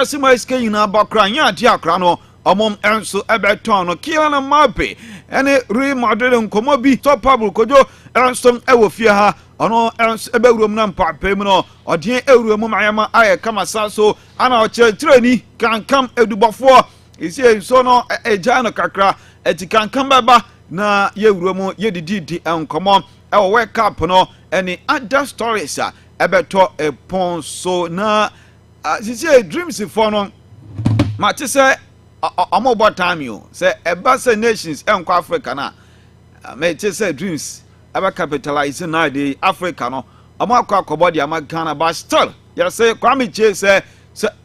wiase ma iska yina bakra nya dia akra no omom enso ebeton no Kylian Mbappe ene Real Madrid nkomo bi top Pablo kojo enso ewo fie ha ono enso ebewurom na mpapem no odien ewurom mayama aye kama so ana ochetreni kankam edubofo isi so no eja no kakra etikankam baba na yewurom yedidi enkomo ewo wake up no any other stories ebeto epon so na sisi dreams for no ma ti say omobo time yo say ebase nations enko Africa na me ti say dreams ebe capitalize na the Africa no omo akwa di ama Ghana but still you say Kwame Che say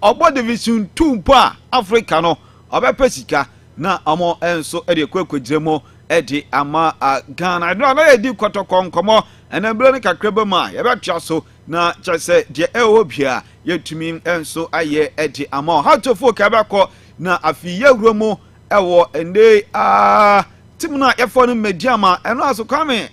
obo division 2 pa Africa no obepe sika na omo enso e de kwekwadremo e di ama Ghana no na e di kwotoko nkomo ena bro ne kakraba ma ye betua so na chese de bia yetumi enso aye e di ama how to folk abekọ na afiye wromo ewo ende timna yefo no mediama eno aso Kwame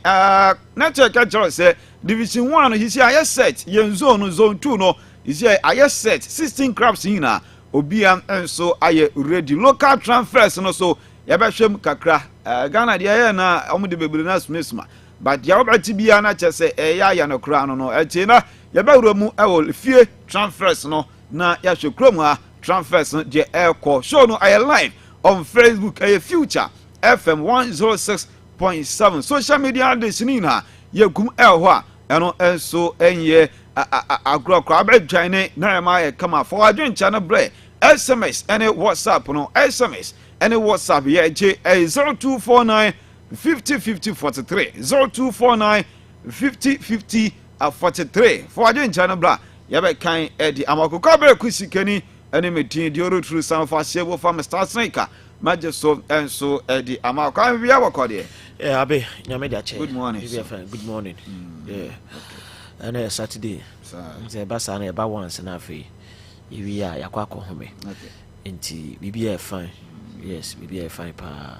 na cheka chero se division 1 no hisi aye set yen zone 2 no hisi aye set 16 clubs hina obia enso aye ready local transfers no so yabehwem kakra Ghana de aye na omde bebere na smesma but ya obati bia na chese ya no kra no eti na yabewromu ewo fie transfers no na ya hwekrom ha transfers de airco show no aye live on Facebook aye future FM 106.7 social media desinina yegum elho a eno enso enye agrokro abedwane na ma ye kama for adwencha na bre SMS any WhatsApp no SMS any WhatsApp ye je 0249 50 50 43 0249 50 50 43 for adwencha na bra ye be kan edi amakoko Abeiku Sikani ene metin di oro true san fa shebo fa Mr. Snaker Majeso enso edi amakoko abia wakode Abe nyame da che good morning good morning and Saturday so basa na eba once na afi iwi ya yakwa home enti bibia fine yes bibia fine pa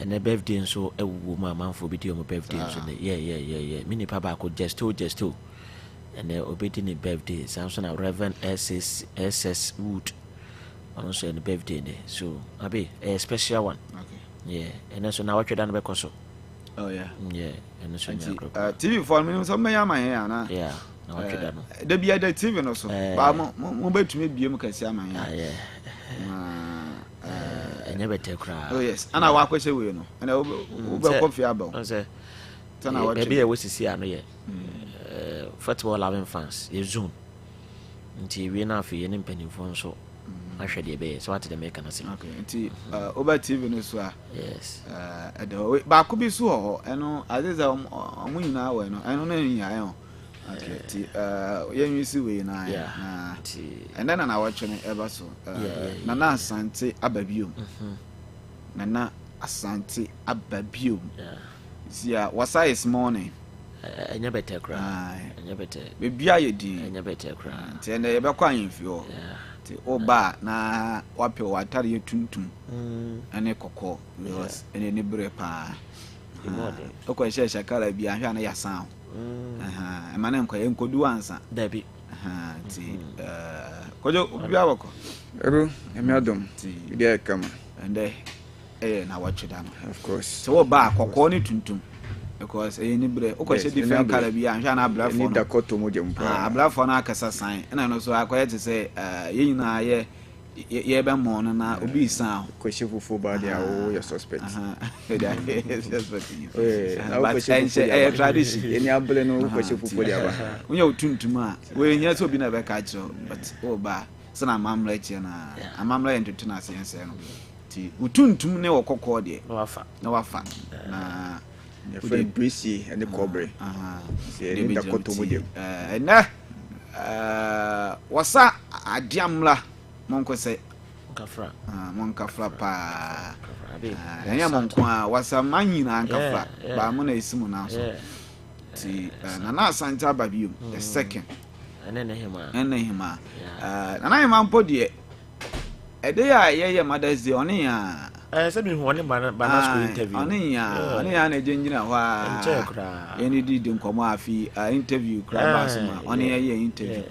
and the birthday so ewu ma manfo bi di o birthday so yeah mini pa ba ko just and obedi ni birthday Samson na Reverend SS Wood on so the birthday day so abi a special one yeah and so now what you done be so oh yeah and so TV for me so me yama here na yeah now what you done the be the TV no so ba mo betumi biem kasi ama here and never take cry oh yes ana wa kwese we no and we be coffee aba say tana what baby we sisi ano ye football loving fans ye zoom nti we na afi ye mpanimfo nso ahwe de be so what the make na say okay nti over TV no so yes ba ko bi so ho eno azeza omo nyina we no eno na nyia e okay ti ye nwisi we na na and then na watch me eba so na asante ababiom na asante ababiom sia wasa is morning enya better cry enya better be bia ye di enya better cry ti ene ye be kwa yemfio ti oba na wape watare ye tuntum ene kokko because ene ni bre pa okwa shesha kala bia hwa na yasan emane nkwa ye nkodu ansa dabi ti kojo bia wako ero emiadom ti bia kama ende na watch that of course so oba kokko ni tuntum because any bre okwache different color bi anhwa na abla for ni dakoto mo je mpa abla for na akasa san na no so akwaye te say ye nyina ye be mo na obi san kweshe fufu ba dia o your suspect eh tradition any abule no kweshe fufu dia ba unya tuntum a we nya so bi na be ka kiro but oba sana amamra eche na amamra entutu na sense no ti utuntum ne wokokọ de na wafa na the friend Brisi and the Cobre see ni dakoto mo dem na wasa adiamla monko se monkafra pa anya monko a wasa manyina ankafra ba mo na esimu na so ti na asante ababium the second ene hima na hima mpo de ede ya ye Mother's Day oni ya Said me one banana interview. Ani ya na jenjina wa. Nche kra. Any did nkomo afi interview kra basuma. Oni ye interview.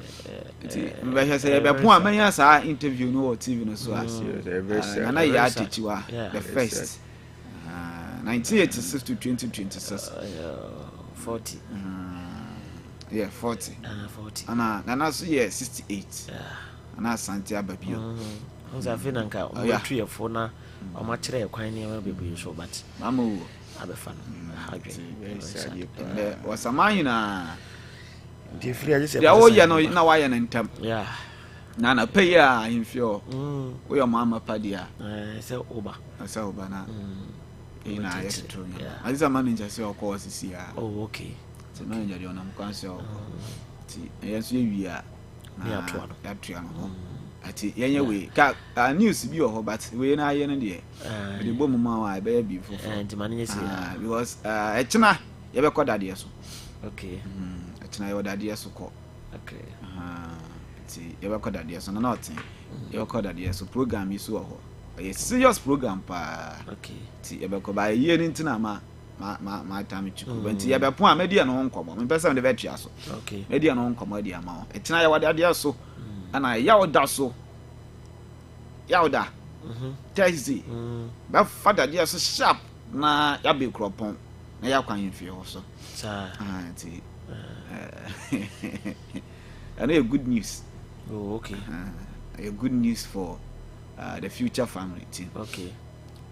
Mbehye say be pon amanya sa interview no TV no so as. Na ya techiwa the first. 1986 to 2026. 40. Yeah, 40. 40. Ana so yeah 68. Ana Santi Ababio. Onza fe na nka o tue fo na o ma kire kwan ne ma bebu so but mama wo abefa no hadwe wasamani na di free aje se ya wo ya no na wa ya na ntam yeah na pay ya himfio wo ya mama padia se oba na ina ya true aziza manager se okọ osisi ya oh okay se manager de onam kwanse okọ ti yeso ewia na ya toa no ati yenye we ka news bi ho but we na ye no de de bom ma wa be bi fofo and man nyesi because echina ye be koda de so okay echina ye oda de so ko okay ati ye be koda de so na not ye koda de so program yi so ho a serious program pa okay ti ye be ko ba ye ni ntina ma time chiku but ye be pon a media no nkomo me pesa me de be tua so okay media no nkomo de ama echina ye wada de so ana yawda so yawda Thursday ba fada dia so sharp na ya be kropon na ya kwan yefie ho so sa ti and a good news oh okay a good news for the future family team okay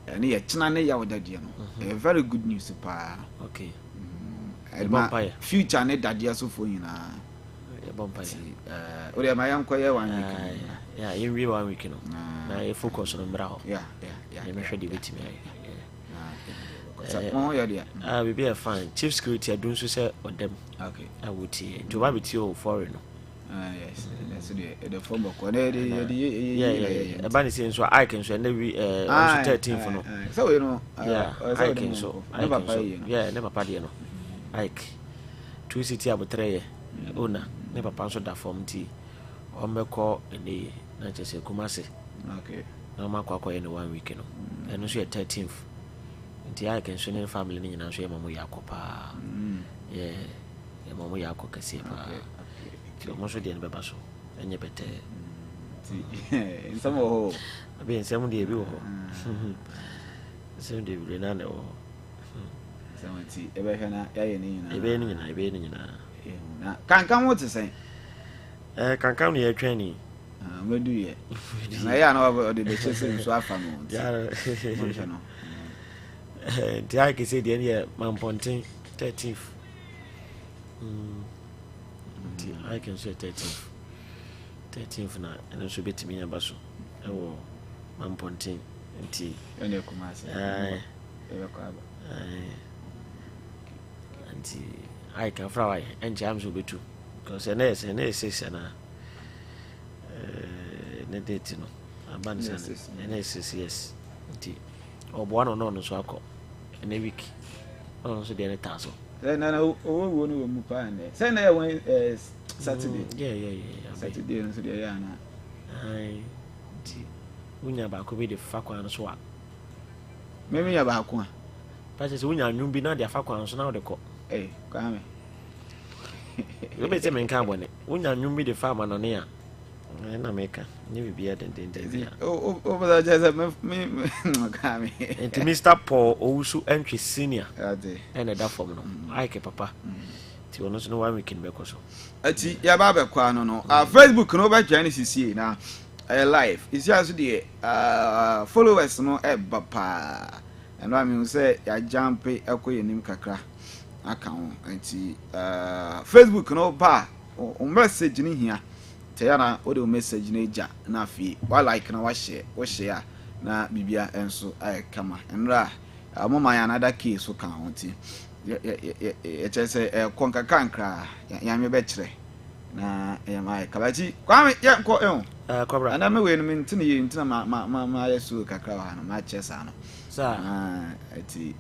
and ya china na yawda dia no a very good news pa okay future ne dadia so for yina ore ma yanko ye 1 week yeah you real 1 week no na e focus on mbra ho yeah me hwe de betimi oh yeah dia we be fine chief security adun so say odem okay I would see to ba beti o foreign no yes that's the form of corner yeah e ba ni say so I can so na we on 13th no so you know I can so yeah never party no like two city abotre ona ne papa so da form ti o meko ene na chese kumase okay na makwa ye ne 1 week no eno so 13th nti I can so ne family ni nyina so ye mamu yakopa yeah ye mamu yakoka se pa ti o mo so de ne beba so enye bete ti nsamo ho abi nsamo de bi wo ho nsamo de bi na ne wo nsamo ti ebe hwe na ya ye ni nyina na kankan what say kankan no ye twani medu ye na ya na o de be chese so afa no ya no ti ai ke say de ye mamponten 13th ti ai can say 13th na eno so betimi ya baso ewo mamponten nti ene kumase ebe ko aba nti I can fly and jams will be too because an S and S and a date no abansan and S yes or one or no so I call in a week also the any task then I know no mu pa and say na when Saturday yeah Saturday no so dey ya na ai unya ba ko be the fa kwan so a me ya ba ko a pa se unya nwum bi na the fa kwan so na de ko kwame you be say men kan bone unya nwum bi de fa ma no ne a na meka ni bibia den over just me kwame enti Mr Paul Owusu entry senior ade and that form no aike papa ti ono so no 1 week in be ko so ati ya ba be kwa no Facebook no ba twa ni sisi na live isi aso de followers no ba pa and I mean say ya jump ekoyenim kakra aka ho anti Facebook no ba o message ni hia te ya na o de message na eja na afi wa like na wa share na bibia enso ai kama enra amoma ya na da case so kan ho ti e chese konka kankra ya me be kire na ya mai kabaji kwame ya ko kobra ana me we no ntini ye ntina ma yesu kakra wa na ma chesa no sa ati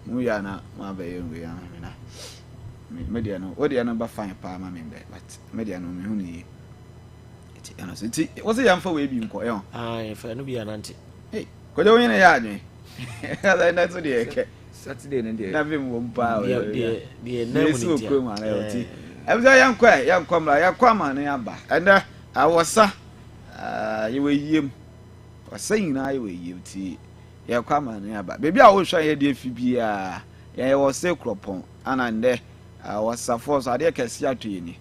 mu ya na ma ba ye we ya na media no odi na ba fine pa ma me be but media no me hu ni ati ana so ti wo se ya mfa we bi nko fa no bi anante Kojo win ya ni. That's what they Saturday and the Navim wumpa. The name I was a young comla, young quaman, yamba. And I was you were him. Was saying I will you tea. Young quaman, yamba. Maybe I will show you the Fibia. I was so cropon, and there I was a force. I can see to you.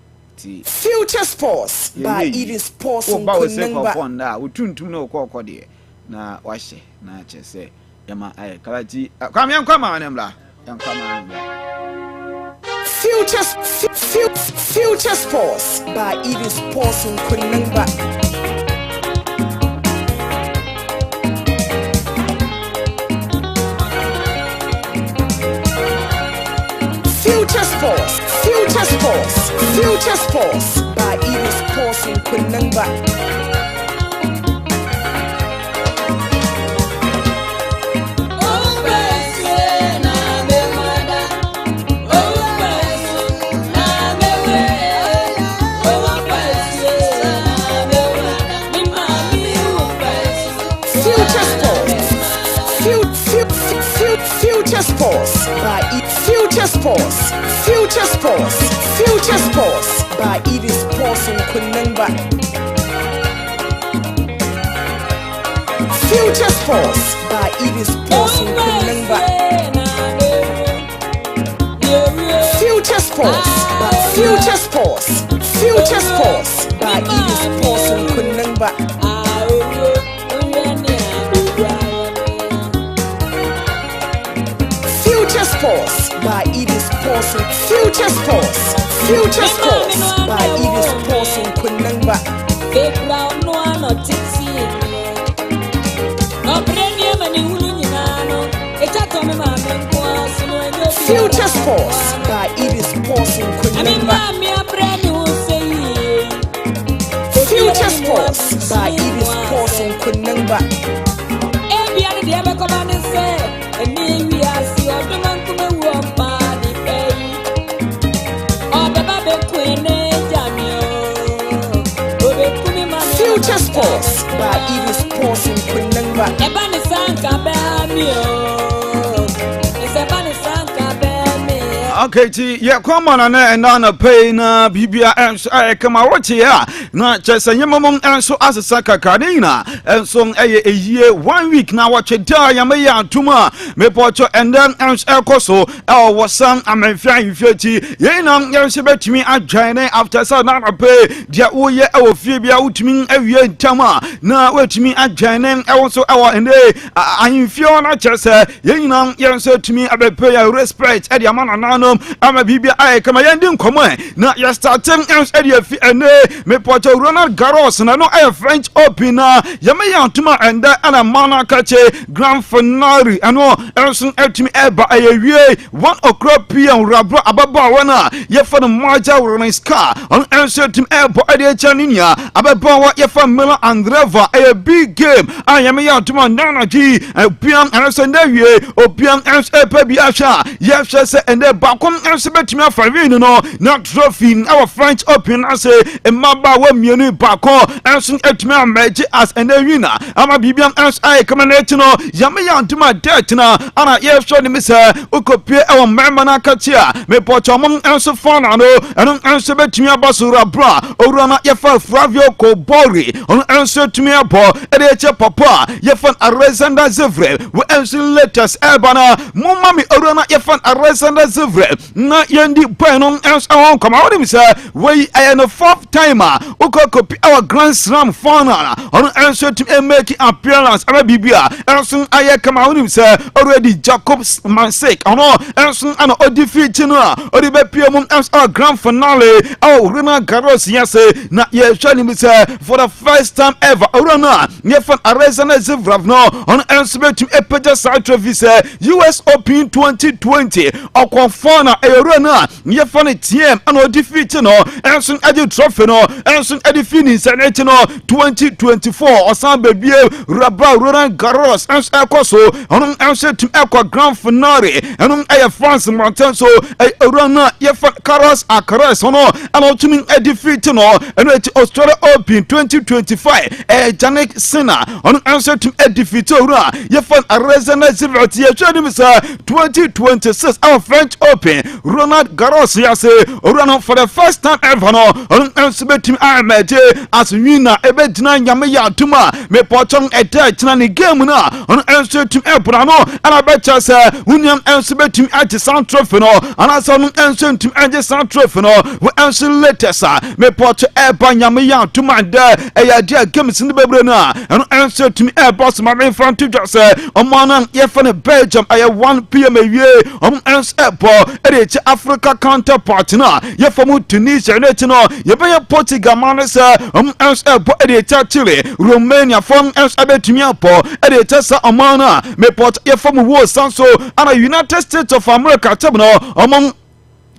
Future Sports by Even Sports on Kunanga. We tune to no cocody. Na washe, na chese. Yama I kalaji. Come young quaman, yamba. Young quaman. Future Sports by Even Sports on Kunanga. Future Sports by Even Sports in Kunanga. Future Sports by Future Sports by Even Sports in Kunanga. Future Sports by Even Sports in Kunanga. Future Sports by Even Sports in Kunanga. Future Sports by Even Sports in Future Sports by Even Sports in Kunanga. Future Sports by Even Sports in Kunanga. Future Sports by Even Sports in Kunanga. Future Sports by Even Sports in Kunanga. Okay, yeah, come on, and Nana pay na Bibia and come out here. Not just a yamam and so as a Saka Cardina, and so a year, 1 week now. Watch it, Yamaya, Tuma, Mepocho, and then El Coso, our was some American 50. Yanam, Yansabet me at China after Sana pay, dear Oya, our Fibia, which mean a year Tama. Now, wait me at China, also our and I'm Fiona Chessa, Yanam, Yansa to me, I pay a respect at Yamana. I'm a BB. I come in common. Now you're starting else at your feet and me Porto Ronald Garros and I know I have French open. Yamaya Tuma and a mana cache grand finale. I know Elson at me by a year 1 o'clock p.m. Rabra Ababawana. Ye for the Marja Ronnie's car on Elson Team Air by the Chaninia. Ababawa ye for Miller and Reva a big game. I am a Tuma Nana G and Pian Elson Davie or Pian Elson Pebi Asha. Yes, and the back. Come and me for winning no not trophy our French Open I say a maba we mienu bako and soon at me magic as and the winner I'm a bibian as I come and let you know yamaya to my debt now and I yes show the miss ukopie our memana katia me pochomon and so fun and answer to me basura bra orana yefa Flavio Kobori on answer to me about edeche papa yefan Alexander Zevre we answer letters ebana mummy orana yefan Alexander Zevre na yendi penon else on come out him sir we and the 4th timer uko copy our Grand Slam final on answer to make appearance Arabia Elson aye come out him sir already Jacob's Mansake on Elson and defeat no or the bepium else our grand finale oh Rena Garros yes na ye shani sir for the first time ever orana yefan Arezana Zevrav no on answer to Epeja South Trophy US Open 2020 or conform Ghana Eurona yefane TM ano defeat no enso ade trophy no enso ade finish senate no 2024 osan bebie Raba Roland Garros enso ekoso ono enso tim ekwa grand finale eno aye France Mountain so Eurona yefane Carlos Alcaraz ono ano tumi defeat no eno eti Australia Open 2025 Jannik Sinner ono enso tim defeat ora yefane Arezana Zivot ye twani misa 2026 our French Open Ronald Garros yase orano for the first time ever no enso betim amaje as winner ebedina nyame ya tuma me pochon tina ni game na enso tim ebra no ana becha se union enso betim age sound trophy no ana so enso tim age sound trophy no we enso latest me pocho eba nyame ya tuma da eya dia games ni bebre na enso tim boss ma me front to just omana ye for Belgium ay 1 p.m. awie enso ebo e Africa counterpart na ye for Tunisia na ti no ye be Portugal man se enso ebo e Chile Romania from enso betumi apo e tesa omana me port ye for wo sanso ana United States of America tabno omon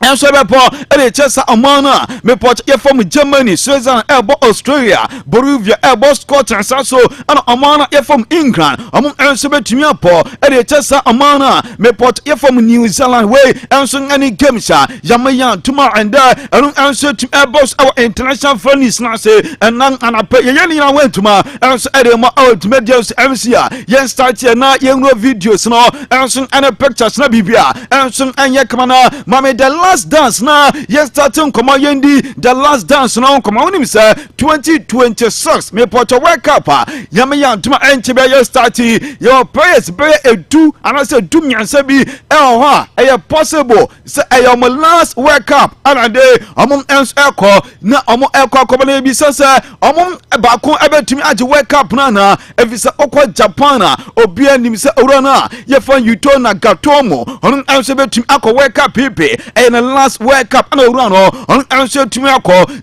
enso bepo e chesa amana me pot ye from Germany, Switzerland, ebo Australia, Bolivia, ebo Scotland so ana amana ye from England amon enso betumi apo e chesa amana me pot ye from New Zealand way enso any games yamayan tuma and enso tim ebos our international friends na say enan anape ye yani na wentuma enso e ma ultimate videos MC ye start here na ye no videos no enso any pictures na bibia enso anye kamana mame the last dance na yes starting come yendi the last dance na come on him say 2026 me pocho wake up yama yantuma enchebe yes starting your prayers be edu and I say do nyansa bi e possible say your last wake up and day omum ens eko na omo eko ko na bi say omum ba ko ebetumi age wake up na efisa okwa Japan obi anim say ora na ye fan yuto na gatomo onum ens betumi akọ wake up pepe na last World Cup and run on answer to me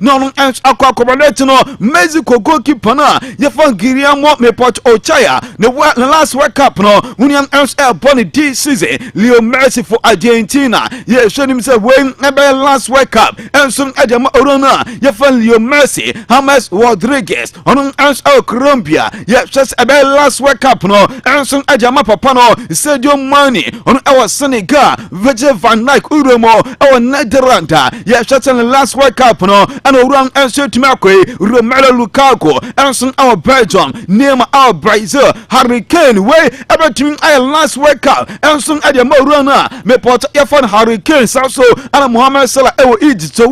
no answer no Mexico goalkeeper na ye fan Guillermo me pot Ochaya the last World Cup no union answer upon this season Leo Messi for Argentina ye show him say when last World Cup and some Adama Orona ye fan Leo Messi James Rodriguez on answer Colombia ye just about last World Cup no and some Adama Papa no Sadio Mane on our Senegal Virgil van Dijk Uromo our Netherlands yes that's in the last World Cup no and around answer to Marquez Romelu Lukaku and our Belgium Neymar our Brazil Hurricane way everything our last World Cup and some Adama Orona me pot ye for Hurricane also and Mohamed Salah e Egypt so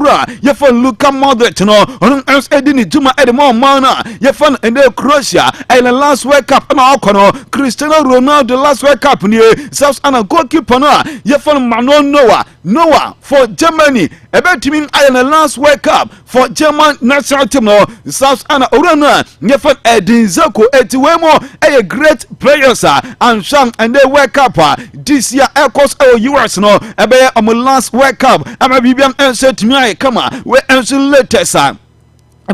ye for Luka Modric no on ans edini juma edemo mana ye for in Croatia and the last World Cup na okono Cristiano Ronaldo last World Cup ni South and goalkeeper na ye for Manuel Noah for Germany ebetimi in the last World Cup for German national team no South and Orana ye for Edin Dzeko etiwemo a great players and Shang and they World Cup this year across our US no ebe am last World Cup ama bibiam ense timi kama we ense latest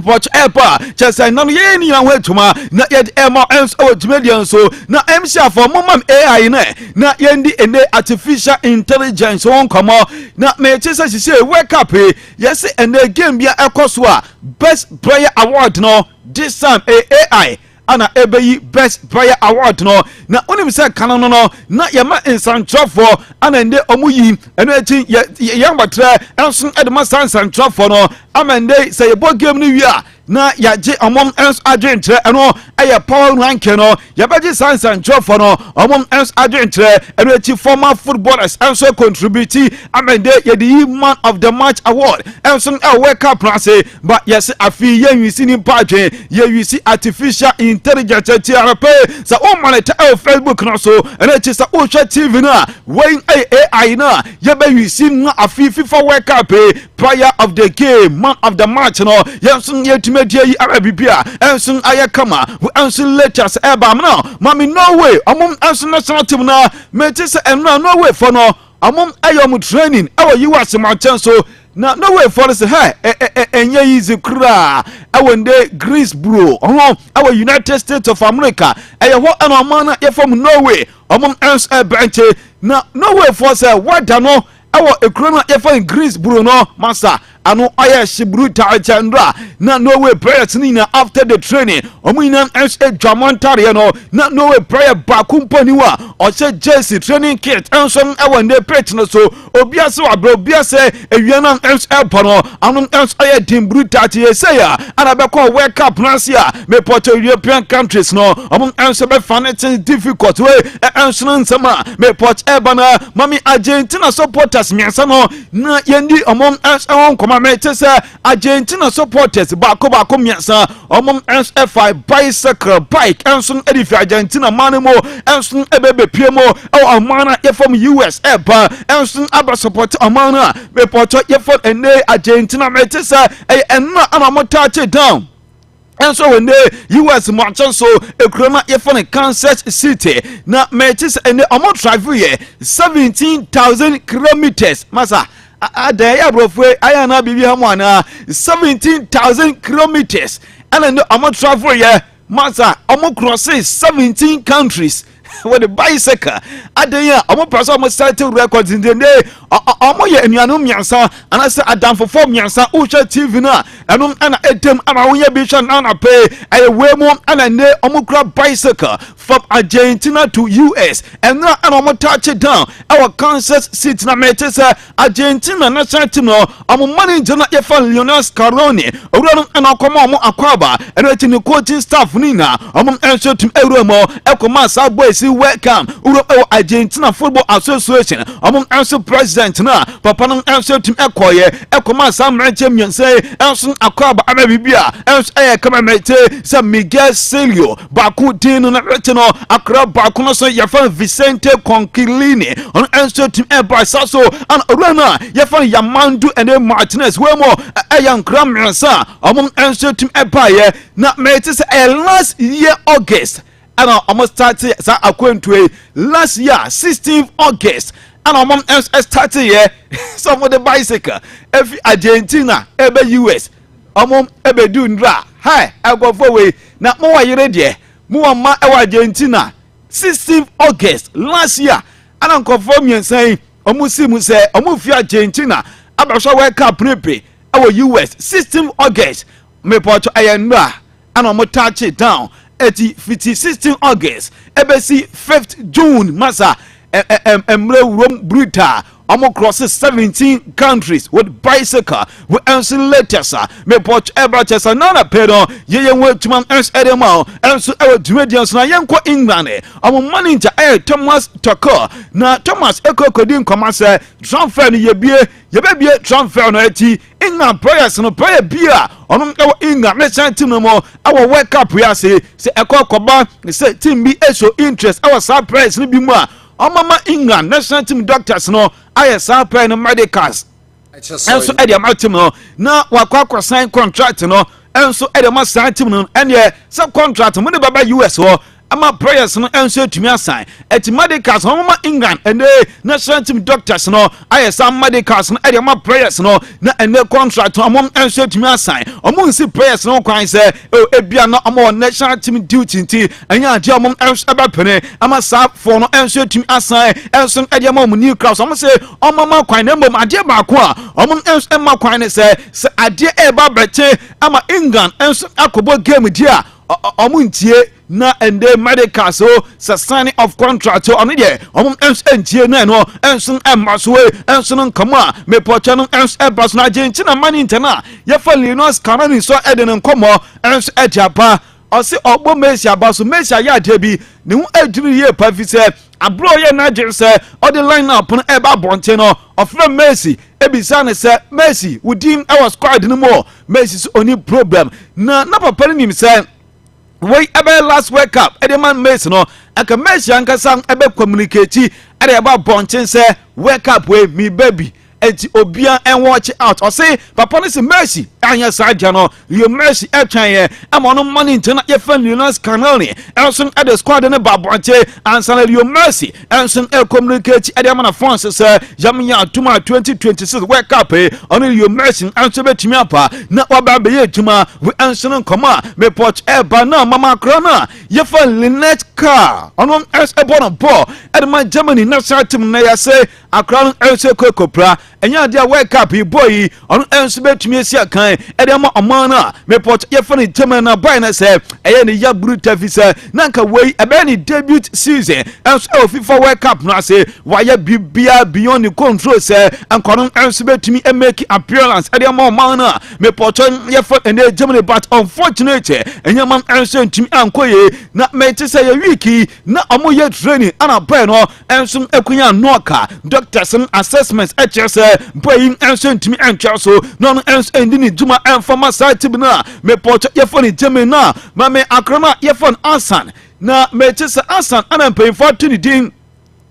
Watch Epa, just I non ye ni wetuma na yet Emma ends out million so na MC for mom AI na yendi ene artificial intelligence won come na me chese say wake up yes and the game bia ekoswa best player award no this time AI ana ebeyi best player award no na onim say kan no na yema insantrofo ana nde omuyi eno eti yambatra enso edema sansantrofo no amende say bo game ni wia na yaje amom ens agentre eno aye power ranking no yabaje sansantrofo no amom ens agentre eno eti former footballers enso contribute amende yedi man of the match award enso wake up na say but yes afi yenwisi ni padwe yenwisi artificial intelligence TRP sa o monitor Facebook no so eno eti sa o hwe TV na when AI na yebewisi na afi FIFA wake up player of the game man of the match no yenso yetime die arabibia enso ayakama we enso lectures eba no mami no way amom enso national team na metise enna no way for no amom ayom training our US match so na no way for us hey enye easy kra awonde Greece bro our United States of America ho ana man ye from Norway amom ens bench na no way for say what no ɛwɔ ekuro no yɛfa Greensboro no masa ano ɔyɛ shibru taachandra na Norway players ni after the training ɔmo nyina dwamontare no na Norway player baako mpani wa ɔhyɛ jersey training kit ɛnso ɛwɔ ne pitch no so obiase wabra obiase ewia na ɛbɔ no ano ɔyɛ dimbru taachi yesaya ana bɛkɔ World Cup nase a me Porto European countries no ɔmo ɛnso bɛ find it difficult way ɛnso nsama me Porto ɛbana mami Argentina supporters miɛnsa no na yendi ɔmo ɛnso nkɔma mɛte sɛ Argentina supporters baako miɛnsa ɔmo ɛfa bicycle bike ɛnso ɛdi fi Argentina man mo ɛnso ɛbɛbɛ pie mo ɛwɔ ɔman a yɛfam US ɛba ɛnso aba support ɔman a me Porto yɛfam ɛnɛ Argentina mɛte sɛ ɛyɛ ɛnna ana ɔmo touch it down. And so when the US march so ekroma yefone Kansas City na matches and the amount travel here 17,000 kilometers masa adaya brofwe ayana bibi hamwana 17,000 kilometers and then the amount travel here masa amount crosses 17 countries with the bicycle adaya amount person almost starting records in the day omo ye enuanu miansa anase adam for 4 miansa ucha TV na enum ana etem ama wonya bi hwa na pay ayewe mu ana ne omo kura bicycle from Argentina to US and na ana omo touch it down our Kansas City na metesa Argentina national team no omo manager na ye fa Lionel Scaloni owura ana koma omo akwaba eno eti ni coaching staff ni na omo enso team ewura mo ekoma sa boys welcome uro Argentina Football Association omo enso president na papa no enso team ekoye ekoma sa mranche miense enso akwaba amabibia enso kama mete sa Miguel Celio baku dinu na retino akra baku no so yafa Vicente Conquilini on enso team by saso an orana yafa Yamandu and Martinez wemo ayankra mensa omo enso team ebaye na mete sa last year August and almost started sa akwentu last year 16th August and mom started here some of the bicycle every Argentina ebe US mom ebe do ndra hi I go for way na mo wa yere de mo ma e Argentina 16th August last year and uncle for me saying omusimu say omufi Argentina abasho World Cup prepe our US 16th August me porto ayendra and omo touch it down 16th August ebesi 5th June masa emre Rome brutal almost crosses 17 countries with bicycle with ancient letters me porch ebrachesa nana pedo ye wetuma ens edema enso Dumedians na yenko England manager Thomas Tuchel na Thomas ekokodin komase transfer ni yebie transfer no eti England players no player bia ono England national team no mo World Cup ya se ekokoba se team bi show interest surprise ni bi mu Mama England national team doctors no ISR pen medicals enso ediama team no na wakwa sign contract no enso ediama sign team no ene sub contract mo ne baba US ho ama players no enso tumi assign eti medicals mama England and national team doctors no ISR medicals no ediama players no na ene contract amom enso tumi assign omon si players no kwan say ebia no amo national team duty nti anya ade amom enso eba pene ama sa for no enso tumi assign enso ediama mo new cross omo say omama kwan na mbom ade baako a omon enso ema kwan ne say ade eba bete ama England enso akobo game dia omuntie na ende medical so signing of contract on there entie na no enso emasoe enso nkama me pocha no enso ebas na Argentina mani intena ye fa Lionel Scaloni so eden nkomo enso ejapa ose ogbo Messi abaso Messi ya debi ne hu adwiri ye pa fi se abro ye na je se o the line up no eba bonte no ofra Messi ebisa ne se Messi wudin our squad no more Messi so oni problem na papa ni se we ebe last World Cup edeman Messi no aka Messi ankasa ebe communicate ade eba bonchen say World Cup we me baby enti obia en watch out o say papa no say Messi anya saja no you Messi etwan ye ama no money intena ye fan Lionel Scaloni enso ade squad ne ba bonche ansa you Messi enso communicate ade ama na France say jamnya atuma 2026 World Cup on you Messi enso betimi apa na waba be ye tuma we enso nkoma me port eba na mama krona ye fan Linet car ono es ebo no ball edema Germany national team na yase akran enso kokopra enya dia World Cup boy on enso betumi esi akan edema omana me port ye fani Germany na boy na se eye ne ya bruta visa nanka wei ebe ni debut season enso FIFA World Cup na se waya bibia beyond the control se enkono enso betumi make appearance edema omana me port ye fani Germany but unfortunately enya man enso ntimi ankoye na me tese ye wiki na omo ye training ana boy no enso ekunya noka doctors assessments HSA boy enso ntimi antwa so no enso endi ni juma enfama site bina me port ye foni Germany na ma me akrama ye fon Asan na me tese Asan ana pay for 20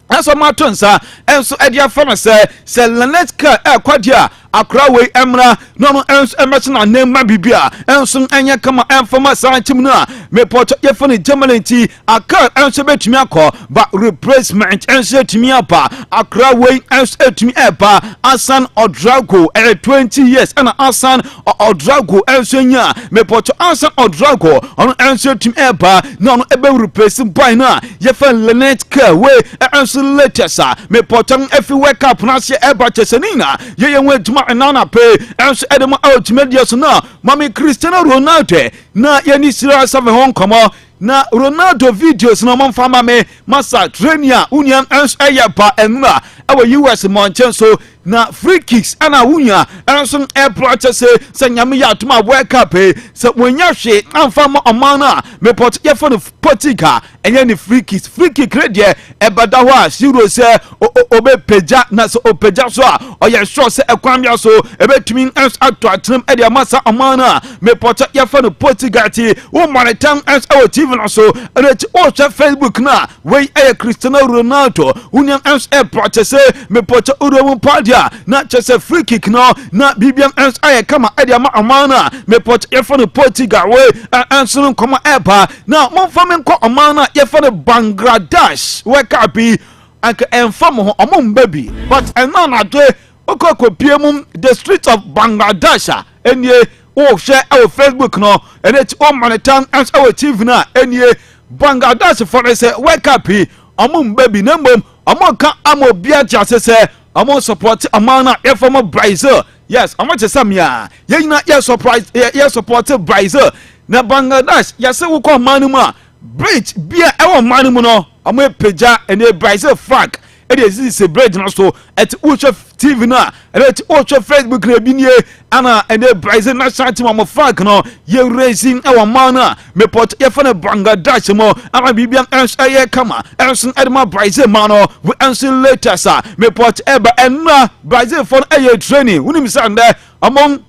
Enso matonsa enso edia fama se Lanetka kwadia akra we emra no enso emesna nema bibia enso enya kama enfama santim na me poto ye fani Germany ti aka enso betumi akọ ba replacement enso etumi apa akra we enso etumi epa Asan Odrago 20 years and Asan Odrago enso nya me poto Asan Odrago on enso etumi epa no ebe replace boy na ye fan Lanetka we enso latest me potan every World Cup na se eba chesenina ye wetuma na pe enso edema ultimate so na mami Cristiano Ronaldo na ye ni sira 7 hon komo na Ronaldo videos na momfama me masa trainer union enso eyepa enna ewe US Manchester na free kicks ana wunya enso airport se nyame ya tuma World Cup se wonya hwe amfama omana me pot ye for Portugal enye ni free kick redie ebada ho a zero se obe peja na so opeja so a oye sure se ekwamya so ebetumi enso ato atrem e de masa omana me pot ye for Portugal ti wo monitor enso o TV na so reach o Facebook na we Cristiano Ronaldo union enso airport se me pot uromu padia na chese free kick no na bibiam ens aye kama ediama amana me pot ye for Portugal we enso nkoma eba na monfam nko amana ye for Bangladesh we kapi anka enfam ho omom baby but enana do okokopiem the streets of Bangladesh enie o share our Facebook no and it o monitor ens our TV na enie Bangladesh for say we kapi omom baby nembom omonka amobia jase se amo support amana from Brazil. Yes, I'm want to say ya. Ye na ye surprise ye support Brazil. Na Bangladesh ya se wo ko manuma. Bridge bia e wo manuma no. Amo peja ene Brazil flag. E dey see bridge na so at Ultra TV na. At Ultra Facebook na bi nie ana ene Brazil national team amo flag no. Ye raising e wo mana. Me pot ye for Bangladesh mo. Ana bibian ens aye kama. Enson edma Brazil mano. We enson later sa. Me pot eba enna Brazil for aye training. Unim sande among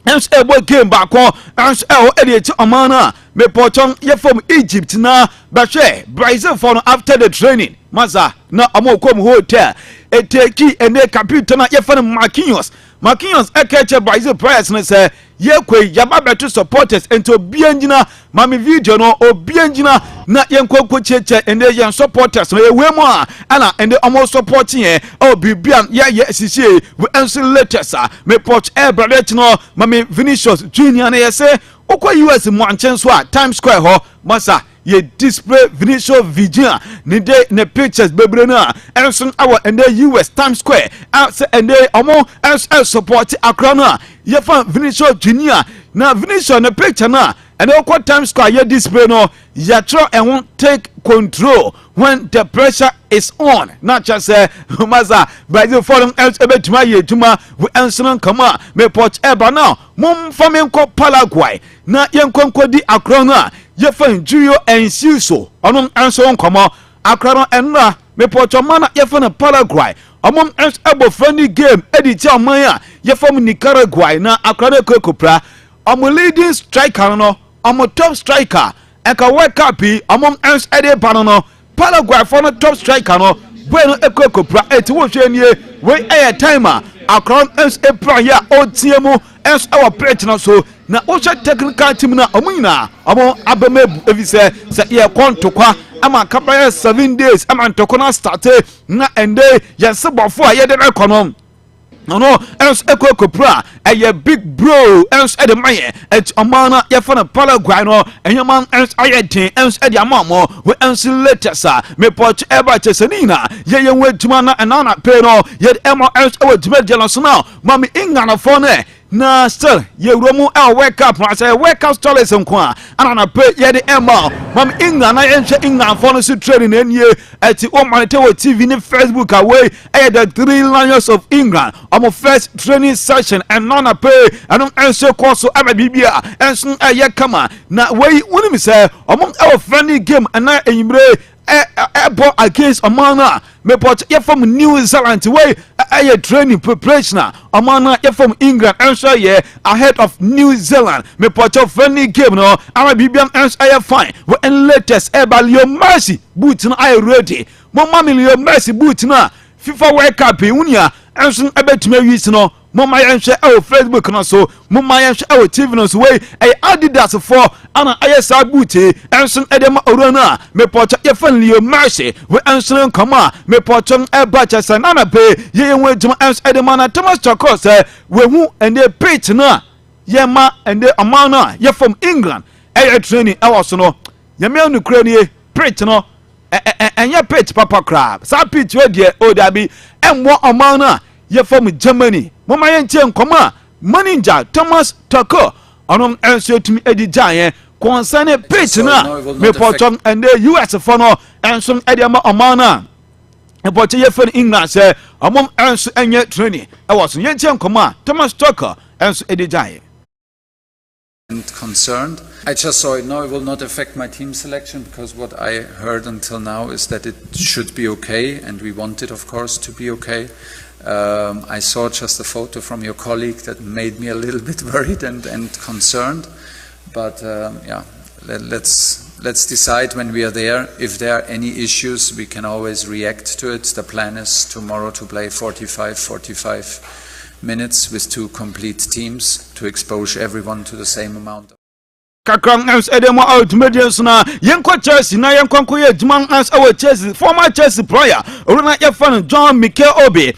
ens ebo game back on ens edit amana. Me poton ye from Egypt na. Bashe Brazil for after the training. Maza na amokom hotel eteki ene computer na ye for Marquinhos ekeche Brazil players na say ye kwe yaba beto supporters ento biangina mami video no obiangina na ye nkoko cheche ene ye supporters no ye wemu a ana ene omo supporting e o bibian ye sisi we enso latest me port Everett no mami Vinicius Junior na ye say okwa US Manchester a Times Square ho masa ye display Vinicius Virginia ni de ne pictures bebre na enso our and the US Times Square and they omo enso support akra na ye fan Vinicius Junior na Vinicius na picture na and okwa Times Square ye display no ya try and won't take control when the pressure is on not just say maza Brazil forum else ebetuma ye tuma we enso kama me port eba now mum famen ko Paraguay na yenkonko di akra na ye fan Julio Enciso onon enso nkomo akra no enna me port mana ye fan Paraguay among ens abo friendly game edit amaya ye from Nicaragua na akra no kokopra amo leading striker no amo top striker eka World Cup among ens ede banono Paraguay for no top striker no bueno ekokopra eti wo hwenie we aye timer akra ens epra ya otiemu ens our plate na so na ocha technical team na omunyina amo abemebu evise se ye kontokwa ama kapaya 7 days ama ntokona start na ende yense bofo a ye de rekonom no else ekokopra a big bro else at the maye at amana yafana Paraguay no and your man else ayete else at the amamo we else later sa me pot eba chesenina ye wetuma and nana pay no yet emma else to make jealous now mommy ingana phone na still ye romu wake up I say wake up stories nkwa ana pay ye the emma mommy ingana enche ingana phone so training en ye at the Omanite TV ni Facebook away the 3 Lions of England our first training session and nana pay and don't answer course so abibia and soon kama na way when me say among our friendly game and na enyibre ball against Omana me pot ye from New Zealand way training preparation Omana ye from England answer ye ahead of New Zealand me pot friendly game no abibia answer fine we latest Leo Messi boot na I ready mama Leo Messi boot na FIFA World Cup unia enso ebetuma wis no mama yenhwe Facebook no so mama yenhwe TV no so way Adidas for ana ayesa boot enso edema orona me pocha ye fan Leo Messi we enso nkama me pocha eba chesa na pe ye yenwe djuma enso edema na Thomas Tuchel say we hu ende pitch na ye ma ende amana ye from England training so no ye me onukura ni pitch no enye pitch papa crab sa pitch we de o da bi enwo amana ye from Germany mama yenche nkoma manager Thomas Tuchel onom enso tumi edi giant concerning pitch na me potom and the US for no enso edi amana e poche ye from England say amom enso enye training so yenche nkoma Thomas Tuchel enso edi giant and concerned. I just saw it. No, it will not affect my team selection because what I heard until now is that it should be okay, and we want it, of course, to be okay. I saw just a photo from your colleague that made me a little bit worried and concerned. But yeah, let's decide when we are there. If there are any issues, we can always react to it. The plan is tomorrow to play 45 minutes with 2 complete teams to expose everyone to the same amount. Kakran ends edemo out medians na yenko Chelsea na yenko ye dman as our Chelsea former Chelsea player oruna ye fan John Mikobi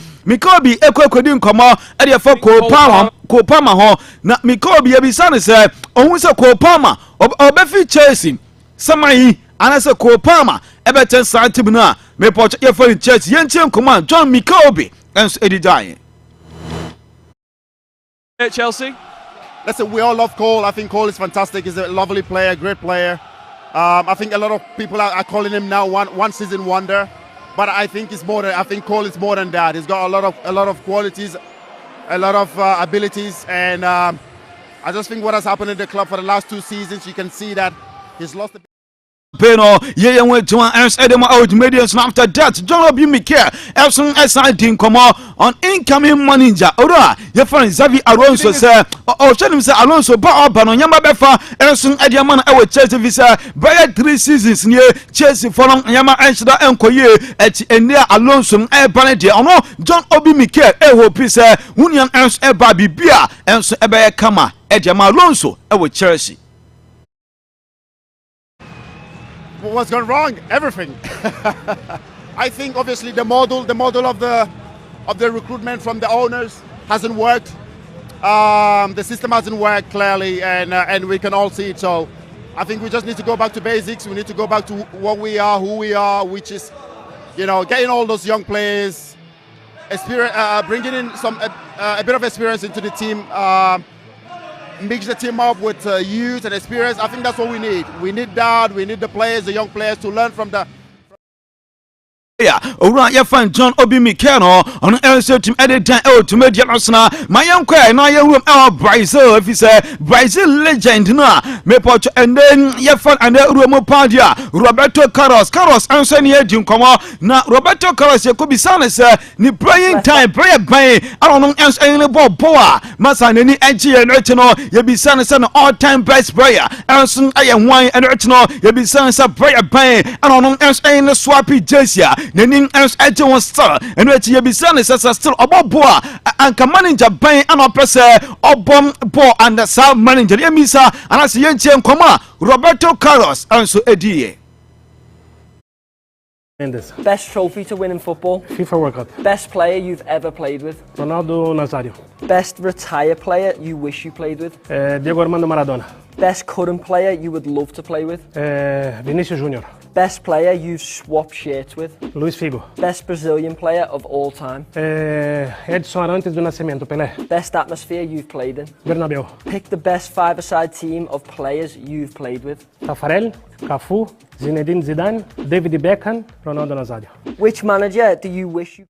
ekwekodi nkomo e de fa Kopama ho na Mikobi ebisa ne se ohun se Kopama obefi Chelsea samayi anase Kopama ebeten santim na me poch ye fan Chelsea yenche nkomo John Mikobi ends edidan Chelsea. Listen, we all love Cole. I think Cole is fantastic. He's a lovely player, great player. I think a lot of people are calling him now one season wonder, but I think it's more than. I think Cole is more than that. He's got a lot of qualities, a lot of abilities, and I just think what has happened in the club for the last 2 seasons, you can see that he's lost a bit. Peno ye went to ans edema out medians after that John Obi Mikel Elson SID come on incoming manager ora ye fan Xavi Alonso say o chenim say Alonso ba oba no nyama befa Elson ediama na e Chelsea visa by 3 seasons near Chelsea for nyama enshida enkoye eti enia Alonso e ban de ono John Obi Mikel e hope say union ens e ba bibia enso e be kama ediama Alonso e Chelsea. What's gone wrong? Everything. I think obviously the model of the recruitment from the owners hasn't worked. The system hasn't worked clearly, and we can all see it. So I think we just need to go back to basics. We need to go back to what we are, who we are, which is, getting all those young players, experience, bringing in a bit of experience into the team. Mix the team up with youth and experience. I think that's what we need. We need that. We need the players, the young players, to learn from the. Ora ya fan John Obi Mikel on LC team edit time to media na my young quay na your room Brazil if you say Brazil legend na me poch and then ya fan and room padia Roberto Carlos answer ni edin komo na Roberto Carlos ye ko bisane say ni playing time prayer ban I don't know answer any ball boa masa ni enchi e no ye bisane say all time best player answer aye wan and no ye bisane say prayer ban I don't know answer any swappy jersey nenin else eje won star eno echi ye bisa ne sasa still oboboa anka manager ban ana pese obom ball and sa manager ye misa ana se ye nche nkoma Roberto Carlos anso edie Best trophy to win in football? FIFA World Cup. Best player you've ever played with? Ronaldo Nazario. Best retired player you wish you played with? Diego Armando Maradona. Best current player you would love to play with? Vinicius Junior. Best player you've swapped shirts with? Luis Figo. Best Brazilian player of all time? Edson Arantes do Nascimento, Pelé. Best atmosphere you've played in? Bernabeu. Pick the best five-a-side team of players you've played with. Tafarel, Cafu, Zinedine Zidane, David Beckham, Ronaldo Nazario. Which manager do you wish you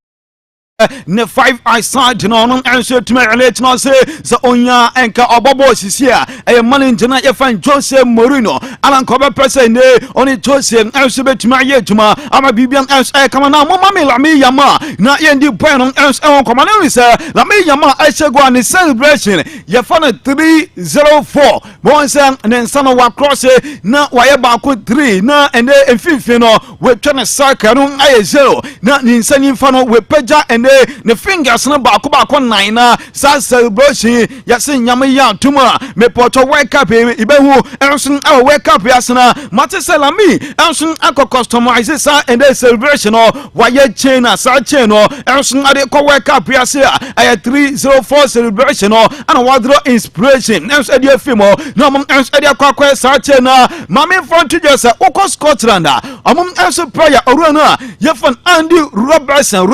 ne 5 eyesight no no answer to me relate no say so onya enka obobo sisi a manager na ye fan Jose Mourinho alan ko be person ne oni Jose answer betuma ye juma ama bibian answer kama na mo mama Lamine Yamal na ye ndi boy no answer on kama na say Lamine Yamal go on celebration ye fan 304 mo say ne nsano wa cross na wa ye ba ko 3 na ende emfimfi no we twene saka no aye 0 na ni nsani fa no we peja ende ne fingers no ba ko 9 na sa celebration ya se nyame ya tuma me poto wake up ibehu ensun wake up yasna mate salami ensun akọ customize sa ende celebration no wa ye chain na sa chain no ensun ade ko wake up yase ay 304 celebration no ana wadro inspiration ensun ade afimo no mom ensun ade akọ sa chain na mame front just okọ Scotland amom ensun prayer oru na ye fan Andy Robertson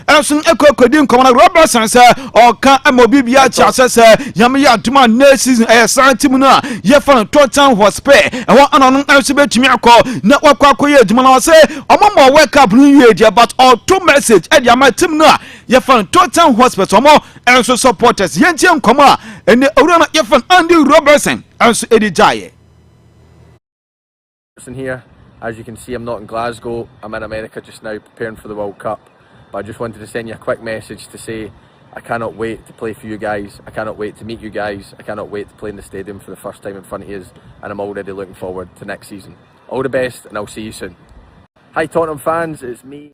ensun ekokodin komana Robertson say oka amobi bia cha say yam ya tuma next season e san team na ye fan Tottenham Hotspur e won anon ensun betumi akọ na wakọ ye adwuma na say omo wake up new year but auto message e dia ma team na ye fan Tottenham Hotspur omo ensun supporters ye ntie nkoma ene oru na ye fan Andy Robertson ensun edi jaye here. As you can see, I'm not in Glasgow, I'm in America just now preparing for the World Cup, but I just wanted to send you a quick message to say I cannot wait to play for you guys, I cannot wait to meet you guys, I cannot wait to play in the stadium for the first time in front of you, and I'm already looking forward to next season. All the best and I'll see you soon. Hi Tottenham fans, it's me.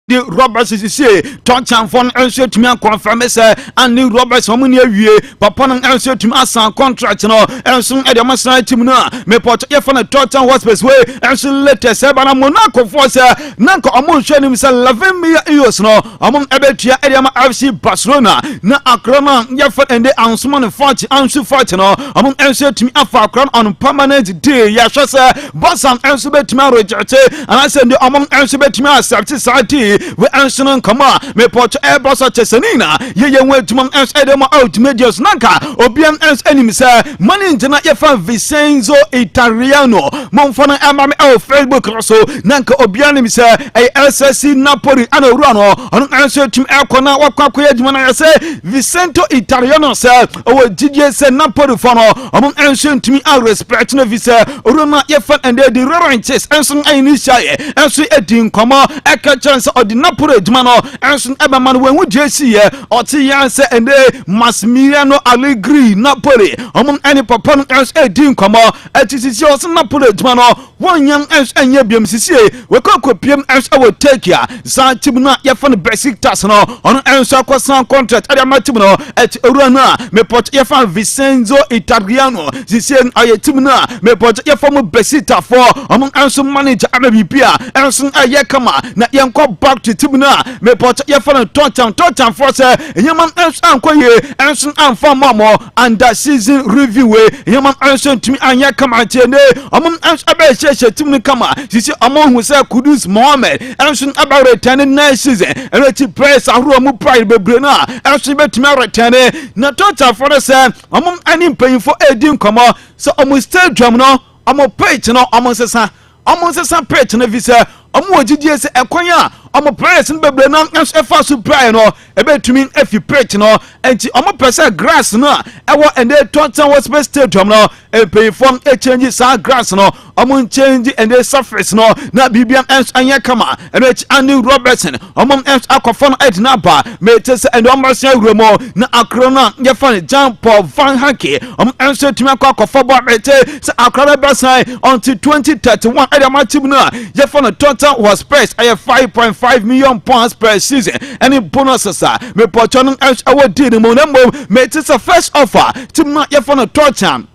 The Roberts is say Tottenham fon answer to me confirm say and the Roberts wo ne awie papa no answer to me asan contract no enso e de masana team na me pot ye fon Tottenham Hotspur we enso latest say bana Monaco for say nanko omo hwanim say 11 million euros no omo ebetua e de ma FC Barcelona na akrona ye fon ende ansman 40 ansu 40 no omo answer to me afa akron on permanent day ya hwe say Barca enso betuma reject and I say the omo enso betuma accept say we answer kama me pot e bossa chesenina ye wetumam ens edema out medios nanka obian ens enim say manager na ye fan Vincenzo Italiano monfana ema me Facebook so nanka obian mi say e SSC Napoli ana ruano on answer tim e kona wakwa ye djuma na say Vincenzo Italiano say o jidie say Napoli for no on answer tim a respect na visa oruna ye fan and the ranches enso initial enso edin koma e ka chance the Napoli Jumano enso eba man when we JC ye oti yanse ende Massimiliano Allegri Napoli omum any papa enso edin koma etisisi os Napoli Jumano won yan enso enye biam sisie we kokopiem enso we take ya san tim na ye fan Besiktas no on enso kwasan contract ade amatim no et urana me pot ye fan Vincenzo Italiano sisie aye tim na me pot ye fan Besiktas for omum enso manager amabibia enso aye kama na ye back to team na me pot ye fan Tottenham for say yaman anko ye enso anfa mamo under season review we yaman enso timi anya kama tiene omum enso aba sheshe team kama sisi omon hu say Kudus Mohammed enso aba return next season and press ahuro mu pride bebre na enso betimi return na Tottenham for say omum ani paying for edin kama so omum stadium no omum page no omum sesa page na visa omum ogidie se ekwanya omo players no bebre na efa so prayer no ebetumi efi pitch no enti omo pese grass no ewo ende Tottenham Hotspur stadium no pay form change sa grass no omo change ende surface no na bibian ens anya kama eno Andy Robertson omo ens akofon edna ba metese ende omo sia remo na akrona ye fan Jean Paul Van Hake omo ens tumi akofo bo mete se akrona besan until 2031 ede ma team no ye fan Tottenham Hotspur ay 5.5 million pounds per season. Any bonuses me pochonon else our did mo me it is a first offer to not yet for a Tottenham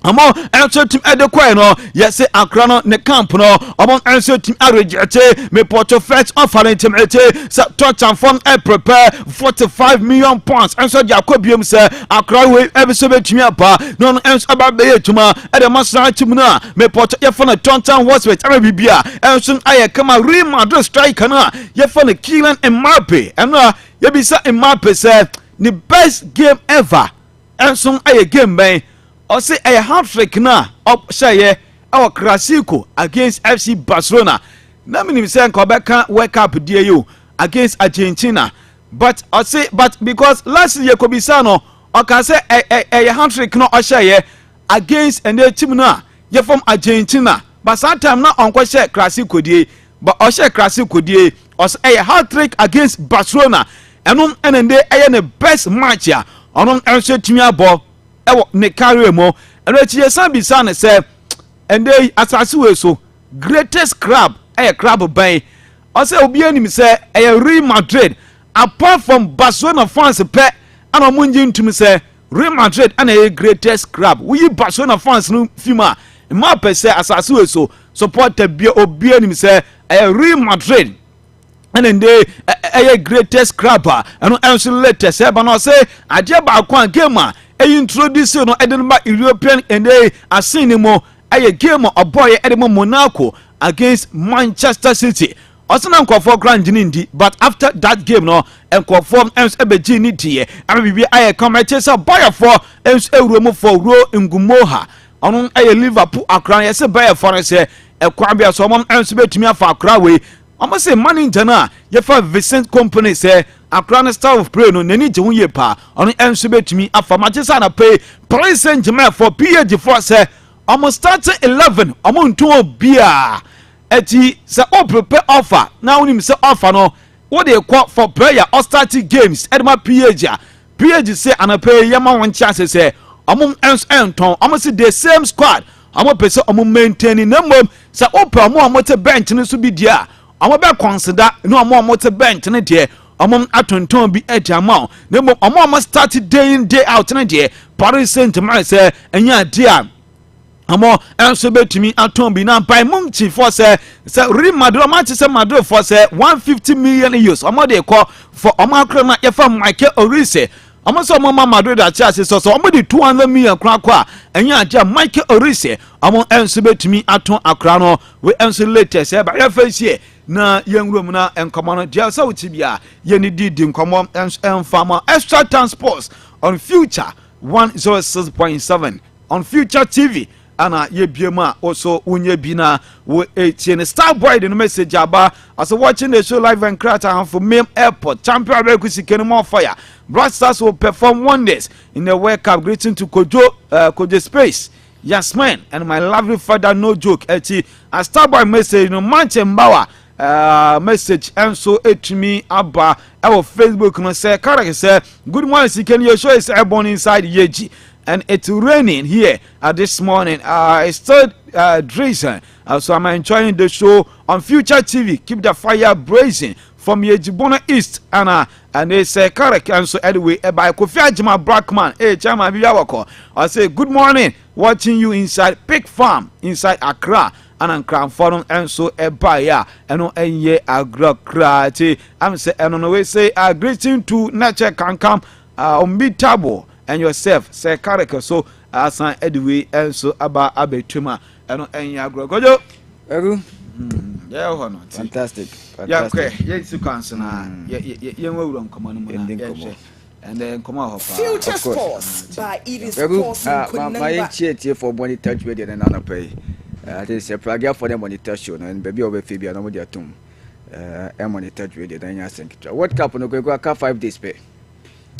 Amo enso team edekwa no yese akra no ne camp no amo enso team arejete me porto fetch offer intimate so touch and form prepare 45 million pounds enso dia kwabiem se akra we ebiso betumi apa no enso ababe tuma e de masra team na me porto ye for na tontan hospital ama bibia enso aye kama Real Madrid striker na ye for na Kylian Mbappe eno ye bisa Mbappe se the best game ever enso aye game ben or say a hat-trick na up say our Clasico against FC Barcelona. Na me say Quebec wake up dear you against Argentina. But I say because last year Kobisano or can say a hat-trick no or say against and the team na you from Argentina. But sometimes na on say Clasico die but or say Clasico die or say a hat-trick against Barcelona. And then they are the best match ya. On answer to me ball. Ne carry mo and we san bi san say and they asase we so greatest club club ban o say obi anim say Real Madrid apart from Barcelona fans pe and o munji ntumi say Real Madrid and a greatest club we Barcelona fans no fima ma pe say asase we so support be obi anim say Real Madrid and then they a greatest club and also latest say but no say ade ba kwa game introduce no Edinburgh European and they are seeing more a game of boy Edinburgh Monaco against Manchester City. Also now for grand Nindi, but after that game no and conform ends ebeji niti and we be I come a buyer for ends a room for row in Gumoha on a Liverpool Accra yes a buyer for say a Kwabia so mom ends bet me for Accra way. I must say money jana ye for Vincent company say Accra style of play no nani je ye pa on enso betumi afa Manchester na pay Paris Saint-Germain for PSG for say almost start 11 among two bia eti say all prepare offer now him say offer no what they call for player or starting games edma PSG say and pay yama one chance say among enso enton almost the same squad among person among maintaining number say open among bench no so be dia I'm about consider no more bench in there. I'm atonton be at amount. No more I'm started day in day out in there. Paris Saint-Germain say and ya dear. I'm more answer to me at be now by Munchi for say Real Madrid Manchester Madrid for say 150 million euros. I'm they call for Omakra Efa Michael Orise. I'm also Mama Madrid at Chelsea so somebody 200 million kwa and ya Michael Orise. I'm on answer to me at Akrano we answer later say by your face here. Na young room na encommon dia so tibia ye ni di encommon and farmer extra transports on Future 106.7 on Future TV ana ye biema also unye bina we etie star boy the message aba as watching the show live and craft and for Mem Airport champion Abeiku Sikani more fire Black Stars will perform wonders in the World Cup. Greeting to Kojo Space Yasmin and my lovely father no joke eti a star boy message no manche mbawa message and so it me aba our Facebook no say Karake say good morning Sikani your show is airborne inside Yeji and it's raining here this morning it's still drizzling so I'm enjoying the show on Future TV. Keep the fire blazing from Yejibona East and they say Karake and so anyway by Kofi Ajima Blackman Chama Biyawako I say good morning watching you inside Pig Farm inside Accra and Crown Forum and so a buyer and no ye agrocrati. I'm say and no way say a greeting to nature can come unbeatable and yourself say Karake so as an anyway and so about Abetuma and no any agrogojo. Yeah, fantastic. Yeah, okay. Yes, you can say yeah, we don't come on and then come out. Future Sports by Edith Sports. My cheer for money touch with and another pay. This is a program for the monitor show and baby over Phoebe and over their tomb. Monitor with it and I think. What cup on go 5 days pay?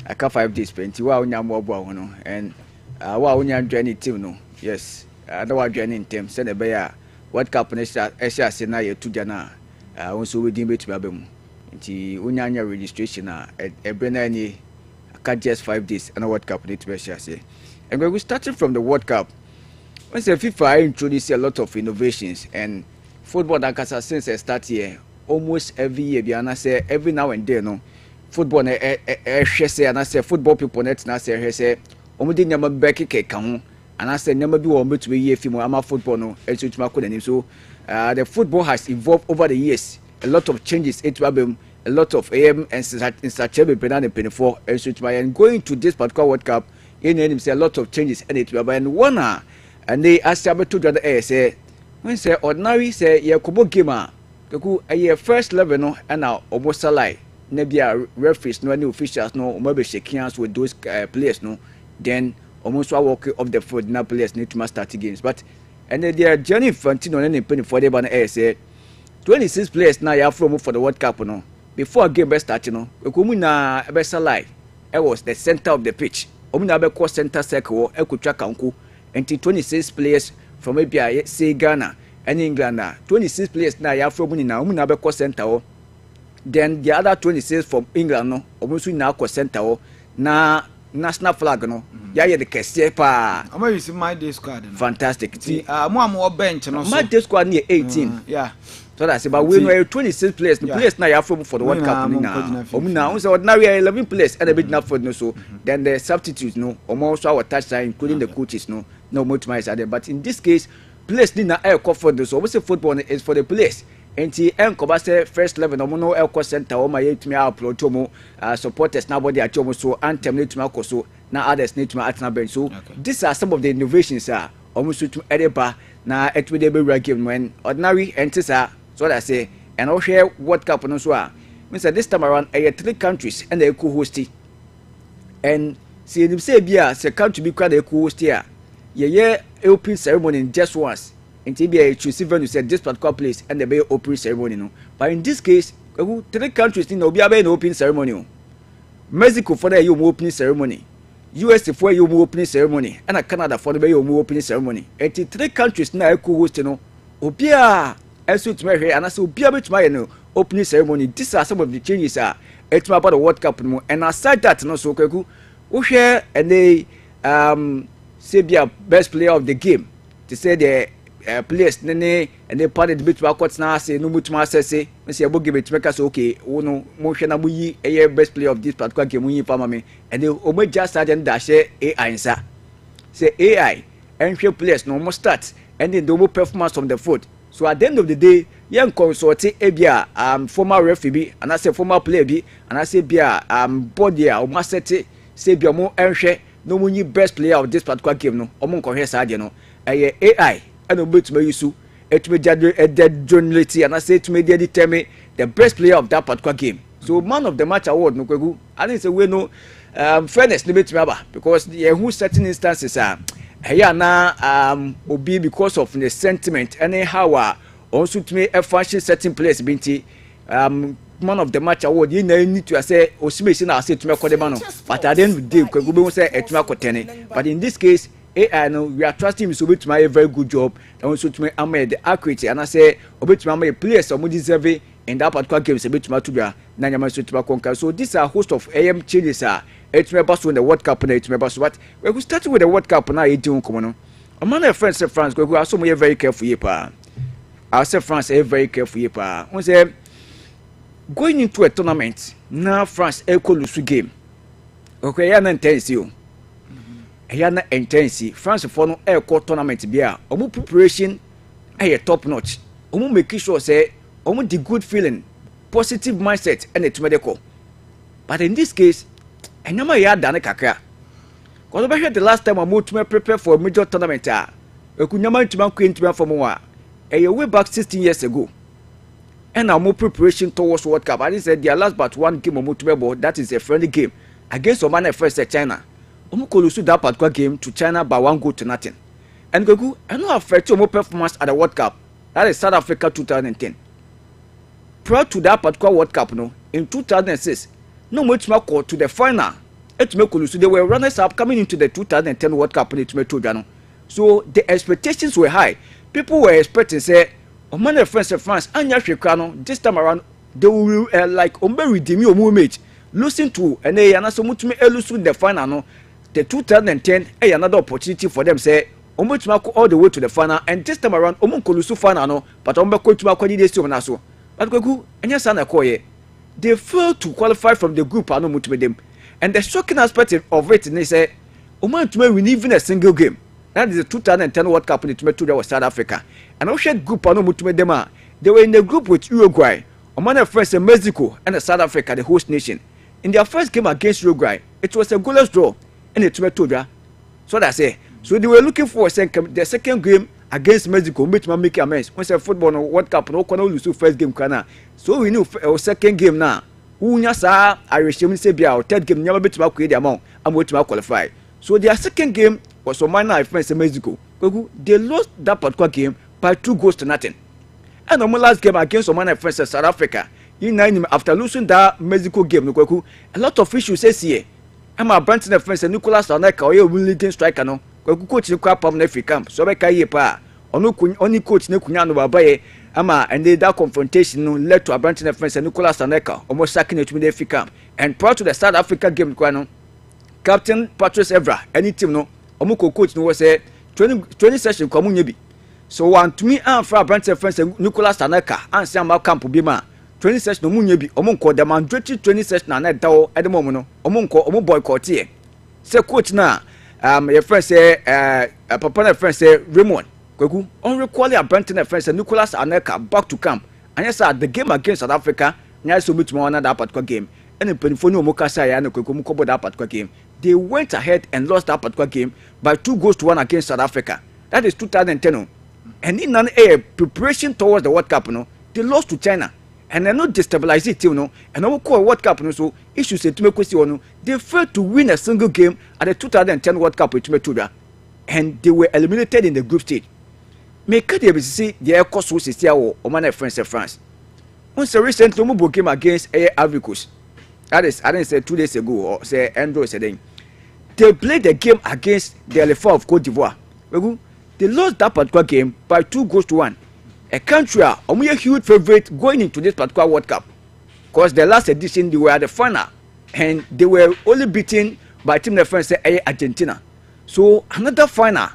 I can 5 days pay. You are on more bono and wow, when you're joining team. No, yes, I don't want joining team. Send a bear. What cup on Esha Sena to Jana? Also we deem it to Babum. Nti unyanya registration a brand can't just 5 days and a World Cup need to be say. And when we started from the World Cup, when the FIFA introduced a lot of innovations and football that has since I start here almost every year. Biana say every now and then no football say and I say football people net na say omudi nyama beki ke kan and I said never be one to be year film ama football no and so so the football has evolved over the years. A lot of changes into a lot of AM and such a penalty penny for and so and going to this particular World Cup in him say a lot of changes and it and one and they asked about to the air say when say ordinary say yeah kubo gamer a first level no and now almost like maybe referees no any officials no maybe shaking hands with those players no then almost walk off the field now players need to start games but and their journey Fantino and penny for the banner air say 26 players now you from for the World Cup no before a game start you know na best live it was the center of the pitch omuna be cross center circle e kutwa kanku enti 26 players from maybe say Ghana and England 26 players now you from na omuna be cross center then the other 26 from England no omusu na cross center na national flag no ya the kese pa am you see my day squad no fantastic mo am bench no so my day squad near 18 yeah so that's about we know 26 players. The players now you have from for the World Cup now. So ordinary 11 players and a bit not for no so. Then the substitutes no, almost our touchline, including the coaches no much more there. But in this case, players need not air for the so. Obviously, football is for the players. And the Nkobase first level no air center or my to me upload to supporters now body at so anthem need to me so now others need to me at bench. So these are some of the innovations almost to Edeba na it will be regular when ordinary enters so what I say, and I'll share World Cup no so. Means this time around, 3 countries and they co-host it. And see them say bia say country be quite a co-host here. Yeah, opening ceremony just once. And TBA choose even you said this particular place and the be opening ceremony no. But in this case, 3 countries need no be an opening ceremony. Mexico for the opening ceremony. US for your opening ceremony and Canada for the opening ceremony. And 3 countries now co-host no. Obia also to me and I say be able to my no opening ceremony. These are some of the changes it's about the World Cup and aside that no so kuku we share and they say be a best player of the game to say the players nene and they parted bit backwards now say no much more say about give it to make us okay no motion abuyi a best player of this particular game we for me and they omo just sergeant dash AI nsa say AI and players no more start and then the performance from the foot. So at the end of the day, young consult ebia former referee and I say former player bi and I say bia body or masete say bia mo enhwe no money best player of this particular game no omo nko hwe saade no AI and obetuma yusu etuma judge journality and I say to me determine the best player of that particular game. So man of the match award no kwegu I think say we no fairness no betuma ba because who certain instances here na obi because of the sentiment and how also to me a fashion certain place binti man of the match award you need to say Osimhen na say to me kodema no but at the end of the day we say etuma kotene but in this case AI no we are trusting him so to my a very good job and also to me am the accuracy and I say obetuma my players so deserve in that particular game say betuma to bia na nyama so to conquer so these are host of AM changes it's me pass on the World Cup now it's me pass but we go start with the World Cup now you do come on a man of friends say France go are so very careful here pa I say France very careful here pa we say going into a tournament now France equal lose game okay ya na intense you ya na intense France for no equal tournament bia omo preparation top notch omo make sure say omo the good feeling positive mindset and it medical but in this case and no ya dane kakra because we had the last time I moved to prepare for a major tournament we could nyama ntuma kwentuma for mo way back 16 years ago and our more preparation towards World Cup I said their last but one game of board that is a friendly game against Oman first China Omukolusu that particular game to China by 1-0 and Gogu and no affect your performance at the World Cup that is South Africa 2010 prior to that particular World Cup no in 2006 no much more to the final they were runners up coming into the 2010 World Cup so the expectations were high people were expecting say Oman France Anya Shekano this time around they will like Ombe redeem your movement losing to and they are so much losing the final no the 2010 another opportunity for them say Ombe all the way to the final and this time around Omunkolusu final no but Ombe coach ma so but Gogu anya sana koye they failed to qualify from the group them and the shocking aspect of it they say Oman to win even a single game That is the 2010 World Cup in the Tumetu was South Africa. And also group on Mutumedema. They were in the group with Uruguay, among their friends in Mexico and South Africa, the host nation. In their first game against Uruguay, it was a goalless draw in the Tumetu. So that's it. So they were looking for the second game against Mexico, which might make amends. Once a football World Cup, no one lose first game. So we knew our second game now. Unya sa Irish Sebia or third game never beat to create the amount and wait to qualify. So their second game was on minor friends in Mexico. They lost that particular game by 2-0. And on my last game against minor friends in South Africa, after losing that Mexico game, a lot of issues says here. I'm a brand new friends and Nicolas Aneka or your leading striker no. Coach the crap on every camp. So I can't pa. Only coach Nekunyano Babaye. And that confrontation led to a branch in friends and Nicolas Aneka almost sacking it with every camp. And prior to the South Africa game, Captain Patrice Evra, any team no, Omuko coach no was a 20 session community. So one to me and for a branch of friends and Nicolas Aneka and Sam Camp Bima 20 session no munyebi Omunko the man 20 session and that dao at the moment Omunko Omu boycott here. Say coach na your friend say papa friend say Raymond. On recalling a Brenton friends and Nicolas Aneka back to camp. And yes, the game against South Africa, now so much more another particular game. And in Penfonio Mokasa and Kokomukobo that particular game, they went ahead and lost that particular game by 2-1 against South Africa. That is 2010. And in an air preparation towards the World Cup, they lost to China. And they're not destabilized it, and I call World Cup, so issues to make question. They failed to win a single game at the 2010 World Cup with Tumetuda. And they were eliminated in the group stage. Make it see the air cost was here or my friends in France. Once a recent Tomubo game against Abeiku. That is, I didn't say 2 days ago or say Andrew said they played the game against the Elephant of Cote d'Ivoire. They lost that particular game by 2-1. A country a huge favorite going into this particular World Cup. Because the last edition they were at the final and they were only beaten by team the France Argentina. So another final,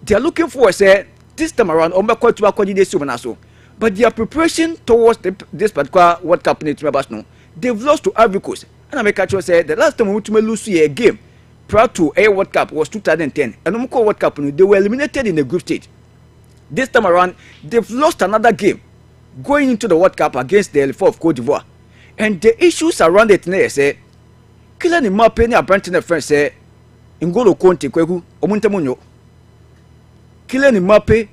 they are looking for this time around but their preparation towards this particular World Cup they've lost to Abeiku. And I make a choice say the last time we lose a game prior to a World Cup was 2010 and World Cup they were eliminated in the group stage. This time around they've lost another game going into the World Cup against the Elephant of Cote d'Ivoire. And the issues around it now say Kylian Mbappe ni Brandon friends say N'Golo Kanté kweku omuntemunyo. Kylian Mbappe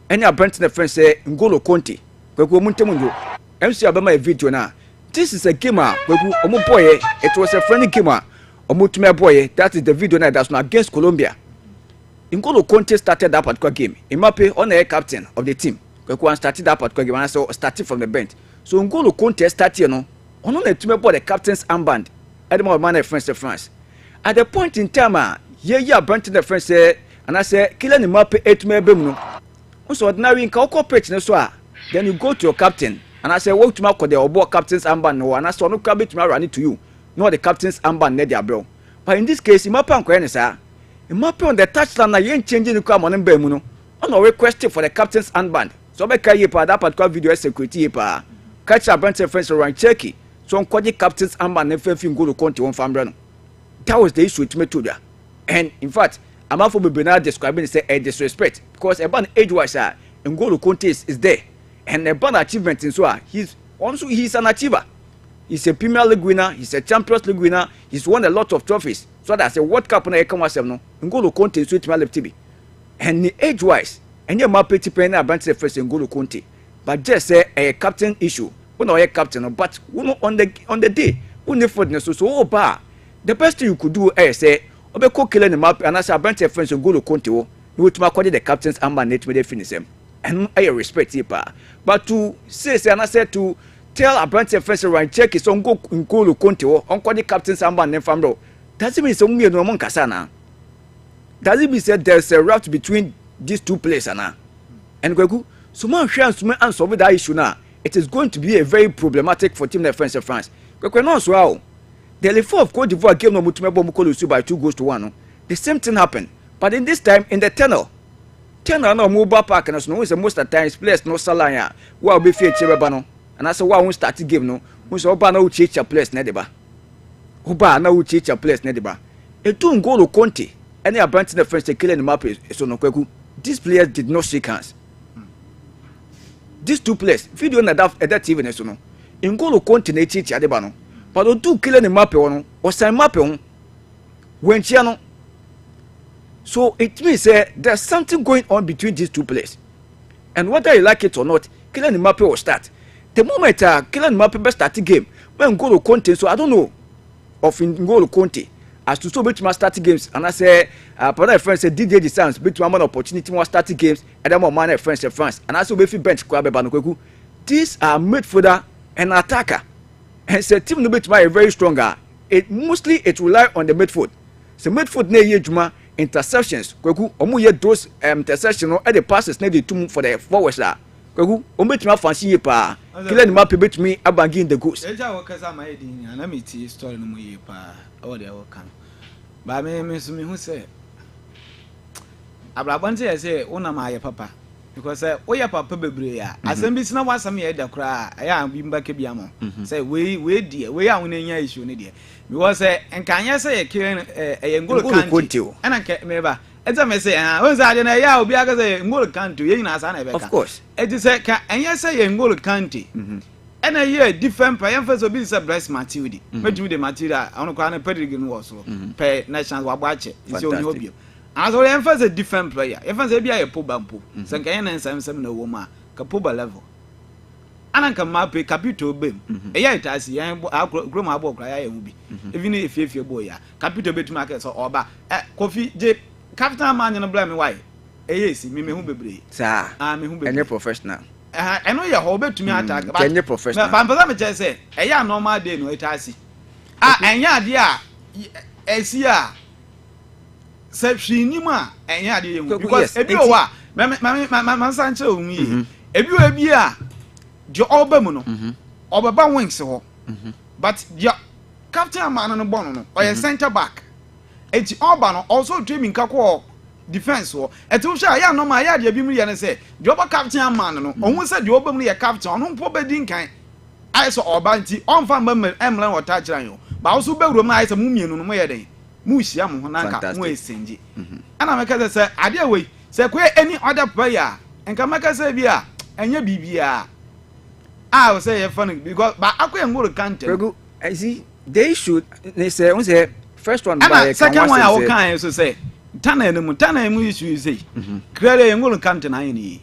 any Brandon friends say N'Golo Kanté kweku omuntemunyo. MC abema a video na. This is a game kweku omuboye. It was a friendly game omutume boy. That is the video now that's not against Colombia. N'Golo Kanté started that particular game. Mbappe on the captain of the team. Kweku started that particular game and so started from the bench. So N'Golo Kanté started on the team about the captain's armband. At the moment, friends of France. At the point in time, Brandon the French said, and I said, Kylian Mbappe 8 me so ordinary in Kauko pitch, then you go to your captain, and I said, walk to my the Obo captain's armband, no, and I saw no cabbage run it to you, nor the captain's armband, Nedia bro. But in this case, Mbappe and Kwenesa, Mbappe on the touchline, I ain't changing the come on Bemuno, on a request for the captain's armband. So I can that particular video security, catch a Brandon French around Turkey. So I'm calling captain's armband and Fefim N'Golo Kanté one family. That was the issue with Metuda. And in fact, I'm out for Bernard describing it a disrespect because a ban age-wise, N'Golo Kanté is there. And a ban achievement in so he's an achiever. He's a Premier League winner, he's a Champions League winner, he's won a lot of trophies. So that's a World Cup on a no. N'Golo Kanté is with my left TV. And the age-wise, and your Mbappe tipen a branch first N'Golo Kanté. But just say a captain issue. A captain, but on the day, so bar. The best thing you could do is say, Obeko Kylian Mbappe and as a bunch of friends N'Golo Kanté, you would call the captain's armband with the finish him. And I respect it, but to say, and I said to tell a bunch of friends around check his own N'Golo Kanté on call the captain's armband and family. Doesn't mean some no one Kasana. Doesn't mean said there's a route between these two places, and Gwegu, so much chance to answer with that issue now. It is going to be a very problematic for Team Defense of France. Because not so well. The Elephant of Cote d'Ivoire game no Mutumebo Mukolusu by 2-1. The same thing happened. But in this time, in the tunnel no mobile park and no is the most of the times players no salaya. Well be fair Chebano. And that's why we start the game no. Who's Oba no teach a place Nedeba. Oba no teach a place Nedeba. A two N'Golo Kanté any Abranti the French killing Mbappe so no kweku. These players did not shake hands. These two players, video na that TV ne so no. Ngolo Conte na echi adeba no. But o do killing Mbappe no, o san Mbappe on. When chia no. So it means there's something going on between these two players. And whether you like it or not, Kylian Mbappe will start. The moment Kylian Mbappe best start the game, when Ngolo Conte, so I don't know of Ngolo Conte as to so between start games, and I say, my friends say Didier Deschamps between one opportunity to start games, and then my friends in France, and I also be bench Kwabe Banokweku. These are midfielder and attacker, and say team no between very stronger. It mostly rely on the midfield. So midfield ne yejuma interceptions. Kweku omu ye those interceptions no, the passes ne dey tum for the forwards la. Kweku omu between fancy ye pa. Kylian Mbappe between abangi in the goals. Eja wakaza ma edin na me ti story no mu ye pa. O dey work am. Ba me so me hu say abrabante ye say una ma ye papa because o ye papa bebre ya asem bi sina wasam ye da kra ya bi mbake bi am say we die we ya wona nya issue ne die because enkanya say ye kiren Ngolo Kante ana ke meba eza me say won say ade na ya obi aka say Ngolo Kante ye nyina asa na be ka of course it is ka enya say ye Ngolo Kante ena ye different per emphasis obi say Bryce Matuidi medu de Matuidi ono kwa na pedigree no was so per national wagbache isi onye obi as we emphasis a different player emphasis bia ye pobampo say kan na nsam na wo ma ka poba level ananka Mbappe capital bem eya itasi yan grom abo kra ya hu bi even if efie boy ya capital betuma ka so oba Kofi je captain man no blame why yes me hu bebre sa me hu bebre any professional I know ya ho betumi attack but any professional but pampa me just say eya normal day no itasi enya ade a esi a se hwini mu a enya ade ye hu because ebi o wa me sanche o mu yi ebi a the Obama no, Obama wings ho. But the captain man no bono no, or center back. Eti Obama also dreaming kako defense ho. Eti wo sha ya no ma ya de bi mu ye ne say, the Obama captain man no, ohun say the Obama no ye captain, ono mpo be din kan. Ai so Obama nti on fa emlan water kiran yo. Ba wo so be wuro ma ai say mu mienu no mo ye den. Mu hia mo ho na nka mo esenji. Ana meka say ade away, say kwe any other player, enka meka say bia enye bibia. I will say funny because but I Ngolo Kante. I see they should they say first one by second one I will kind so say Tana emu issue say clearly Ngolo Kante na ni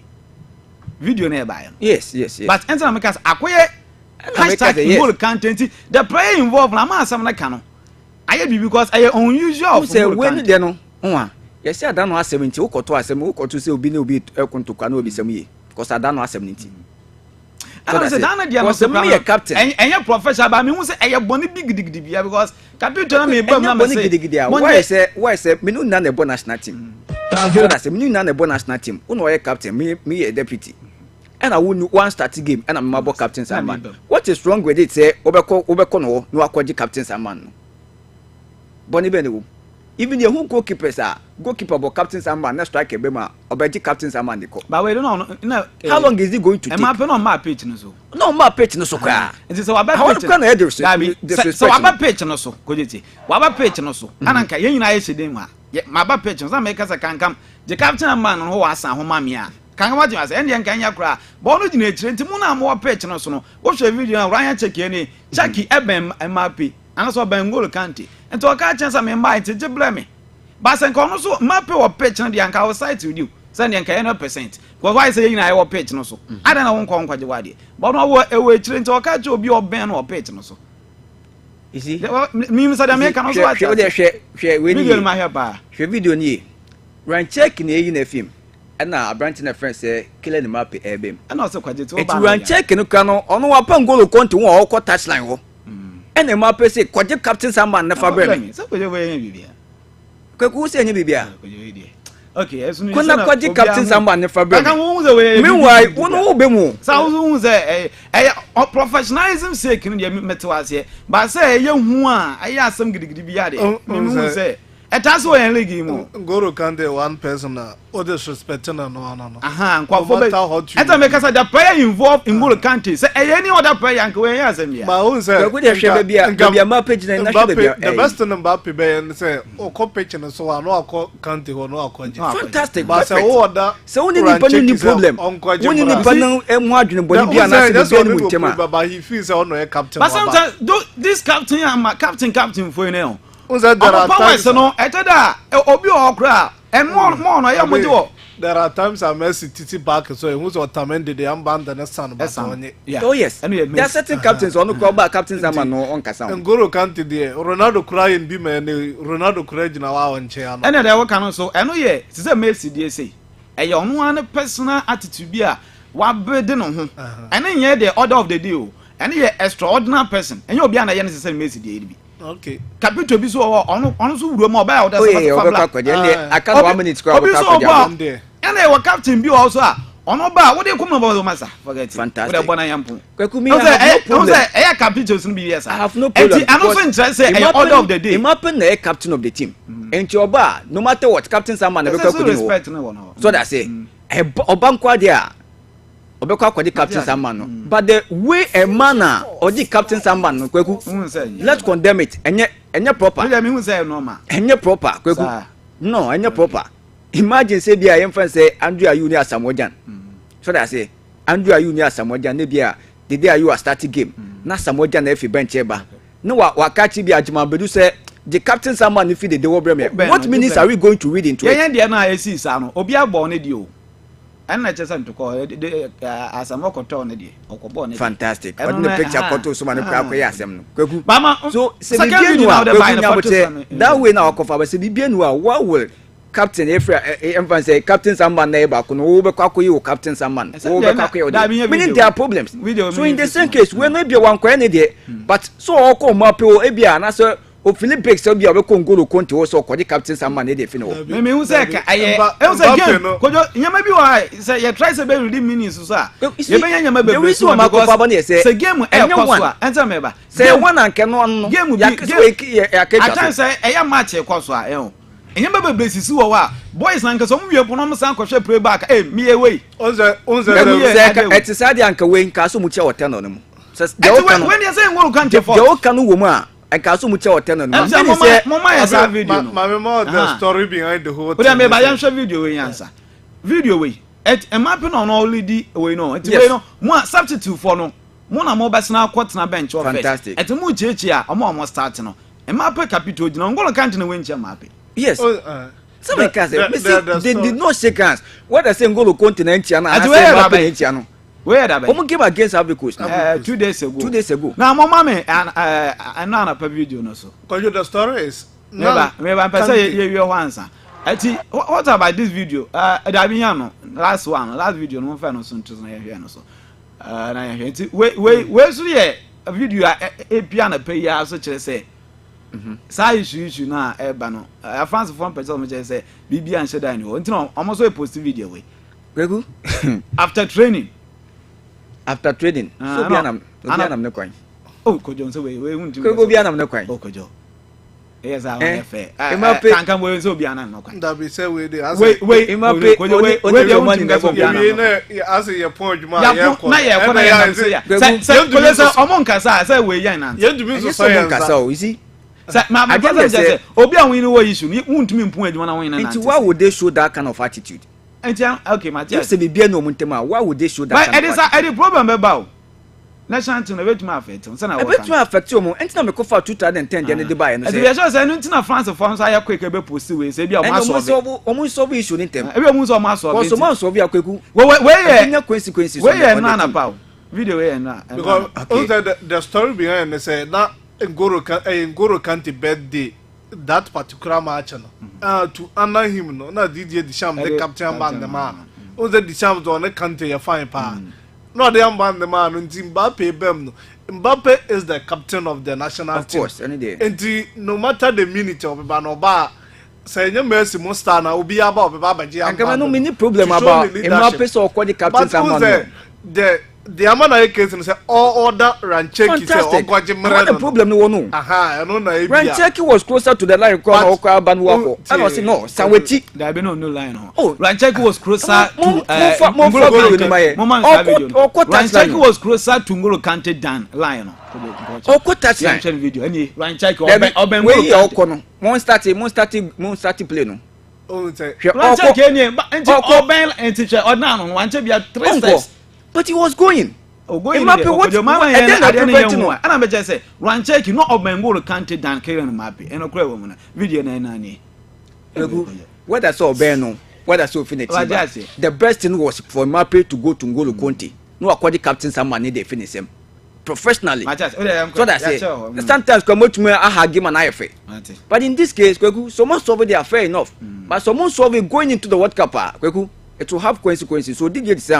video na buy. Yes. But enter make us akoye Ngolo Kante the player involved na ma asam na ka no. Aye because aye unusual say when dey no ho yes say adano 70 ukoto asem ukoto say obi na obi ekontoka na obi sem ye because adano 70 I say Dana dia was a captain. And your professional but me who say e boni big digidi because captain me bom na say why say me no na the national team. I say me no na the national team. Who no captain me a deputy. And I won one starting game and I'm mabo captain Saman. What is wrong with it say obeko no akwaji captain Saman. Boni bene even the who goalkeepers are goalkeeper but captain Saman na striker bema obeji captain Saman dey call. But we don't know how long is it going to take? Am I on my pitch no so? No my pitch no so kwa. It is so about pitch. So about pitch no so kojeti. Waba pitch no so. Ananka yen nyina ye hyeden wa. Ma ba pitch no so make us kankam. The captain man no ho asan ho ma me a. Kankam ati ase ende nkan nya kra. Bo no gina ekire nti mu na mo pitch no so no. Wo hwe video na Ryan check ye Chucky ebem Mbappe. Anaso ben Ngolo Kante. And to a catch and some invite to blame me. But and come so map or pitch on the anchor side to you. Send the 100%. Because why say I will pitch no so? I don't know one conquer the wadi. But no way train to a catch or be or ben or pitch no so. You see, me Mr. American also share with my helper. Share video ni. Run check in a film. And now a branch in a friend say, killing the map a beam. And also quite it. Run check in a canoe on one Ngolo Kante or touchline. And the map say, quite captain Saman never bring. So who say any bibia? Okay, as soon as quite captain Saman never bring. Meanwhile, one will be more. Sounds professionalism sake in the metal here. But say, young one, I ask some giddy biade. Say, That's why I'm league. Goro Kante one person or disrespecting and no. Aha, and I make us the player involved in Goro Kante. Say any other player and go as him. My own say, the best in Mbappe and say, oh, competition and so I know I call Kante or no. Fantastic. But so only the problem. Only the panel and watching body but he feels on a captain. But sometimes this captain and my captain for you now. There are times I mercy Titi back so who's automated the armband and a son. Oh yes, there are certain captains on the call back captains on Kasam. And Goro Kante there, Ronaldo crying be man, Ronaldo crying now and chair. And there can also, I know, yeah, it's a mercy, dear say. A young one personal attitude be a what burden on him. And then, yeah, the order of the deal, and you're extraordinary person, and you'll be an necessary mercy, dear. Okay. Capital be so on so mobile. That's I can't 1 minute crowd. And they were captain be also on about what they come about massa. Forget fantastic. I have no problem. I don't say order of the day. Imagine the captain of the team. And your bar, no matter what captain someone never respect. So that's it. Obankwa there. Obekwa kwa the captain someone. But the way a manner or the captain someone, let's condemn it. And yet proper. And yet proper. No, and yet proper. Imagine say be a infant say Andrew you near Samojan. So that say Andrew you near Samojan nebia the day you are starting game. Na Samojan if you bench eba. No what catch be a Juma Bedu say the captain someone if the what minutes are we going to read into it? Yeah, na see sano. Obia born you. And I just to call as a mock on the fantastic. But the picture photo so many crowd. Mama, so that way now cover say Bibianwa what will Captain Efra say Captain Samman neighbor can overclock you Captain Samman. Meaning there are problems. So in the same case, we may be one quantity, but so all come up Abia and answer. O Philippe so bia we kongo ro konti wo so kodi captain Samman dey fino. Me hu say ka aye e say game kojo nyama bi wa say you try say be ready minutes so a ye be nyama be be so ma ko fa na say game e ko so a enta me ba say one and can no game bi ya ka say e ya match e ko so a nyama be be sisi wo wa boys na nka so mu wie pono mo san ko hwe play back me away onze et sade anka we nka so mu che hotel no mu when you say ngolo kan che for yo kan wo mu a I can't so much out and Mama video. My the story behind the whole thing. But I may buy video we answer. Video we. Et a mapping on already we know. It's we know. More substitute for no. Mona mo best na kwat na bench of fantastic. Et mu chechi a omo start no. E map capital na ngolo kan na we nche map. Yes. Some because they did not shake hands. What I say ngolo continent na I say map no. Where that be? Omo game against Abeiku 2 days ago. 2 days ago. Now mama me and na video no so. Cause the story is me person you answer. What about this video? That be no last video no fa no so ntu na here no so. Na here we so here video e pia na pay ya so kire say. Sa issue na e ba no. Fans from person me say bibia an sheda ni o. Nti no almost so post video we. Kwegu after training. After trading, so Bianam no coin. Oh, Kojo, so we won't do Bianam no coin. Oh, Kojo. Yes, I am fair. I can't wait so Bianam no coin. That be say we the wait, wait, your money as your point, man. Yeah, say, among Casa, say we yan. You do so science, you see. My brother say, Obia win no issue. You won't mean point when I win. And why would they show that kind of attitude? Okay, my dear. Say be no muntema. Why would they show that? But it is a problem about. National team bet me affect. I bet you affect you. Enti na me kofa 2010 dey dey buy no say. They just say enti na France for say quick e be post we say bia o ma solve. Omo solve issue ni tem. E be omo solve ma solve. Because omo solve akweku. We no consequences. We na na pa. Video we na. Because the story behind it say na Ngoro Kante birthday that particular match to honor him no na Didier Deschamps the captain man the man. O the Deschamps don Kante ya fine pa. No the man the man Mbappe bem no. Mbappe is the captain of the national team. Of course, any day. And no matter the minute of no ba say you mercy mo star na obi aba obi ba baje am. And no many problem about Mbappe so call the captain someone. The the amana case say all other Rancheki say ogwaje mere no problem no no aha no na e Rancheki was closer to the line corner okwa banwako and I say no Sanweti there be no line Rancheki was closer to Rancheki was closer to Ngolo Kante than line touch line video any Rancheki oben we okono mon start play no Rancheki any oben entiche odna no wanche bia 3 steps but he was going going what and I just say Rancheki no oben Ngolo Kante than Karen Mapi and okra wo video na nani whether so oben no whether so finish the best thing was for Mapi to go to Ngolo Kante no according captain someone need to finish him professionally. So that's it. Sometimes come to me, I have given an IFA. But in this case, someone solve it, they are fair enough. But someone solve it going into the World Cup, it will have consequences. So, these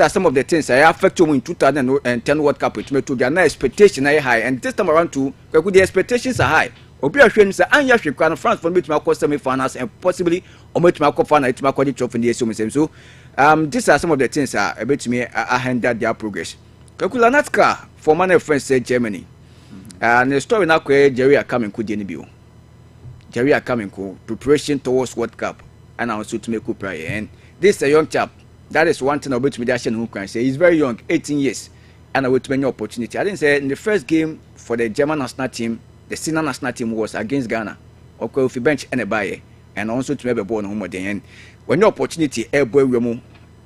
are some of the things I affect you in 2010 World Cup. Which made to their expectation are high, and this time around too, the expectations are high. Obi Ashwin say anya hwekwa France for me to make semi-finals and possibly or me to make final to make the trophy in the same. So, these are some of the things a bit me hinder their progress. Kakula for man of friends say Germany. And the story now Jerry are coming ku Denibio. Jerry are coming ku preparation towards World Cup and also to make prayer. And this is a young chap. That is one thing about me that who can say he's very young, 18 years, and I will many opportunity. I didn't say in the first game for the German national team, the senior national team was against Ghana. Okay, if you bench anybody and also to make a ball home again. When the opportunity boy remove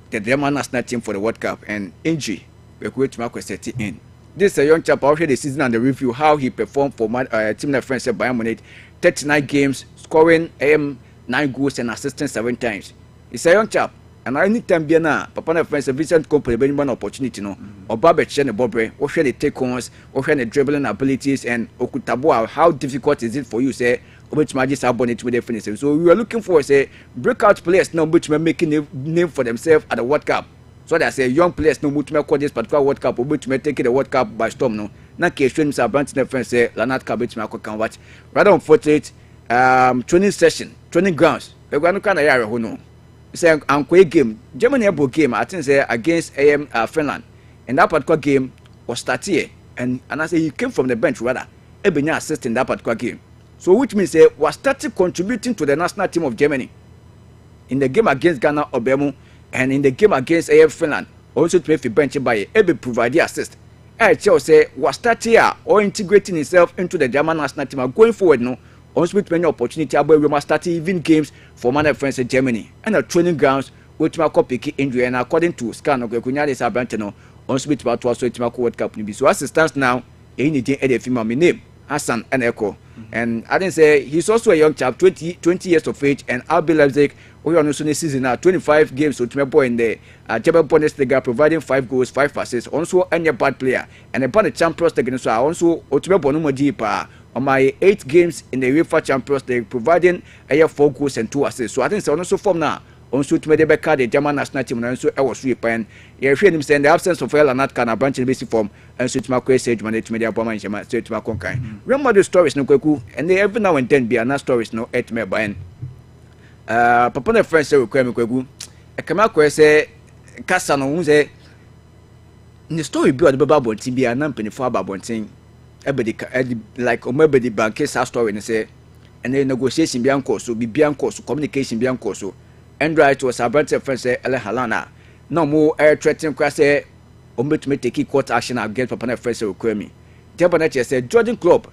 the German national team for the World Cup and injury. We're going to make set in. This is a young chap out here the season and the review how he performed for my team that friends at Bayern Munich, 39 games, scoring 9 goals and assisting 7 times. It's a young chap, and I need time be now. Papa na friends a Vincent company be one opportunity no. Oba be share the bobre, or share the take-ons, or share the dribbling abilities, and okutabo how difficult is it for you say which magic abonnet with the finishing. So we are looking for say breakout players now which may making a name for themselves at the World Cup. So that say young players no much call this particular World Cup, which may take the World Cup by storm no. Na case Mr. Branton friends say Lanat Cabot can watch. Rather unfortunate training session, training grounds. We go no kind of area who know. Say uncle game, Germany able game I think say against Finland. And that particular game was started here. And I say he came from the bench rather. Ebenya assisting that particular game. So which means say was started contributing to the national team of Germany. In the game against Ghana or Bemu. And in the game against Finland, also to make a bench by Ebe provide the assist. I tell say was starting here or integrating himself into the German national team going forward no. Also with many opportunity where we must start even games for man of friends in Germany and a training grounds which my copy injury and according to scan of Kunya this Abrantano also with about also to World Cup. So as it stands now, anything edit film my name Hassan and Echo. And I didn't say he's also a young chap, 20 years of age, and RB Leipzig. We are also in the season now, 25 games. So to my boy in the German Bundesliga, providing 5 goals, 5 assists. Also, any bad player, and upon the Champions League, so also Otome Bonumo deeper on my 8 games in the UEFA Champions League, providing 4 goals and 2 assists. So I think so also from now. Also to make the German national team and so I was sweep and you hear him saying the absence of Lanat can a branch in basic form and so to my question manage to media Obama and straight to my conquer. Remember the stories no kweku and they every now and then be another stories no at me by papa na friends say require me kweku e kama ko say kasa no say the story be the baba bontin be an ampany for baba bontin everybody like omebedi bank case story and say and the negotiation be anko so be anko so communication be anko so. And right was a brand friend say Ele Halana. No more air threatening crash say to take court action against Papa friends who require me. Japanet said Jordan Club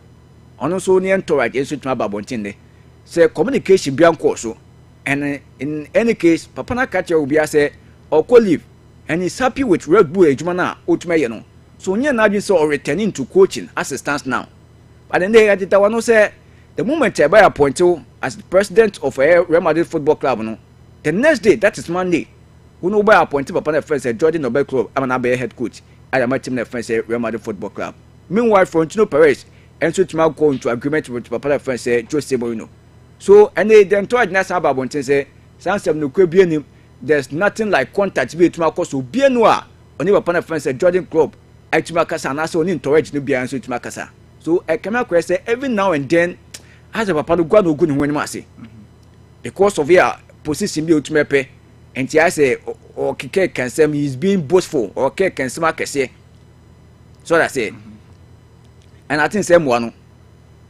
on also near Torah is with my babontinde. Say communication beyond course. And in any case, Papa catcher will be say or call leave. And he's happy with Red Bull Ejmana Utmayano. So near Nadine saw returning to coaching as it stands now. But then they had it one say the moment I buy a point as the president of a Real Madrid Football Club no. The next day, that is Monday, who know by appointed Papa friends at Jordan Nobel Club, I'm an head coach at my team friends at Real Madrid Football Club. Meanwhile, Florentino Perez and so to go into agreement with Papa friends at Jose Mourinho. So, and they then told Nasa Babonte say, Sansam no Caribbean, there's nothing like contact with Marcos who be noir, only Papa friends at Jordan Club, at Macassa, and also in Torres no be answered to Macassa. So, I come across every now and then, as a Papa no good when Massy. Because of here. Position be ultimate and I say or keke kansem, he's being boastful or keke kansema kese. So that's it. And I think same one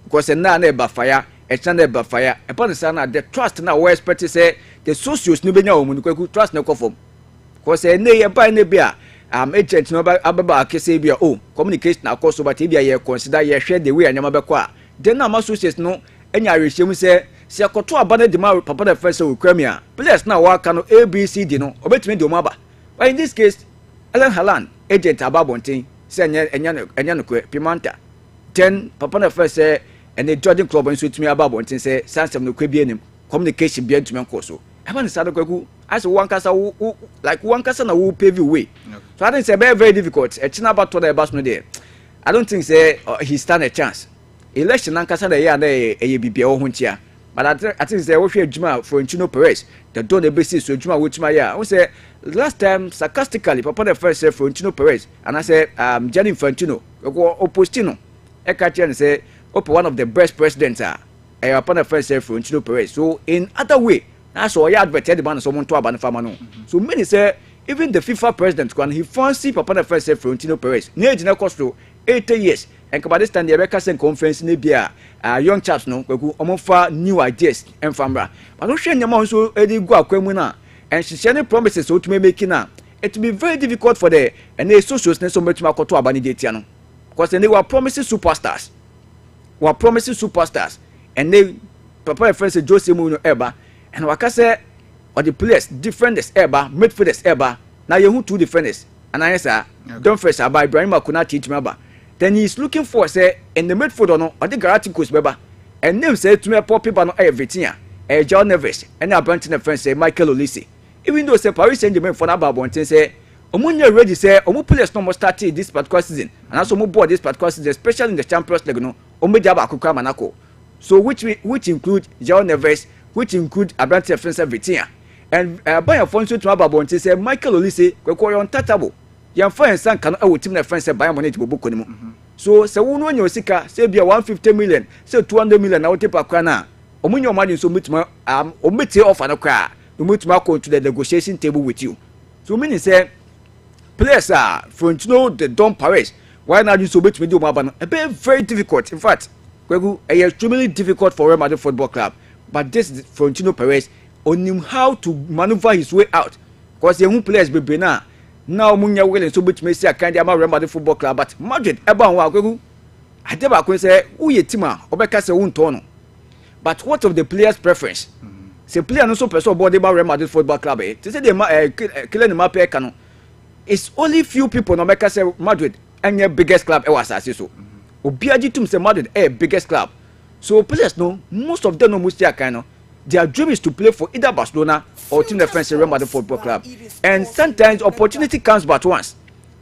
because na na fire, a channel fire. Upon the sana the trust now we expect to say the socios no benya omu no trust no conform. Because ne buy ne bia agent no ababa kese bia oh communication na course but bia ye consider ye share the way anyama be kwa. Then na associates no enya rehiem say se akoto abane de ma papa the first we kwamia. Players na wa ka no ABCD no obetime de omaba. But in this case Ellen Haaland agent ababonten say enya no Pimanta. Then papa the first say and the Jordan club and switch me about one thing say sans no kwebianim communication be to me koso I want to start kwaku as one kasa like one kasa na who pave you way so I think it's very difficult a china about to the bus no there I don't think say he stand a chance election and kasa na ya na e bibia ho ntia but I think say we hwe adwuma for Florentino Perez the don the basis so adwuma wotuma ya we say last time sarcastically papa the first say Florentino Perez and I say Gianni Infantino opposite e ka chen say one of the best presidents upon the first Florentino Perez. So in other way, that's why I advertised the man someone to abandon famano. So many say even the FIFA president when he fancy upon the first Florentino Perez. Near the cost to 80 years. And by this time the American conference in Libya, young chaps no who offer new ideas and famra. But no shame among so Eddie Guaquemuna and she sent promises so to me making now. It will be very difficult for the and the socials so much more to abandon the because they were promising superstars. Were promising superstars and they papa friends Jose Mourinho eba and waka say or the players defenders eba midfielders eba now you two defenders and I say don't first about Ibrahim Konate Timaba then he is looking for say in the midfield no or the Galacticos beba and name say to me poor people no everything John Neves and Abranton friends say Michael Olise even though say Paris Saint-Germain for na babonten say omunya ready say omu players no more start this particular season and also omu board this particular season especially in the Champions League no omejaba akukwa manako so which include John Neves which include Abranton friends Vitinha and Bayern Fonso to ababonte say Michael Olise kwekwo untouchable yan fan san kan awo team na friends Bayern Munich bobuko ni mu so say wonu anya osika say bia 150 million say 200 million na wote pakwa na omunya omadi so mutima omete offer no kwa no mutima go to the negotiation table with you so meaning say players are Florentino the Don Paris why not you so much with you a bit very difficult in fact extremely difficult for Real Madrid Football Club but this is Florentino Perez on him how to maneuver his way out because the players be now munya willing so much may say kind of Real Madrid Football Club but Madrid eba wa kwegu I tell you say who ye tima obeka say won but what of the players preference say player no so person body about Real Madrid Football Club they say they killing map no it's only few people no make say Madrid and your biggest club was as so obiaji tum say Madrid biggest club so players no most of them no must kind of their dream is to play for either Barcelona or team defense Real Madrid Football Club and sometimes opportunity comes but once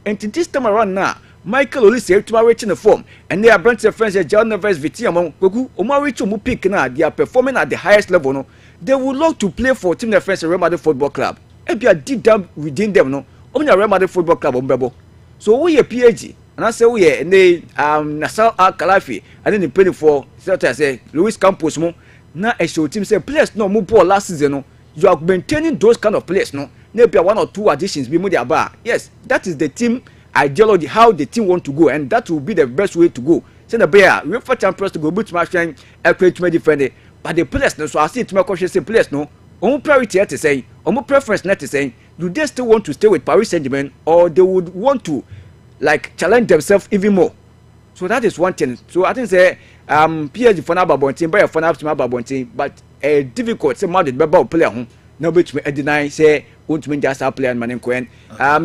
and this time around now Michael Olise to reach in the form and they are branch defense John Neves Vitinha among Gogu Omari to pick now they are performing at the highest level no they would love to play for team defense Real Madrid Football Club and be a deep down within them no Omni Real Madrid Football Club ombebo so we a PhD and I say we Nasser Al-Khelaifi and then the penny for say Luis Campos mo na a show team say players no move ball last season no you are maintaining those kind of players no maybe one or two additions be more bar yes that is the team ideology how the team want to go and that will be the best way to go say the bear we for Champions to go but machine create me defend but the players no so I see it my coach say players no own priority to say own preference not to say do they still want to stay with Paris Saint-Germain or they would want to like challenge themselves even more so that is one thing so I think say PSG for now babontin Bayern for now babontin but difficult say Madrid be ball player ho na bet me deny say won't mean just player man nkoen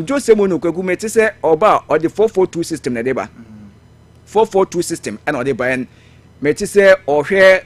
Jose Mourinho kwagu meti say oba or the 4-4-2 system na deba 4-4-2 system and or the Bayern meti say ohwe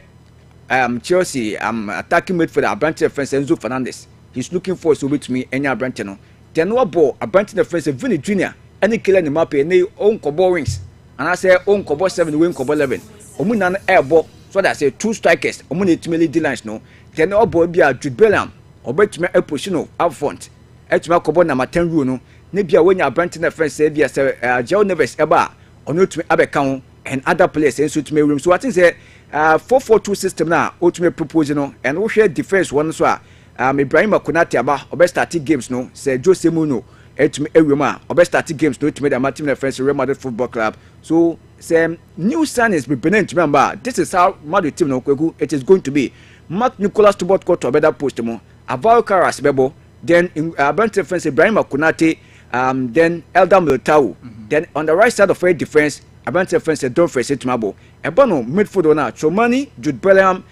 Chelsea attacking midfielder Abranton defense Enzo Fernandez he's looking for so with me any Abranton no then no ball Abranton defense Vini Junior any killer in the map any own kobo wings and I say own kobo 7 win kobo 11 omunan air ball so that say two strikers omuni timely D-lines no then no ball be a Jude Bellingham obetime a position up front etuma kobo number 10 rule no ne bia when Abranton defense say bia say João Neves eba ono tumi abeka and other players and so to room so I think say 4-4-2 system na ultimate proposal no and we share defense one so Ibrahim Konate aba obe start games no say Jose Mourinho etumi ewema obe start games no etumi da team reference Real Madrid Football Club. So say new signings be benent remember this is how Madrid team no kweku it is going to be. Mark Nicolas to board court better post mo Abeiku Sikani then bench reference Ibrahim Konate then Eldam Militao then on the right side of our defense bench reference don't face it mabo ebono midfield na Chomani Jude Bellingham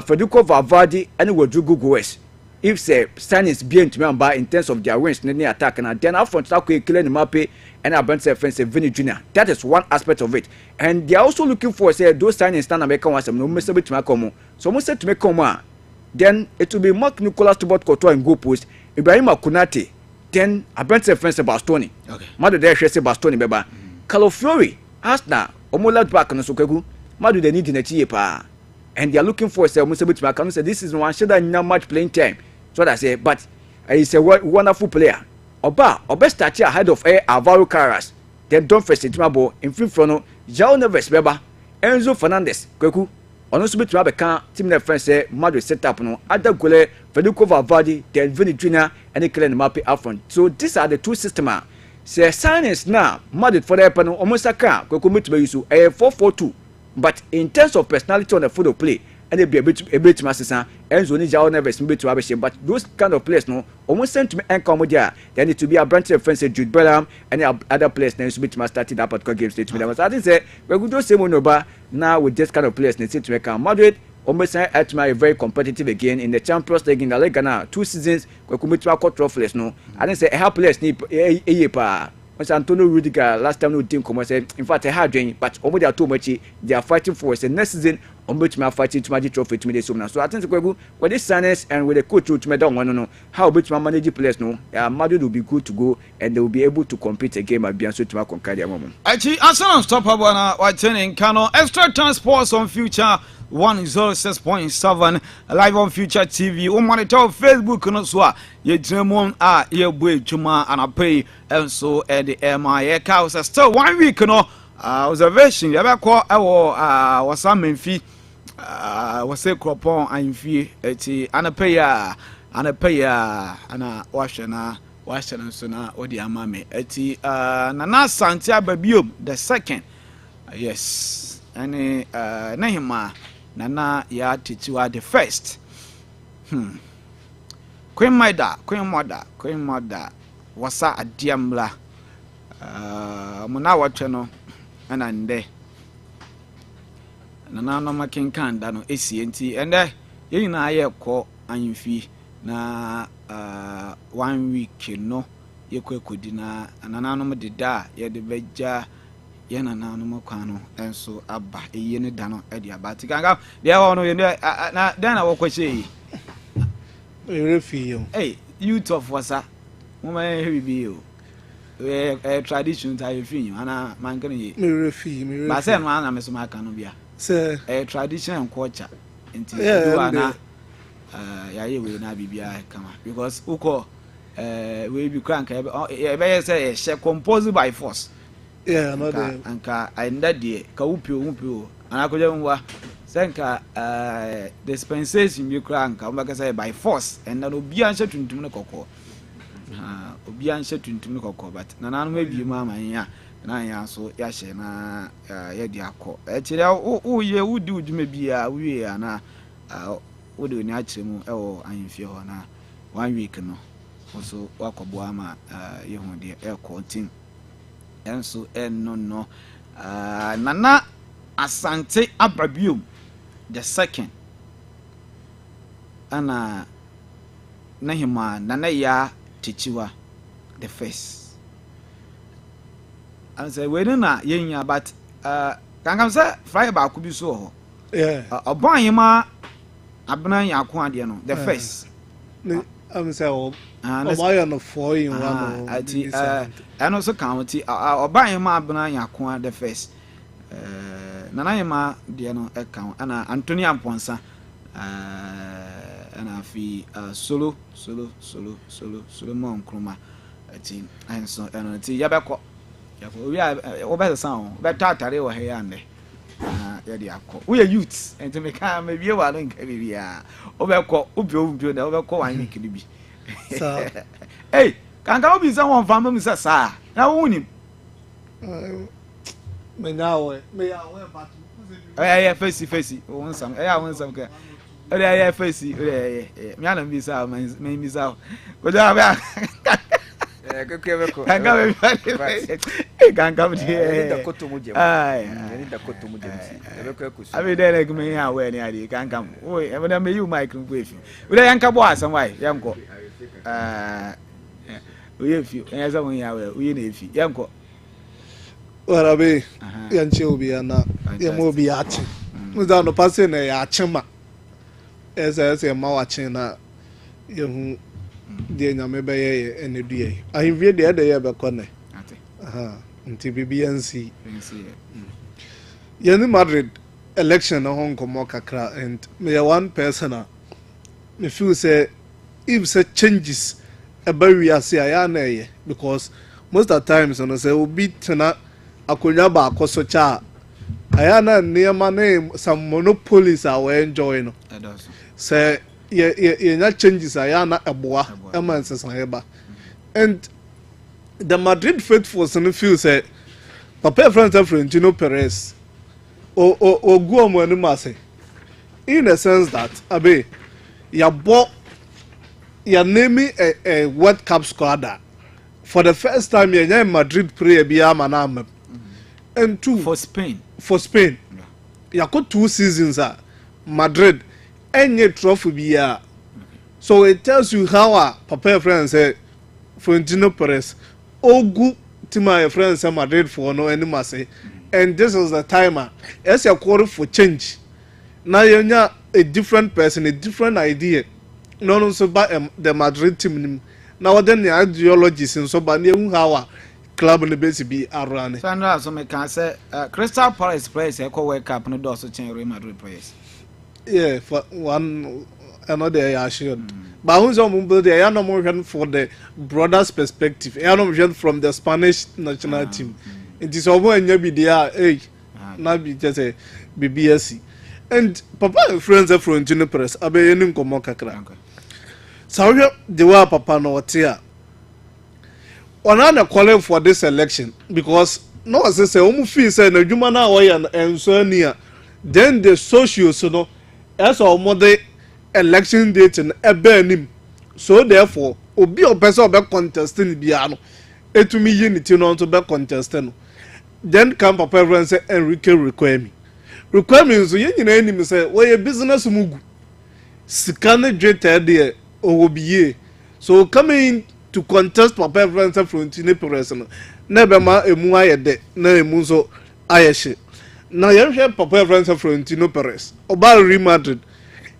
Federico Valverde and Rodrigo Goes. If say signings be to remember in terms of their wins in the attack and then up front Kylian Mbappe and a bench reference Vini Jr. That is one aspect of it, and they are also looking for say those signings stand American ones no miss bit to make so most to make come then it will be Mark Nicolas to board Courtois and goal post Ibrahim Konate then a bench reference Bastoni. Okay. Madu there say Bastoni beba. Caloffiori Arsenal omola back no so kwegu Madu they need in a tie pa. And they are looking for say most bit to make say this is one should not much playing time. So that I say but he's a wonderful player. Oba start ahead of Alvaro Carras. Then don't face it mabo in front no João Neves beba Enzo Fernandez kweku ono so betu abeka team na friend say Madrid set up no other goal Federico Valverde then Vini Jr. and Kylian Mbappe up front. So these are the two systems. Say signings now Madrid for the panel almost aka kweku metu be use 4-4-2 but in terms of personality on the field of play and they be a bit master Enzo ni João Neves betu abeshe but those kind of players no almost sent to me and come there they need to be a branch reference Jude Bellingham and other players then to be started that particular game state so I think say we go do same over now with this kind of players need to make Madrid almost at my very competitive again in the Champions League in the Liga now 2 seasons we could meet quarter trophies no I didn't say help players need pa Antonio Rudiger last time no team come say in fact I had dream but they are too much they are fighting for the next season which my fighting to magic trophy to me so I think with this signings and with the coach to me don't want to know how which my manage players no Madrid will be good to go and they will be able to compete again at Bianso to conquer their moment. Actually, Arsenal unstoppable na watching Kano extra transports on Future 106.7 live on Future TV. On monitor Facebook no so ye dremon ye boy juma and pay and so at the MI cows still 1 week no observation ya be call was some menfi was say cropon and fee eti anapaya ana washana so na odi amame eti nana santia babiom the second yes and nahima nana ya titiwa the first queen mother wasa adiamla muna watche no ana nde nana no makenkan da no esienti ende yin na aye ko anfi na 1 week no yekwekodi na nana no mdeda ye de beja ye nana no makwa no enso aba eye ne da no e de aba tikanga de ho no ye na den na wokwache refi hey youth of wasa mama heavy be you tradition tie fin ana mankane ye me refi ba se no ana me so maka no bia se tradition and culture enti do ana ya ye we na bibia kama because uko we be crank e be say she composed by force no dey anka ainda de ka upio ana ko jemwa senka dispensation be crank o be say by force and no bia nche tuntum ne kokko obi an hyetuntum ne kokko but nana no mabie mu amanya na ya so ya hye na ya di akọ kire wo ye wudi uduma bia wie ana wo de ni akire mu ewo anfie ho na 1 week no so wakobo ama ye hu de e continue enso no nana asante ababiom the second ana nahima nana ya Tichiwa the first. I say we na yenya but kan say fly back could be so. Yeah. Obon yema abna yakon ade no the first. I'm say my no 4 in 1 ati and also count oban yema abna yakon the first. Nana yema de no e kan ana Anthony Amponsa ana fi solo mon kroma ati enso eno ti ya beko ya fo wi a wo be sound be tatare wo he ya nde ya de akọ we youth enti me ka me wie wa no nka bibia obekọ ubio na obekọ wan week ni bi So hey kanka obi say won fam me say sa na wunim me nyawe but eh face won sam won sam ka eh face me ana bi sa me mi sa ko ja ba kanka me kanka me da koto mu je ni da koto mu je ebeko ekusu abi dele gme ya we ni ade kanka o e na me you mic no efi we da yanka bo asam wai yanko oye fi en za won ya we oye na efi yanko warabe yanche obi na ya mo obi achi mu da no passe na ya achima ese ma wa chi na yehu de nyame be ye enedue ahimwie de ye be kone nti BBNC yani Madrid election na Hong Kong kakra and me one person me feel say if say changes about we are say ya na ye because most of the times on say obi tena akonya ba akoso cha aya na niema na some monopolies are we enjoy no say ye nya changes aya na eboa eman sesan eba and the Madrid faithful so feel say Papa Florentino Perez o go mo ni ma say in the sense that abe ya name a World Cup squad for the first time ya Madrid player bi ama and two for Spain ya got 2 seasons Madrid any trophy bi so it tells you how Papa Florentino Perez ogu tima friends Madrid for no any say and this was the timer as you call for change now you a different person a different idea no so by the Madrid team now then the ideologies in so by how club the base be around so I so me can say Crystal Palace players e ko World Cup no do so change Real Madrid players yeah for one another I assured but who's on there no more for the brothers perspective I no from the Spanish national team it is over and you be there hey na be just a BBSC and Papa friends from Junior Press abe yin komo kakra so the way Papa no tia ona calling for this election because no say omu feel say na dwuma na wo ya enso ania then the socials no as omo election date in ebenim so therefore obi opese obe contesting bia no etumi unity no to be contesting then come Papa friend say Enrique requirement so yen nyina enim say we business mugu Sikani dreted there obiye so coming to contest Papa friend say Florentino Perez no na be ma emu ayede na emu so ayehye na yen hwe Papa friend say Florentino Perez oba Real Madrid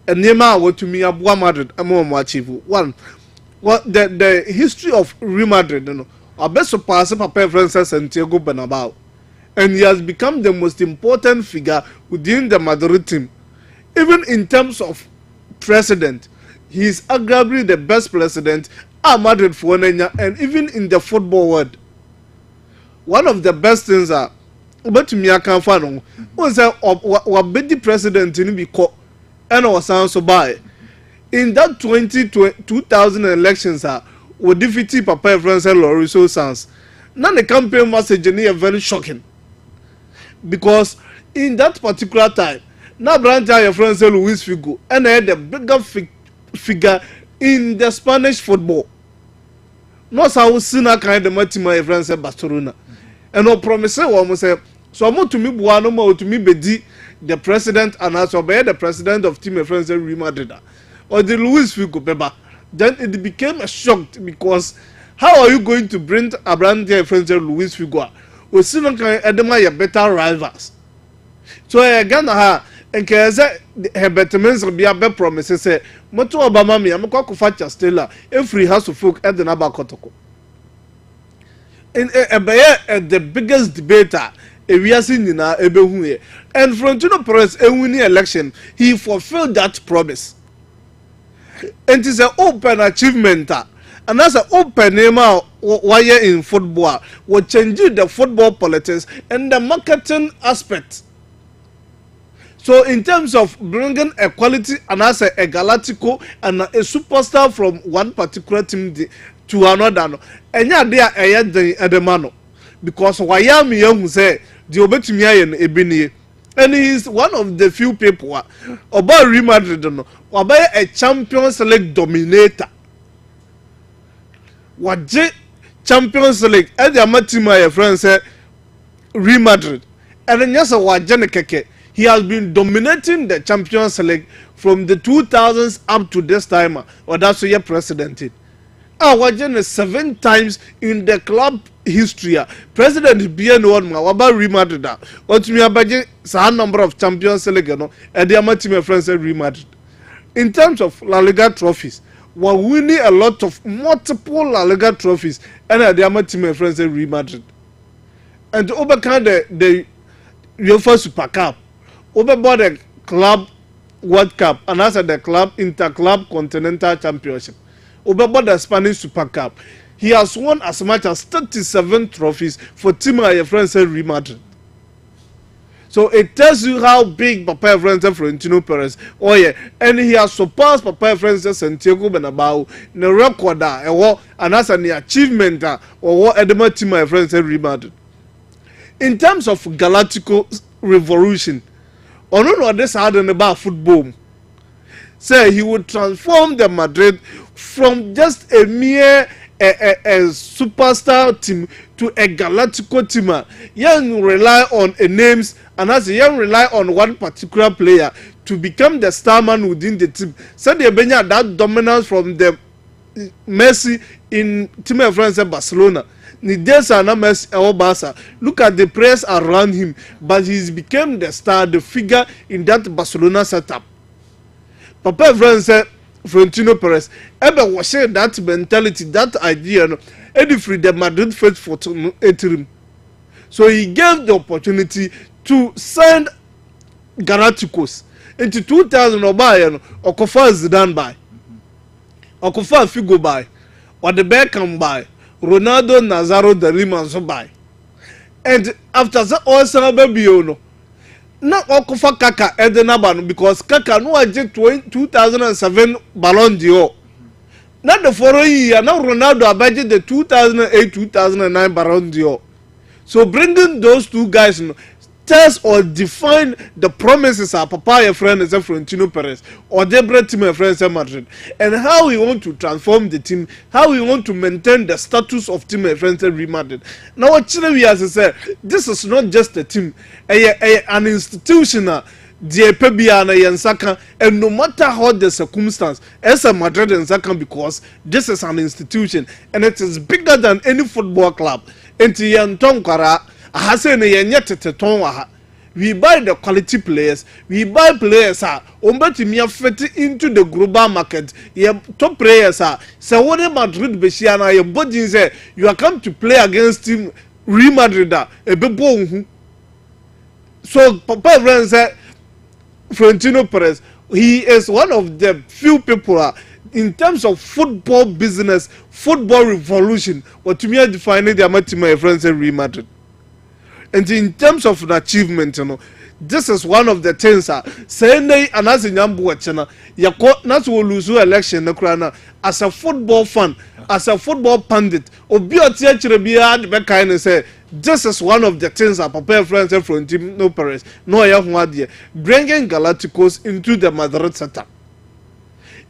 and Nema what to me Abua Madrid am achieve one what the history of Real Madrid you know I bet surpass Papa Francis Santiago Bernabeu and he has become the most important figure within the Madrid team even in terms of president he is arguably the best president at Madrid for Nenya and even in the football world one of the best things are but me I can find was what be the president in be called and was so by in that 2000 elections we defeated Papa Francis Lorenzo Sanz now the campaign message is very shocking because in that particular time now branch your friend Luis Figo and I had the bigger figure in the Spanish football not how sooner kind of match my friend Barcelona and no promise one say so I'm to me buano mo to me bedi the president and also by the president of team friends Real Madrid or the Luis Figo Beba then it became a shock because how are you going to bring a brand new friends Luis Figo we see no can admire better rivals so again and case her betterments be a better promises say moto Obama me am kwa kufa Stella every house of folk at the Nabakotoko in the biggest debater we are seeing na ebehu here and Florentino Perez winning election he fulfilled that promise and it is an open achievement and that's an open name wire in football will change the football politics and the marketing aspect So in terms of bringing a quality and as a Galactico and a superstar from one particular team to another, no, enya dey eye den edemano because wayam young say the obetumi aye ebini, and he is one of the few people about Real Madrid no about a Champions League dominator. Waje Champions League and the amateur my friend say Real Madrid, and then yes waje ne keke. He has been dominating the Champions League from the 2000s up to this time, or that's year president. Wajen 7 times in the club history. President BN one about Real Madrid. What me abaje sa number of Champions League no, and the amateur friends say Real Madrid. In terms of La Liga trophies, we're winning a lot of multiple La Liga trophies, and the amateur friends say Real Madrid. And to overcome the UEFA Super Cup. Over the club World Cup and as the club interclub continental championship. Over the Spanish Super Cup. He has won as much as 37 trophies for team my friends Real Madrid. So it tells you how big Papa Francis Florentino Perez. Oh yeah, and he has surpassed Papa Francis Santiago Bernabeu the record and as an achievement or what Edema team my friends Real Madrid. In terms of Galactico revolution, no this hard about football. Say he would transform the Madrid from just a mere a superstar team to a Galactico team. Young rely on a names and as a young rely on one particular player to become the star man within the team. Say they benya that dominance from the Messi in team of France Barcelona. Look at the press around him, but he's become the star, the figure in that Barcelona setup. Papa Francis Florentino Perez ever was sharing that mentality, that idea, no, and free the Madrid faithful to him. So he gave the opportunity to sign Galacticos into 2000 or buy Okofa Zidane buy, Okofa Figo buy, or the Beckham buy. Ronaldo Nazaro the Lima so buy. And after that also baby no. Not Okufa Kaka Edenabano because Kaka no aje 2007 Ballon d'Or. Not the following year, now Ronaldo abaje the 2008-2009 Ballon d'Or. So bringing those two guys no, test or define the promises of Papa your friend is Florentino Perez or Debra team your friend Madrid and how we want to transform the team, how we want to maintain the status of team your friend Real Madrid. Now what we as I said, this is not just a team, an institution. The Pebiana Yansaka, and no matter how the circumstance, as a Madrid and Saka, because this is an institution and it is bigger than any football club. And Tonkara. We buy the quality players, we buy players fit into the global market. Top players so what Madrid Besiana your body say you are come to play against team Real Madrid so Papa Francis said Florentino Perez, he is one of the few people in terms of football business, football revolution, what to me defining the amateur my friends in Real Madrid. And in terms of an achievement, you know, this is one of the things. Say and as in Yambu, you not to lose election as a football fan, as a football pundit, or be a teacher be hard kind of say. This is one of the things that Papa Francis Florentino Perez, no young bringing Galacticos into the Madrid setup.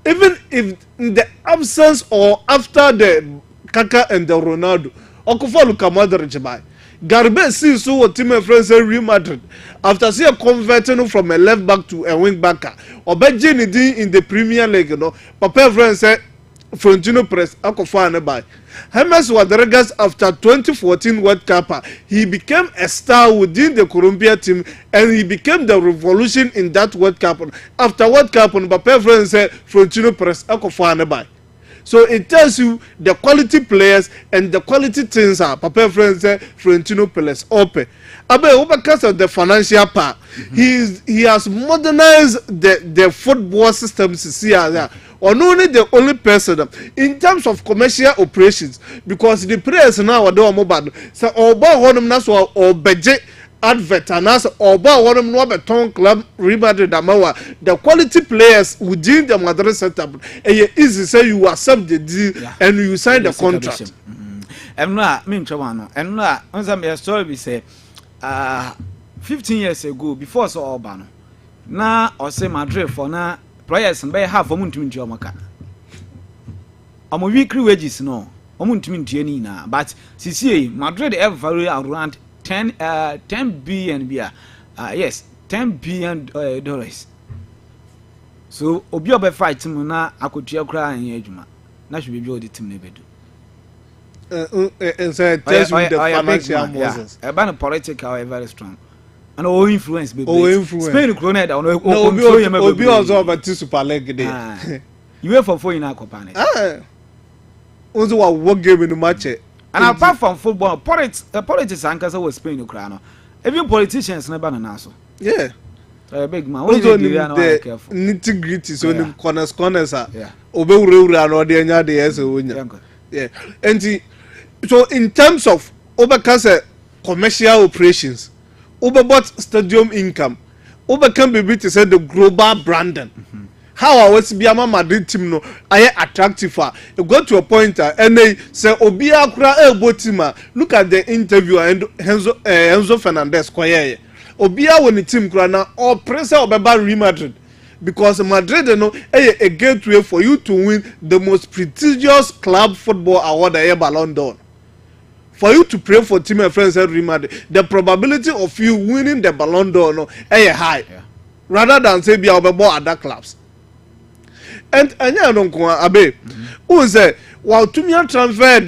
Even if in the absence or after the Kaka and the Ronaldo, Okufa Luka Madrid by. Garbe sees so what team friends Real Madrid after see a converting from a left back to a wing backer or Benjini in the Premier League, you know. Papa friends said Florentino Perez Akofane by James Rodriguez after 2014 World Cup. He became a star within the Colombia team and he became the revolution in that World Cup. After World Cup, Papa friends said Florentino Perez Akofane by. So it tells you the quality players and the quality things Papa friends Florentino Perez open. Because of the financial part, he has modernized the football systems here. Or not only the only person in terms of commercial operations, because the players now are doing mobile. So or honum or budget advert and as oba one no beton club Real Madrid amawa the quality players within the Madrid setup easy say you accept the deal and you sign the contract. Emra me ntwa no enra onza me story be say 15 years ago before so oba no na o say Madrid for na players be half of ntumi ntua maka omo weekly wages no omo ntumi ntua ni na but CCA Madrid have value around 10 billion bia yes 10 billion dollars so obi obe fight mu na akotua kra an adwuma na hwe bi odi tim na bedu and say tells you the financial Moses ban political very strong and o influence be Spain kro na da no obi also about Super League dey you for 4 in akopa na onzo wa wo game no match. And apart from football, politics and Casa was Spain, Ukraine. Even politicians never know. Yeah. So a big man. Also, nitty gritty, so the corners, yeah. Yeah. And so, in terms of overcast commercial operations, overbought stadium income, overcome be to say the global branding. How I was be a Madrid team no I attractive for you go to a point and they say Obia Kura Botima look at the interview and Enzo Fernandez Koye Obia when the team kura na or pressure Obeba Real Madrid because Madrid no a gateway for you to win the most prestigious club football award a Ballon d'Or. For you to play for team and friends at Real Madrid, the probability of you winning the Ballon d'Or no high rather than say be Obeba other clubs. And anya don't go abe who say while to me transfer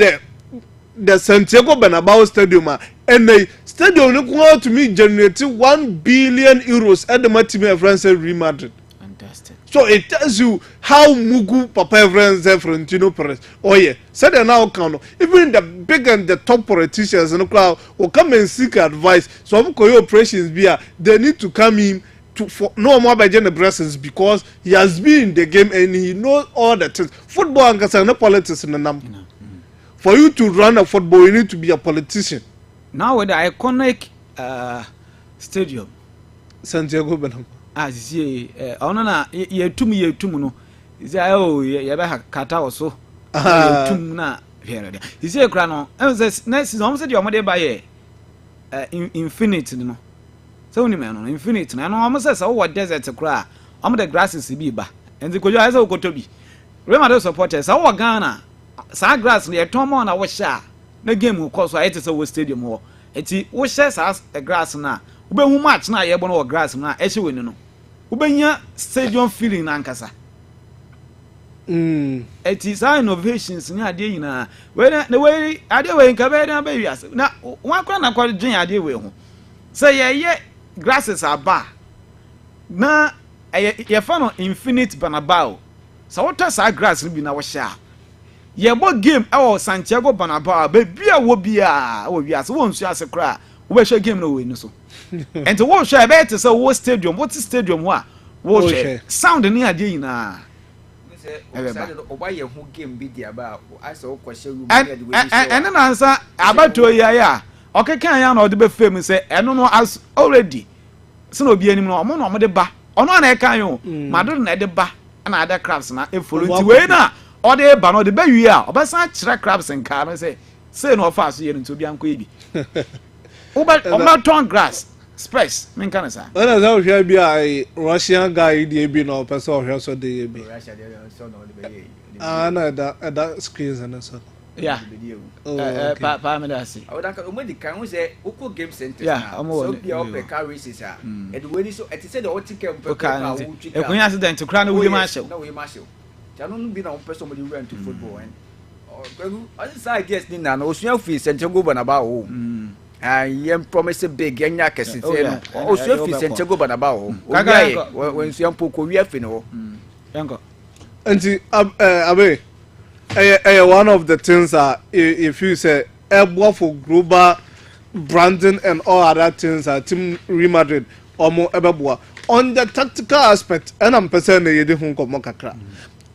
the Santiago Bernabeu stadium and the stadium no go to me generating 1 billion euros at the team France Real Madrid. Fantastic. So it tells you how mugu Papa France Florentino Perez oh yeah said now count even the big and the top politicians no crowd will come and seek advice so some operations be they need to come in for no more by Jenny Bressens because he has been in the game and he knows all the things. Football and concern no politics in the number. For you to run a football, you need to be a politician. Now with the iconic stadium, Santiago Bernabeu. As you say, na ye tum no. Is oh ye be kata also. Tum na here. You say kra no. Next season, almost the omode ba ye infinite no. So ni man infinite na no almost say so desert kra am the grasses bi ba and ko I say okotobi Real Madrid supporters so Ghana sa grass na eton na wo sha na game ko so ayete say wo stadium ho eti wo sha sa grass na wo be hu match na ye bo no grass na e hye weni no wo be nya stadium feeling na nkasa eti sa innovations ni ade yina we na we ade we nka be na be wiase na wa kwa na kwa dwen ade we ho say ye grasses are bar na ye fa no infinite Bernabeu so what sa grass bi na wo sha ye bo game e Santiago Bernabeu be bia wo bia wo bia so won su ase kra wo be hwe game no we ni so and to wo hwe be te say wo stadium what stadium ho a wo hwe sound ni ade yina oba ye hu game bi dia ba ase wo kwahye room na de we and na nsa abato ya okekan ya na ode be fam say eno no as already se no obi anim no omo no omo de ba ono na e kan yo Madrid na de ba na ada crabs na e follow nti we na ode ba no de ba wi a obesan kire crabs nka no say no fa so ye nti obi anko ebi oba ton grass space men kan sa na za hwe bi a Russian guy dey bi no person hwe so dey bi Russia dey so no de be na that screens and so yeah pa me da si I would like to can we say oko game center so be up car races and when so it said the ticket e kun accident kra na we ma show na we ma show jano no be na person somebody run to football and I say guess ni na no osuan fi Santiago Bernabeu yem promise big enya kesete no osuan fi Santiago Bernabeu o when suan poko wi afi no yango anti abe one of the things if you say for global branding and all other things team Real Madrid omo ebeboa on the tactical aspect and I'm person ye de hun komo kakra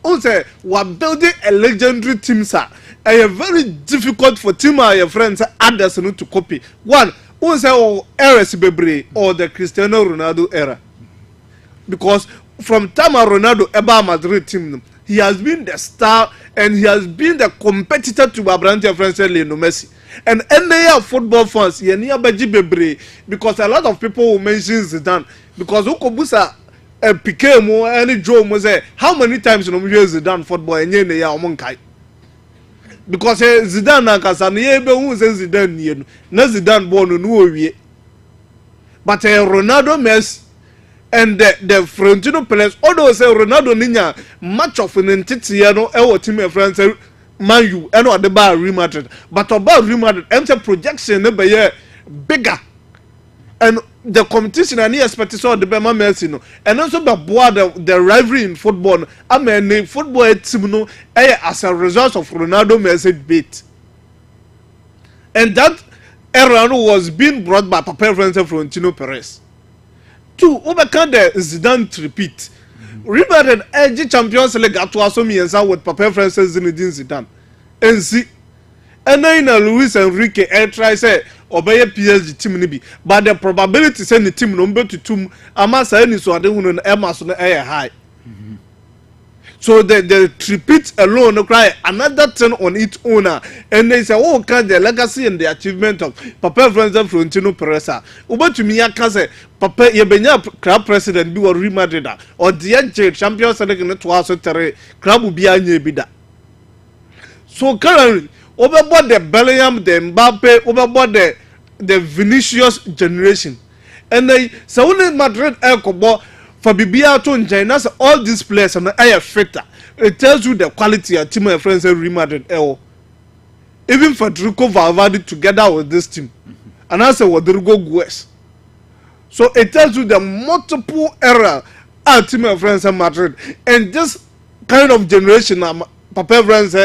on say we building a legendary team sir very difficult for team your friends others to copy one who say oh eras bebre or the Cristiano Ronaldo era, because from time Ronaldo eba Madrid team, he has been the star and he has been the competitor to Abrante France Lionel Messi. And any football fans, you near Beji Bebre, because a lot of people will mention Zidane, because Ukobusa Piqué mo any Joe mo say how many times no hear Zidane football and ye ya omon kai. Because Zidane na kasa na ye be hu say Zidane nie no na Zidane born no owie. But Ronaldo, Messi and the Florentino players, although say Ronaldo ninya much of an entity no e wo team e France Man U and what the bar Real Madrid, but about Real Madrid enter projection ne be bigger, and the competition and he expect so the Bema Messi no, and also the rivalry in football. I mean football team no as a result of Ronaldo Messi beat, and that era was being brought by Papa Francis Florentino Perez. Two, overcome the Zidane to repeat. Remember edge Champions League at Wasomi with Papa Francis Zinedine Zidane. And see, and then Luis Enrique try say obey PSG team nibi, but the probability send the team number to two amasa any so they won Emerson high. So the repeat alone no cry another turn on its owner, and they say oh can the legacy and the achievement of Papa Francis Florentino Perez. Uba to me I can say Papa Yebenya club president be Real Madrid or the Champions League in 2003 club will be a bida. So currently overboard the Bellingham, the Mbappe, overboard the Vinicius generation, and they say only Madrid Elkobo. For Bibia to China, all these players are a fitter. It tells you the quality of team of friends Real Madrid. Even for Federico Valverde together with this team, and I say Rodrigo Gues. So it tells you the multiple era at team of friends Madrid, and this kind of generation, Papa friends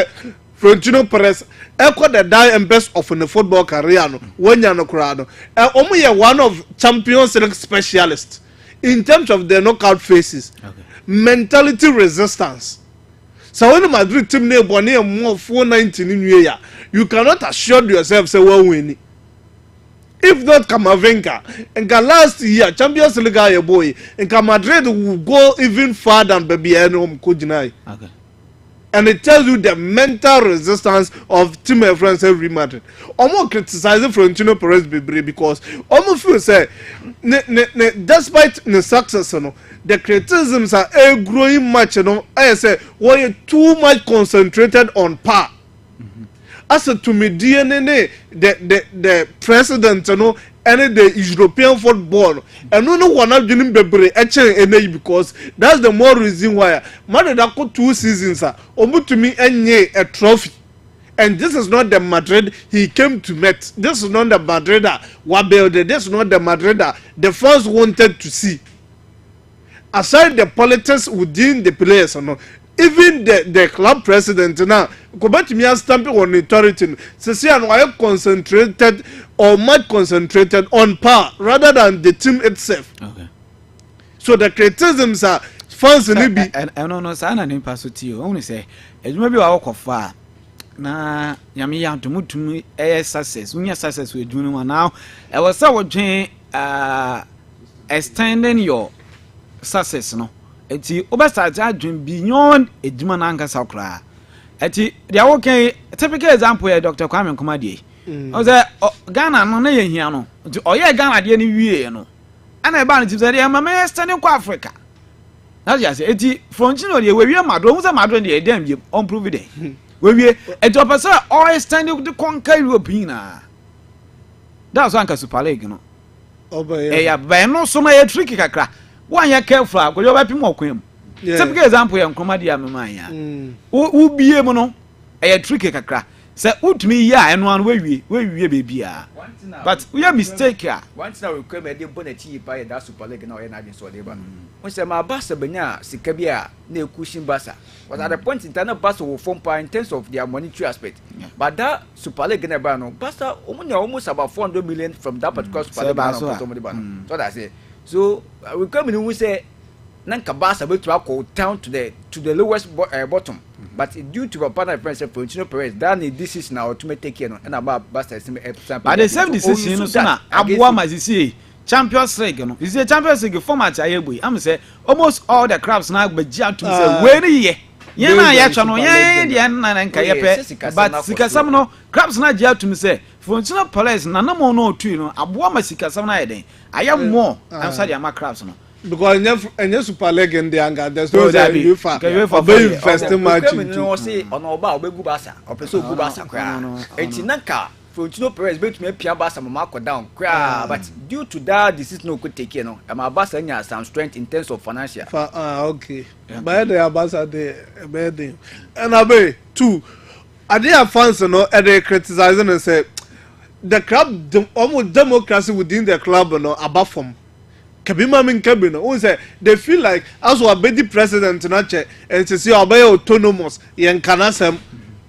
Florentino Perez, echo the die and best of in the football career. When you're no crowd, only one of Champions League specialists. In terms of the knockout phases, mentality resistance. So when the Madrid team near Bonnie more 419 in year, you cannot assure yourself say well winning. If not Kamavinga, and last year Champions League a boy, and Madrid will go even farther than Baby Enom Kujinai. Okay. And it tells you the mental resistance of team of France every Madrid. Almost criticizing Florentino Perez because almost feel say despite the success, the criticisms are a growing much. I say why too much concentrated on power. As to me, DNA the president, and the European football, and no one not doing bebre because that's the more reason why Madrid got 2 seasons to me a trophy, and this is not the Madrid he came to meet. This is not the Madrid Wabelde. This is not the Madrid the fans wanted to see. Aside the politics within the players, even the club president now go back to me and stamp on authority. So I concentrated or much concentrated on power rather than the team itself. Okay. So the criticisms are fans in be and no sana ni paso ti o only say ejuma bi wa kofa na yami ya to mutum success unya success we do no now e was say we extending your success no eti obestart adwin beyond ejuma na nkasa okra eti dia okay typical example here Dr. Kwame Nkrumah o say Ghana no na ye hia no eti oye Ghana de ni wie no ana e ba no ti say dey mama extending kwa Africa na ya say eti Florentino de we wie mado hu say mado de dem bi on prove dey we wie eti opesa all extending to conquer Europe na that's one ka Super League no oba ya ba no so na ye tricky kakra one ya careful go you be pim okwem typical example ya Nkrumah de amema ya wo bie mu no e tricky kakra say utumi ya eno an we wie baby a but we are mistake ya once now we come e dey bonati pa that Super League na o na so dey ba we say ma Barca benya sika bia na ekushin Barca was at the point in time Barca will form part in terms of their monetary aspect but that Super League na ba no Barca almost about 400 million from that particular Super League so that's it. So we come in we say nanka Barca be to go down to the lowest bottom. But due to a partner friends Florentino Perez, that this is now to take care and about Barca. But the same decision so na Abuwa Mazisi Champions League no. You see Champions League format ayebu. I'm say almost all the clubs now be jam to say when ye. Ye na ye twa no ye de na nka ye pe. But sikasam no clubs na jam to me say Florentino Perez na na mo no otu no Abuwa Masikasam na ye den. I am more outside the clubs no. Because any Super League in the anger, there's no UEFA. Very first match. No say on oba obegu Barca. Opeso ogu Barca kwa. Enti nanka Florentino Perez bet me pia Barca mama ko down kwa. But due to that decision no could take no. Am Barca nya some strength in terms of financial. Okay. But the Barca dey bad. And abe two. Are there fans no they criticizing and say the club almost democracy within the club no above from Kabima min kabino who say they feel like as we be the president na che and say obey autonomous yen kanasem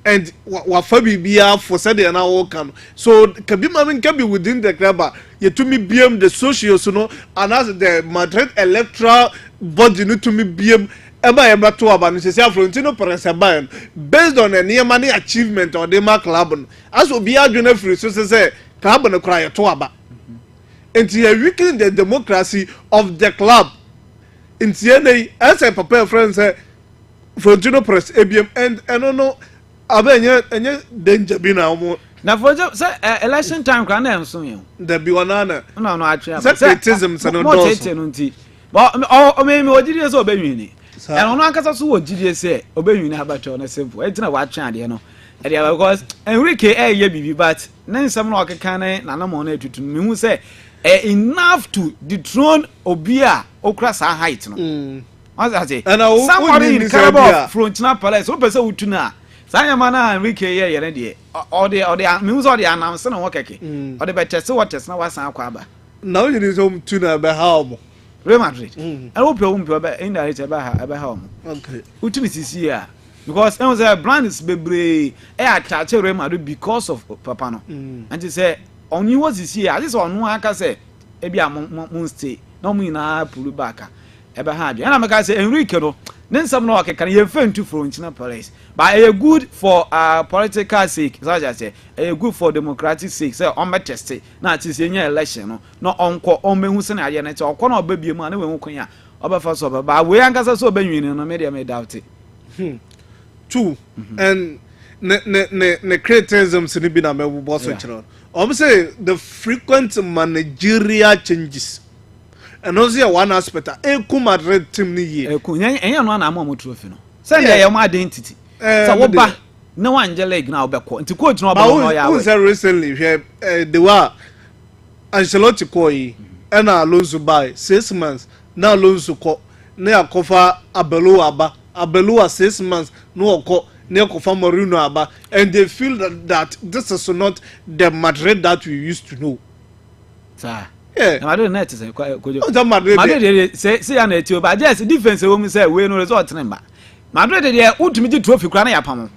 and wa fabi bia for said na wo kan so Kabima min kabi within the club ye to me bm the socios no and as the Madrid electoral body no to me bm eba to aba no say Florentino Perez ban based on any money achievement or the club as we be adwene free so say club no cry to aba. And you weaken the democracy of the club. In TNA, as I prepare friends, Florentino Perez, ABM, and I don't know, any danger be now. Now, for election time, can I soon? There be one honor. No, actually, separatism, so no. But, maybe what did you say, Obey? And on Ancas, what did you say? Obey me, about on a simple. It's not what channel, you know. Because Enrique, but then some like a cannon, Nana Monet to me who say, enough to dethrone Obia Okrasa height. No, as I say, somebody in Carabao, Florentino Perez, who person would tuna. Sayamana Enrique, or the news or the announcement of Wakaki, or the better so what is now was our quaba. Now it is home tuna by home. Real Madrid. I hope you won't be in the about home. Okay. Who to is here? Because there was a brand is baby, I attach Real Madrid because of Papano. And he said, on you was this year, this one, I can say, maybe a moon stay, no mean I pull back. Ever had you. And I'm going to say, Enrique, then some no can you refer to Florentino Perez. But a good for political sake, as I say, a good for democratic sake, say on my test, not is in your election, no uncle, on me who's an alien, or corner baby money when we can. Over first of all, but we ain't got so baby in a media made doubt it. Two, and ne criticism to be na me boss chiro. Say the frequent managerial changes. And also one aspect, Madrid team ni ye. Enya no na am trophy no. Say dey your identity. So what ba no one leg na obekọ. Nti coach no ba no ya. Who say recently they were Ancelotti koi and Alonso by 6 months. Now Alonso ko na akofa Abelua 6 months no ko na akofa Mourinho aba, and they feel that this is not the Madrid that we used to know. Sir. Yeah. Madrid net say Madrid say an etio but just defense we me say we no result number. Madrid dey ultimate trophy kra na yapam.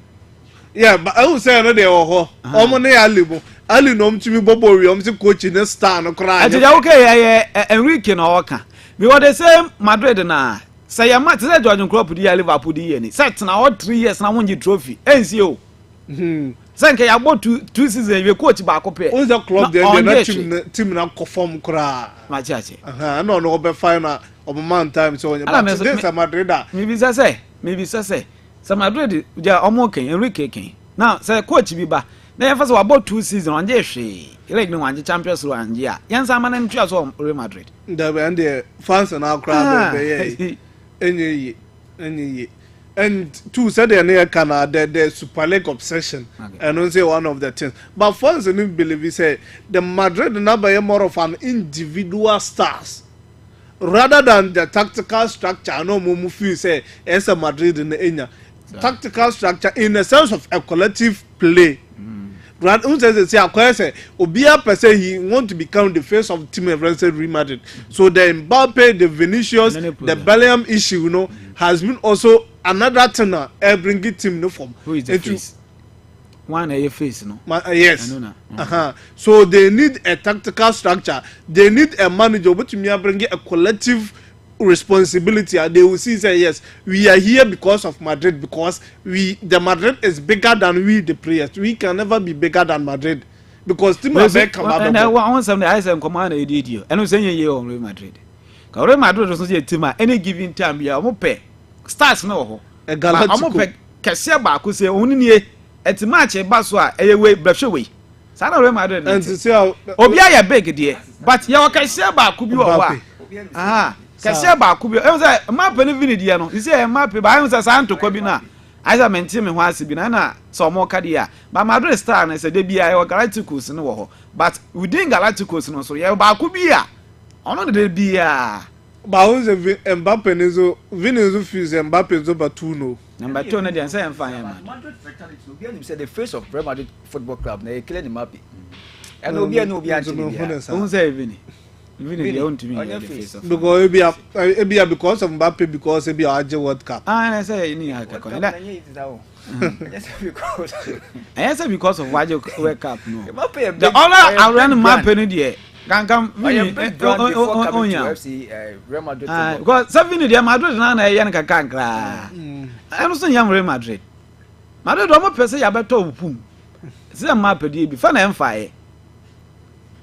Yeah, but I will say no dey ho. Omo na alibo. Ali no mtumi bobo wi om say coach ne star no kra. Ati dey okay Enrique no oka. Because the same Madrid na say ya match say Jordan Klopp di Liverpool di ye ni. Set na all 3 years na won trophy. Ensi o. Sanke ya bought two seasons we coach back up here. Who's the club there? The team na perform kra. Machiachi. No be final of man time so on. But this is Madrid. Maybe say. Some Madrid ja omo ken Enrique ken. Now say coach bi ba. Na first about 2 seasons on je hwe. Like no wan Champions League wan ya. Yansa man na ntwa so Real Madrid. And the fans na kra be enye. And two said they can the Super League obsession, okay. And don't say one of the things. But fans don't believe he say the Madrid number more of an individual stars rather than the tactical structure. No more feel say as a Madrid in the area. Tactical structure in the sense of a collective play. Right? Who says it? Say Obia per se he want to become the face of the team against Real Madrid. So the Mbappe, the Vinicius, the Bellingham issue, you know, has been also another turner bringing team no form. Who is the face? One a face, no? Yes. So they need a tactical structure. They need a manager, but me bring a collective responsibility, and they will see say yes, we are here because of Madrid, because the Madrid is bigger than we the players. We can never be bigger than Madrid because team Abeiku come out. And I want some the ice and command a did and was saying you on Real Madrid. Real Madrid was a team at any given time. You are pay stars no. A Galactico Cassia could say only at match a baswa a way brush away. Sana Real Madrid and to say Obia big dear, but your Cassia could be a ah. Cassia could be a map and a vindiano. You say a map by Santo Cobina. As I mentioned, me once binana so more cadia. But Madrid star and said they be our Galacticos no. But we didn't Galacticos no so yeah, but could be a on the be a Baus Mbappe Nezo Vinicius Fuse Mbappe Zoba Tuno. Number 2 and say I'm fine. Madrid fatality will be him said the face of Real Madrid Football Club. They clear him happy. And no be Who say Vinny? Vinny own to me because it be because of Mbappe because it be a World Cup. I say any I say because of Wajo World Cup no. The all around map any there. Can come Vinny Real Madrid. Because 7 Madrid na na yan kankra. I no say Real Madrid. Madrid do mo pese ya beto pum. Say map dey bi fa na emfa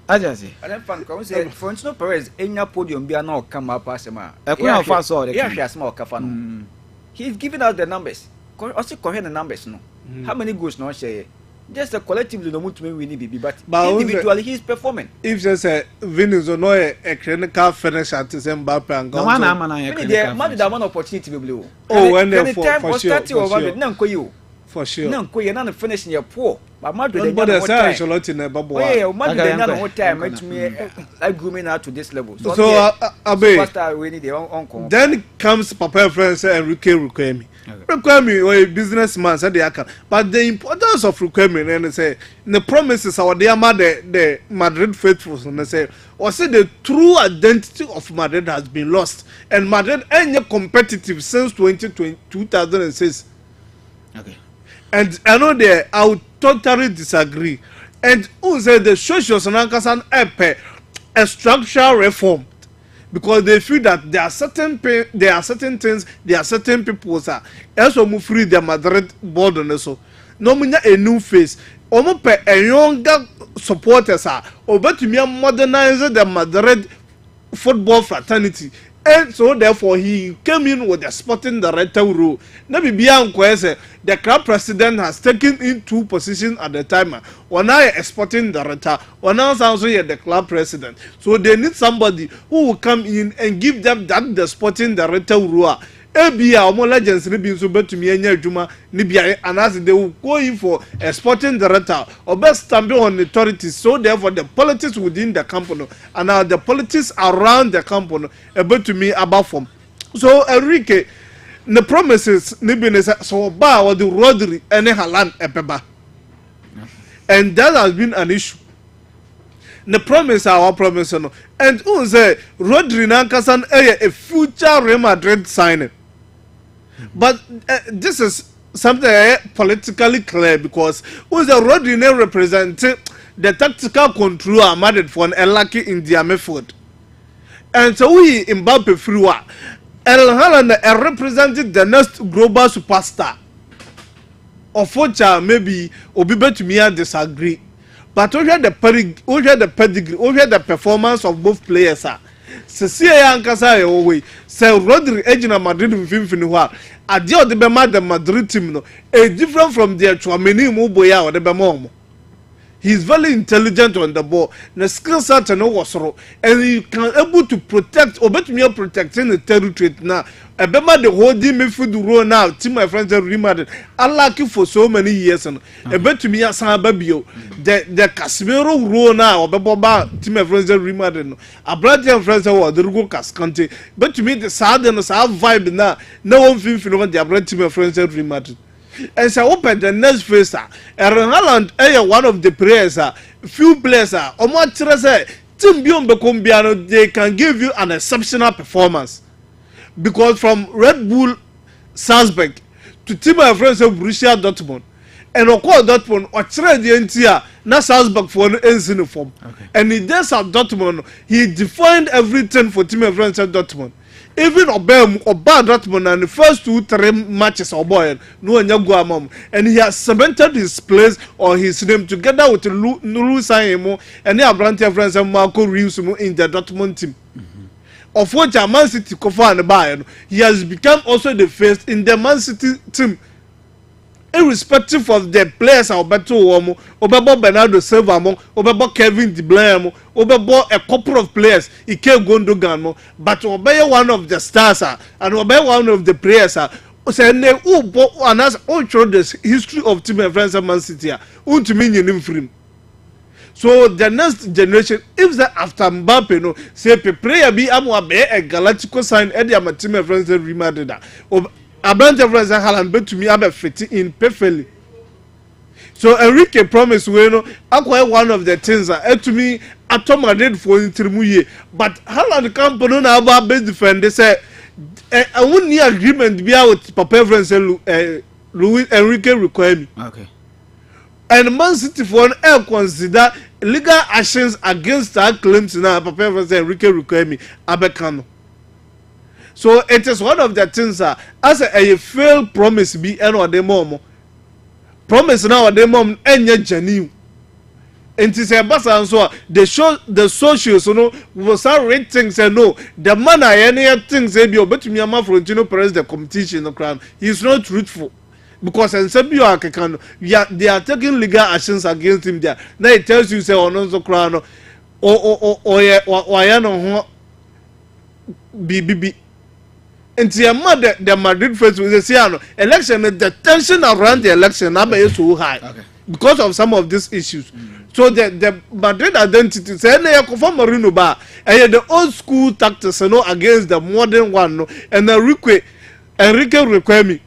Ajasi. And then say for instance Perez enya podium bia na come up asema. Ekuna fa so dey. Yeah, small kafa no. He's giving out the numbers. Also correct the numbers no. How many goals no share? Just a collectively no must win BB but individually he's performing. If just say Vinicius no a clinical finish at Mbappe and go. No man that one opportunity be blue. Oh when they for sure. For sure. No, you're not finishing your poor. But Madrid, but the Charlotte in a bubble. Oh, Madrid, no time. Make me like grooming out to this level. So, Abe, then comes Papa friends Enrique Rukwemi. Rukwemi, or a businessman, said they can. But the importance of Rukwemi, and they say the promises our dear mother, the Madrid faithfuls, and they say, or say the true identity of Madrid has been lost, and Madrid ain't competitive since 2006. Okay. And I know that I would totally disagree. And who said the social Sanankasan a structural reform because they feel that there are certain things, there are certain people that also move free the Madrid board and so. No mean a new face. Almost a younger supporters are over to me modernize the Madrid football fraternity. And so therefore he came in with a sporting director role. Maybe beyond question, the club president has taken in 2 positions at the time. One I a sporting director, one else also the club president. So they need somebody who will come in and give them that the sporting director role. Ebia omo legends ni bi so betumi anya adwuma ni bia and as they will go in for a sporting director or best stamping on authorities, so therefore the politics within the company and now the politics around the company betumi about form. So Enrique the promises ni bi so ba or the Rodri and Haaland epeba, and that has been an issue. The promise our promise no, and who say Rodri na kasan a future Real Madrid signing. But this is something politically clear because who's the Rodri representing the tactical control Madrid for an lucky in their method. And so we Mbappe through El Haaland represented the next global superstar. Of which maybe Obibe to me disagree. But over the pedigree, over the performance of both players se see yankasa away say Rodri ejina Madrid mfimfini hwa ade ode be ma the Madrid team no a different from their Chouameni Muboya ode be mo. He's very intelligent on the ball. The skill set no wasoro and he can able to protect or better me protecting the territory now. Ebema the holding midfield role now. Team my friends are reminded. I like it for so many years and better me as Babio. The Casemiro role now or Beba team my friends are reminded. A brother friends are the Rugo Cascante. But to me the sadness have vibe now. No one feel for the brother team my friends are reminded. And so open the next phase. Haaland one of the players. Few players or more team beyond Becombiano, they can give you an exceptional performance. Because from Red Bull Salzburg to team my friends of Borussia Dortmund, and okọ Dortmund o kire de ntia na Salzburg for no enzine form and he does at Dortmund he defined everything for team of friends at Dortmund even Obama Dortmund and the first 2-3 matches or boy no anya go amom and he has cemented his place or his name together with Lulu Sayemo and the Abrante friends and Marco Reus in the Dortmund team. Of which a Man City Kofa and Bayern, he has become also the face in the Man City team. Irrespective of the players, Alberto Uomo, Obebo Bernardo Silva, Obebo Kevin De Bruyne, Obebo a couple of players, Ike Gundogan, but Obey one of the stars and Obey one of the players. So they and us all show the history of team and friends of Man City. Unto free. So the next generation, if that after Mbappe, no, say player be a Galactico sign, Eddie Amatima friends and Real Madrid. Abrante friends and Haaland bet to me about fitting in perfectly. So Enrique promised we no acquire one of the things that to me at Madrid for intermuye. But Haaland can't put on our best defender say I wouldn't need agreement be out with Papa friends and Luis Enrique require me. Okay. And Man City for an consider legal actions against our claims now Papa friends Enrique require me Abekano. So it is one of the things as a failed promise be any of the mom. Promise now the mom any genuine. And it is a so the socials will start rate things and no the man any things they be but me am from press the competition the crown. He is not truthful. Because in some they are taking legal actions against him there. Now it tells you say on crown or BBB. And the Madrid first will say election the tension around the election now is so high because of some of these issues. So the Madrid identity say na confirm Marino ba and the old school tactics against the modern one no and Enrique require me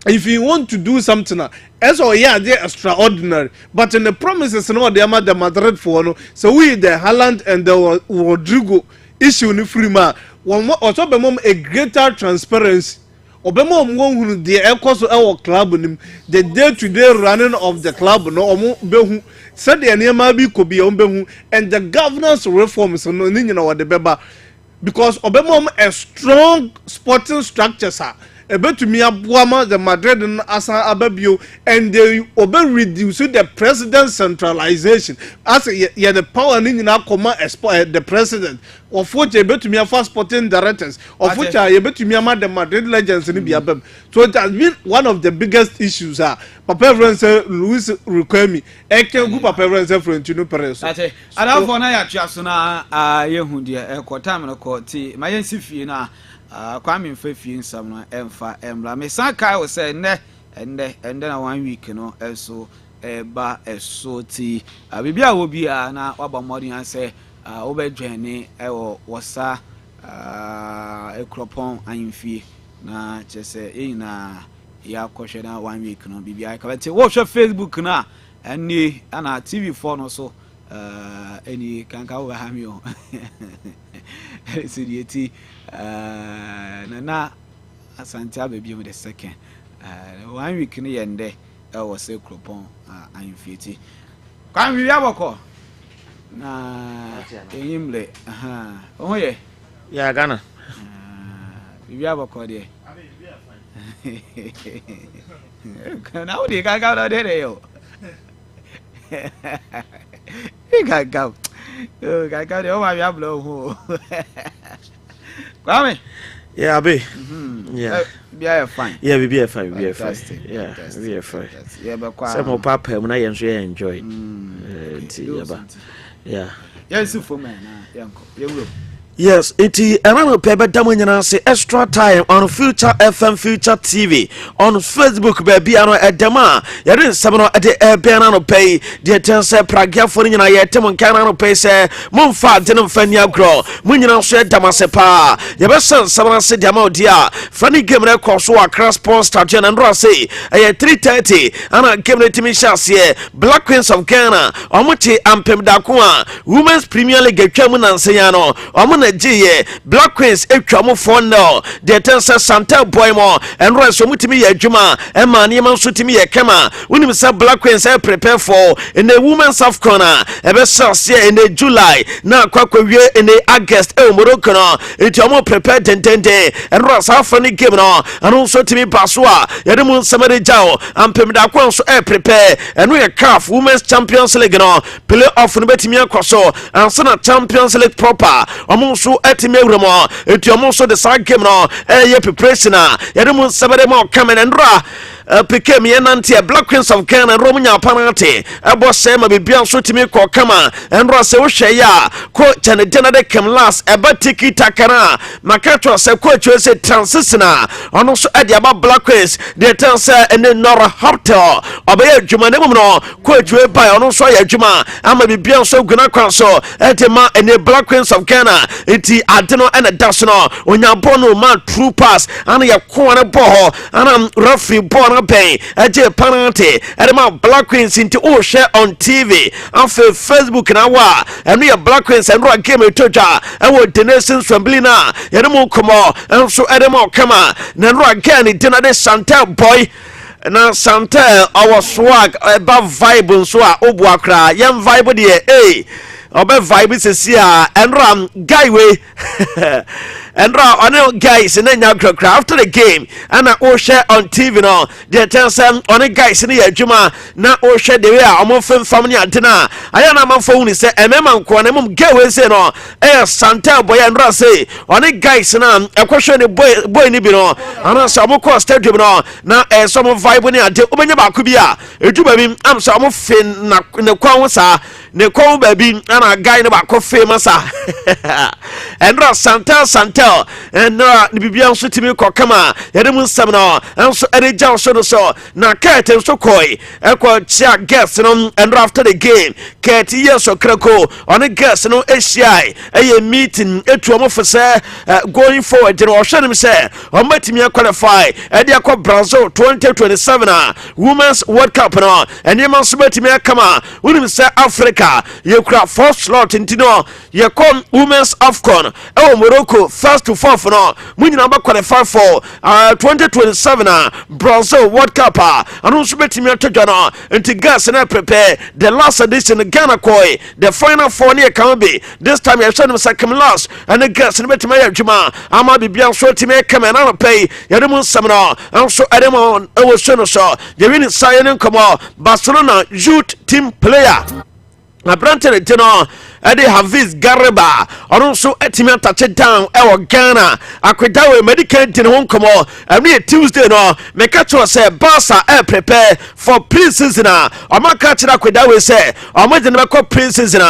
if you want to do something as or yeah they extraordinary but in the promises no they are the Madrid for no so we the Haaland and the Rodrigo issue ni free man also be mom a greater transparency obemo won the ecoso our club nim the day-to-day running of the club no omo behu said the niema bi ko bi behu and the governance reforms no ni nyina wode beba because obemo a strong sporting structure sir ebetumi aboama the Madrid asa ababio and they reduce the president centralization as the power ni nyina koma the president of which ebetumi afa sporting directors of which ebetumi ama the Madrid legends ni biabam. So it has been one of the biggest issues Papa Francis Luis Riquelme eken Papa Francis Florentino Perez ate ada for na ya twa na yehu de time no ko ti mayensi fie na Kwame Mfefi nsam no emfa embla me sankai wo say ne na 1 week no eso ba eso ti bibia wo bia na waba modern an say obedwane wo wosa ekropon anfie na chese na ya kohwe na 1 week no bibia ka bete wo hwe Facebook na eni ana TV4 no so eni kanka wo ha mi o serieti na asante ababi mu the second 1 week ni yende was say cropon anfiti kan wi aboko na eyimle ohoye ya Ghana wi aboko de kana odi gaga do de yo gaga gaga de o ma wi ablo ho Kwame. Yeah, Abe. Yeah. Be fine. Yeah, we be fine. We be fine. Yeah, we be fine. Yeah, but kwa. Some papa when I enjoy. Yeah. Yes, for me na yanko. Yewo. Yes, iti anano pebe damu nyina se extra time on Future FM Future TV on Facebook baby ano edema yare nsabno ade ebe anano pay de tense pragya for nyina yetem nkan ano pay se momfa de no fani agro munyina so edama se pa ye be san sabna se de ma dia fani game na koso Accra Sports Stadium and ro say 3:30 ana game na timi chance Black Queens of Ghana omuti ampem da ko a Women's Premier League atwa mu nanse ya no omu na giye Black Queens etwa mo phone no de tense Santa boy mo enro so mutimi ye adwuma e ma ne man so timi ye kema unim say Black Queens prepare for in the women's half corner e be sase in July na kwakwawie in August e Morocco no enti omo prepare dendende enro sa fani game no anu so timi paso a ye de mu samare jao ampemda kwa so prepare enu ye CAF Women's Champions League no play off no betimi akoso ansa na Champions League proper omo so etimi awremo enti omo so the side game no ye preparation na ye de mu samare mo come and ra PK me nanti Black Queens of Ghana Romunya penalty ebo say ma bibia so timi ko kama enro se wo hwe ya ko chane de kem last eba tiki takara makato se ko chwe se transisna ono so ade aba Black Queens de tell say ene nora hotel obeye adwuma ne mum no ko chwe bai ono so ya adwuma ama bibia so guna kwan so etema ene Black Queens of Ghana enti ade no ene dash no onyabo no man true pass ana ye ko na bo ho ana referee bo pay aje penalty edema Black Queens into all share on TV and Facebook na wa and we Black Queens and rock game toja and we donation swamblina edemo komo and so edemo kama na rock again dinner de Santa boy na Santa our swag above vibe so a obu akra yam vibe de obe vibe sesia and ram guy way and on guys in the after the game and I share on TV no they tell some on the guys in the juma na o share the way I'm often family antenna I am my phone say emema nkwane mum get we say no Santa boy and say on the guys na a question the boy ni bi no and so am call stadium no na some vibe ni ade obenya ba ko bia ejuma bi am so am fin na ne kwan sa ne kwan ba bi na guy ne ba ko famous and Santa and the Bibian Sutimi Kokama, Edemun Samino, and so Eddie Jow so na Cat and so koi, Equa Chia guests and after the game, Cat yes or Krako on a guest no SCI, a meeting a to officer going forward, General Shannon say, or Matimia qualify, Ediaco Brazil 2027 Women's World Cup and you must Matimia Kama, William say Africa, you craft first slot in Tino, you come Women's AFCON, Morocco, first to fourth no munyi na ba qualify for 2027 Brazil World Cup and also betimi atodwa no enti gas na prepare the last edition Ghana koi the final four near can be this time you show them second last and the gas na betimi adwuma ama bibia so timi come na pay yedemu samno and so edemo e wo so no so the winning sign come Barcelona youth team player na Brantele Tino Eddie Hafiz Gareba also etimi touch down Ghana akwedawe medical tin hon komo every Tuesday no me catch say Barca prepare for pre-season amaka chira akwedawe say omo be call pre-season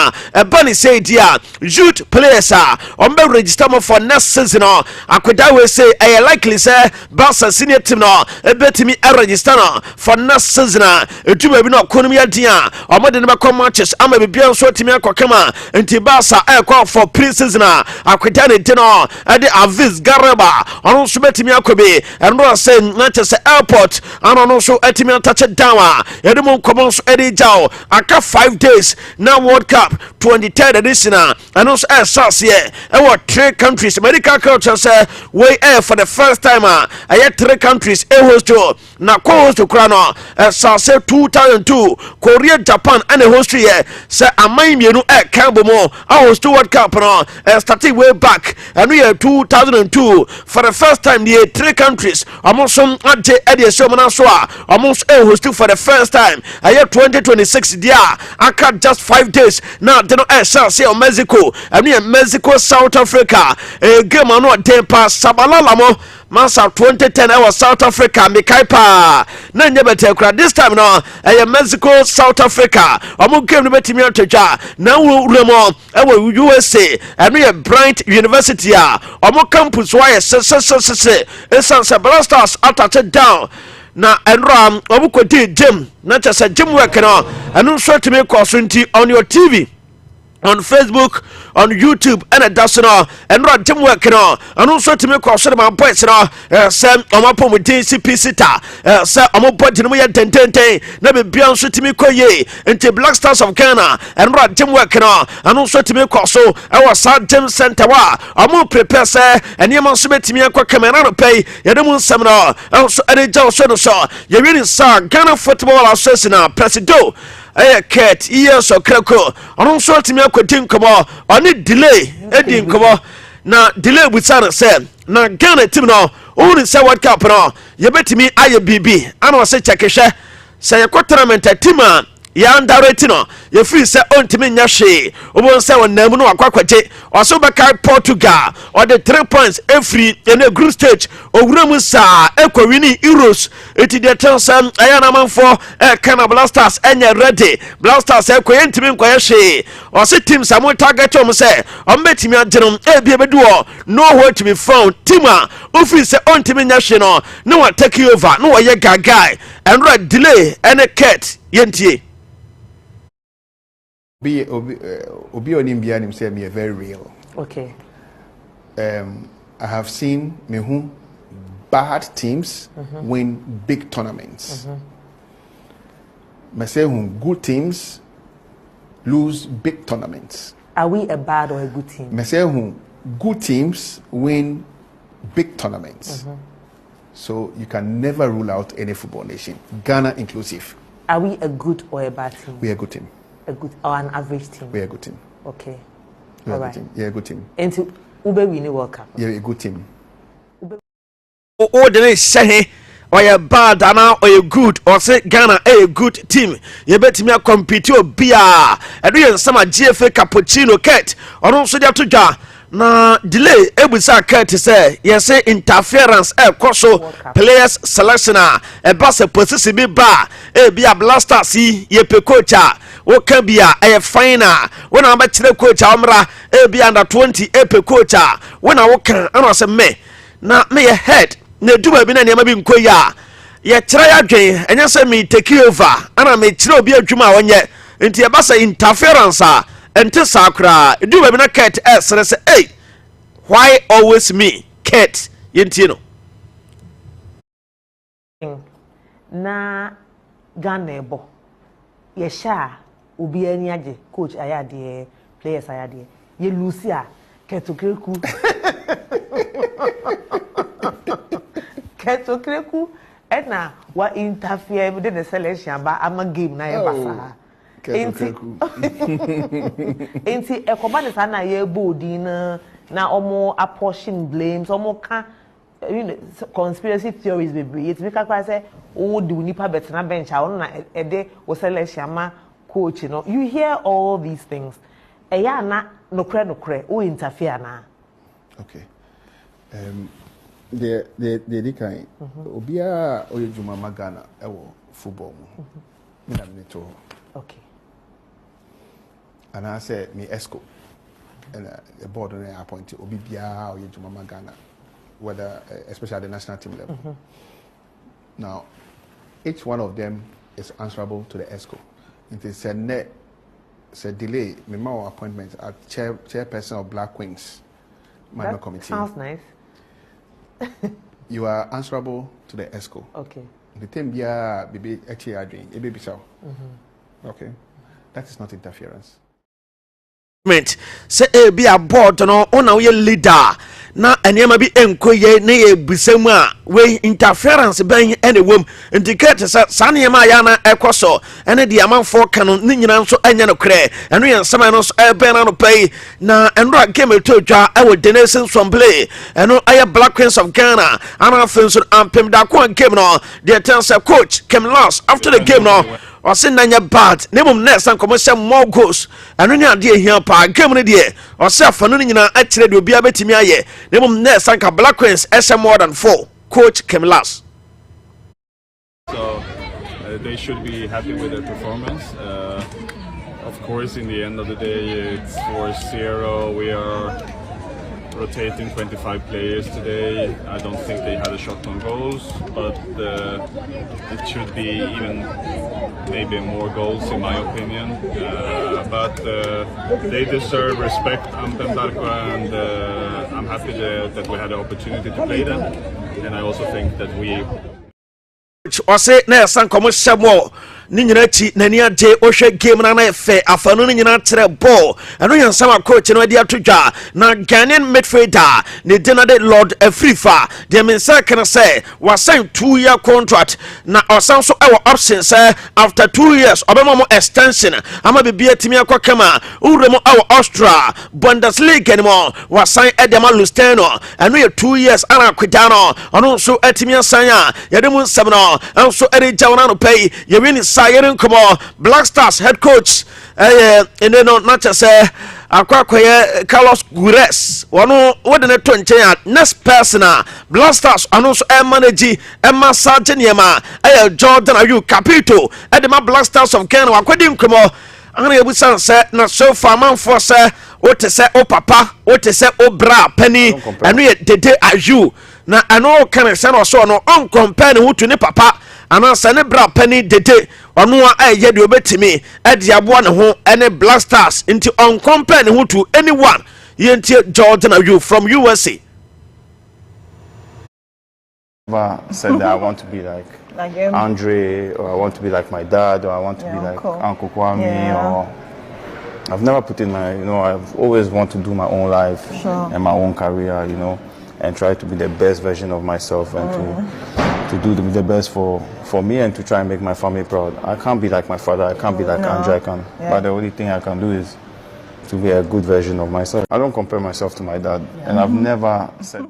bani say dia youth players ombe register for next season akwedawe say likely say Barca senior team no betimi register for next season etuma bi no economy dia omo de be call matches ama bibia so timi akokema enti Barca call for pre-season akwedane dino ade Hafiz Gareba ono so betimi akobe enro say Manchester airport ono so etimi touch down edemo komo so ede jaw aka 5 days na World Cup 23rd edition and also SARS here e what 3 countries medical culture say we air for the first time I 3 countries e host to na ko host to krano SARS 2002 Korea Japan and the host here say amai mienu kambo mo I was to World Cup no starting way back and we are 2002 for the first time the 3 countries almost ante ede so na so almost host for the first time I 2026 dia aka just 5 days now they no SARS here Mexico and we Mexico South Africa game no dey pass sabalala mo Masa 2010 I was South Africa Mikaipa na nyebete kura this time no Mexico South Africa omo game no betimi antwa na uremo USA and we Bryant University omo campus why esan Blasters attack down na enram omo kodi gym na chese gym work no anu so timi course nti on your TV on Facebook, on YouTube, and a dozen and run team work and also to make cross my boys Sam on my pom with DCP sir I'm a body no ya tentente never beyond to me koye into Black Stars of Ghana and run team work and also to make cross so our South Gym Center I'm more prepared sir and you must submit to me a quick camera pay Yadamun seminar also any Joe Sono you really saw Ghana Football Association Presido Kate years or Krako on so to me a quick come on it delay Eddie come na delay with Sana said na Ghana team no only say what cup no you bet me IBB and was say checkeshe say a tournament team ya ndareti no ye free say ontimi nya hwe obon say wonam no akwakwaje oso beka Portugal or the 3 points every in a group stage owuram sa ekwawini Euros eti de tensam ayana manfo Kana Blasters enya ready Blasters ekwoyentimi nkwaye hwe oso team samo target om say ombetimi agenom ebie bedu no where to be found team ofri say ontimi nya hwe no wa take over no ye gagai and red delay and a cat yentie Obi Onimbia him say me very real. Okay. I have seen me bad teams win big tournaments. Me say good teams lose big tournaments. Are we a bad or a good team? Me say good teams win big tournaments. So you can never rule out any football nation, Ghana inclusive. Are we a good or a bad team? We are a good team. A good or an average team? We are a good team. Okay. We are all a right. good team. Yeah, a good team. And to Ube win World Cup. Yeah, a good team. O de say or you bad and or you good or say Ghana a good team. You bet me a compete or beer. And we have some GFA cappuccino cat or also there to na delay ebusa cat say yes say interference koso players selection e bass position be ba e bia Blasters ye pe coach wo kan bia e final when am ba kire coach amra e bia under 20 e pe coach when wo kan ana say me na me ye head na duba bi na ne ma bi nkoya ye kire ya dwen enya say me take over ana me kire obi adwuma wonye nti e bass interference ente sakra do baby na cat say hey why always me cat yentino na Ghana ebo ye sha obi ani age coach ayade players ayade ye Lucia ketokreku ketokreku na wa interfere with the selection ba ama game na ye basa enti ekoba ne sana ye bodi na omo apportion blames omo ka conspiracy theories baby it makeaka say o di nipa bet na bench a na ede o selection ma coach no you hear all these things eya na nokre o interfere na okay the kind obia oyejuma magana ewo football mu me na me to okay. And I said, me ESCO, and the board and I appointed Obibia or Yejuma Ghana, whether especially at the national team level. Now, each one of them is answerable to the ESCO. It is a delay, me more appointment at chairperson of Black Wings minor committee. Sounds nice. You are answerable to the ESCO. Okay. The thing be a baby actually doing a baby so. Okay, that is not interference. Say be a board no ona we leader na enema bi enkoye na ye busam a we interference ben ene wom indicate say sanema ya na ekoso ene de amanfo ka no ni nyina nso anya no kre eno ye nsama no ben na no pay na enro game to dwa e we denation some play eno aye Black Queens of Ghana ana fenso ampem da ko game no the tense coach came lost after the game no or send nanya bad nemum next and commercial more goals and when you are here pa game no dey or say afano nyina akire de obi abetimi aye nemum next and Black Queens SM more than 4 coach came last. So they should be happy with their performance. Of course in the end of the day it's 4-0. We are rotating 25 players today. I don't think they had a shot on goals, but it should be even maybe more goals in my opinion. But they deserve respect, Ampen Darko, and I'm happy that we had the opportunity to play them. And I also think that we... Ose na san komo shemo ni nyina ti nani ade ohwe game na na efe afanu ni nyina tere ball eno yansam a coach no ade atodwa na Ghanaian midfielder ne denade Lord Afrifa de mensa kana say was signed 2-year contract na osan so e option say after 2 years obema mo extension ama bibia timi akokama uremo Austria Bundesliga ni mo was signed Edema Lusteno eno ye 2 years ana kwidano ono so atimi asan a yede mu nsem no enso ere jawna no pay ye win Sayering Komo Black Stars head coach no not just akwakoye Carlos Gures wono wode ne to nchen next person Black Stars anonso manage Sergeant Yema Jordan Ayu Capito edema Black Stars of Ghana wakwadi nkomo ana yebusan se na so far man for se what say o papa what say o bra penny anu ye Dede Ayu na ano kan se no so no on compare ne hutu ne papa ana se ne bra penny Dede onu a ye de obetimi e de abo ne ho ene Black Stars into on compare ne ho to anyone yentie Jordan Ayu from USA. Never said that I want to be like Andre, or I want to be like my dad, or I want to be like Uncle Kwame, or I've never put in my, I've always want to do my own life and my own career, and try to be the best version of myself and to do the best for me and to try and make my family proud. I can't be like my father, I can't be like Andre, but the only thing I can do is to be a good version of myself. I don't compare myself to my dad, and I've never said...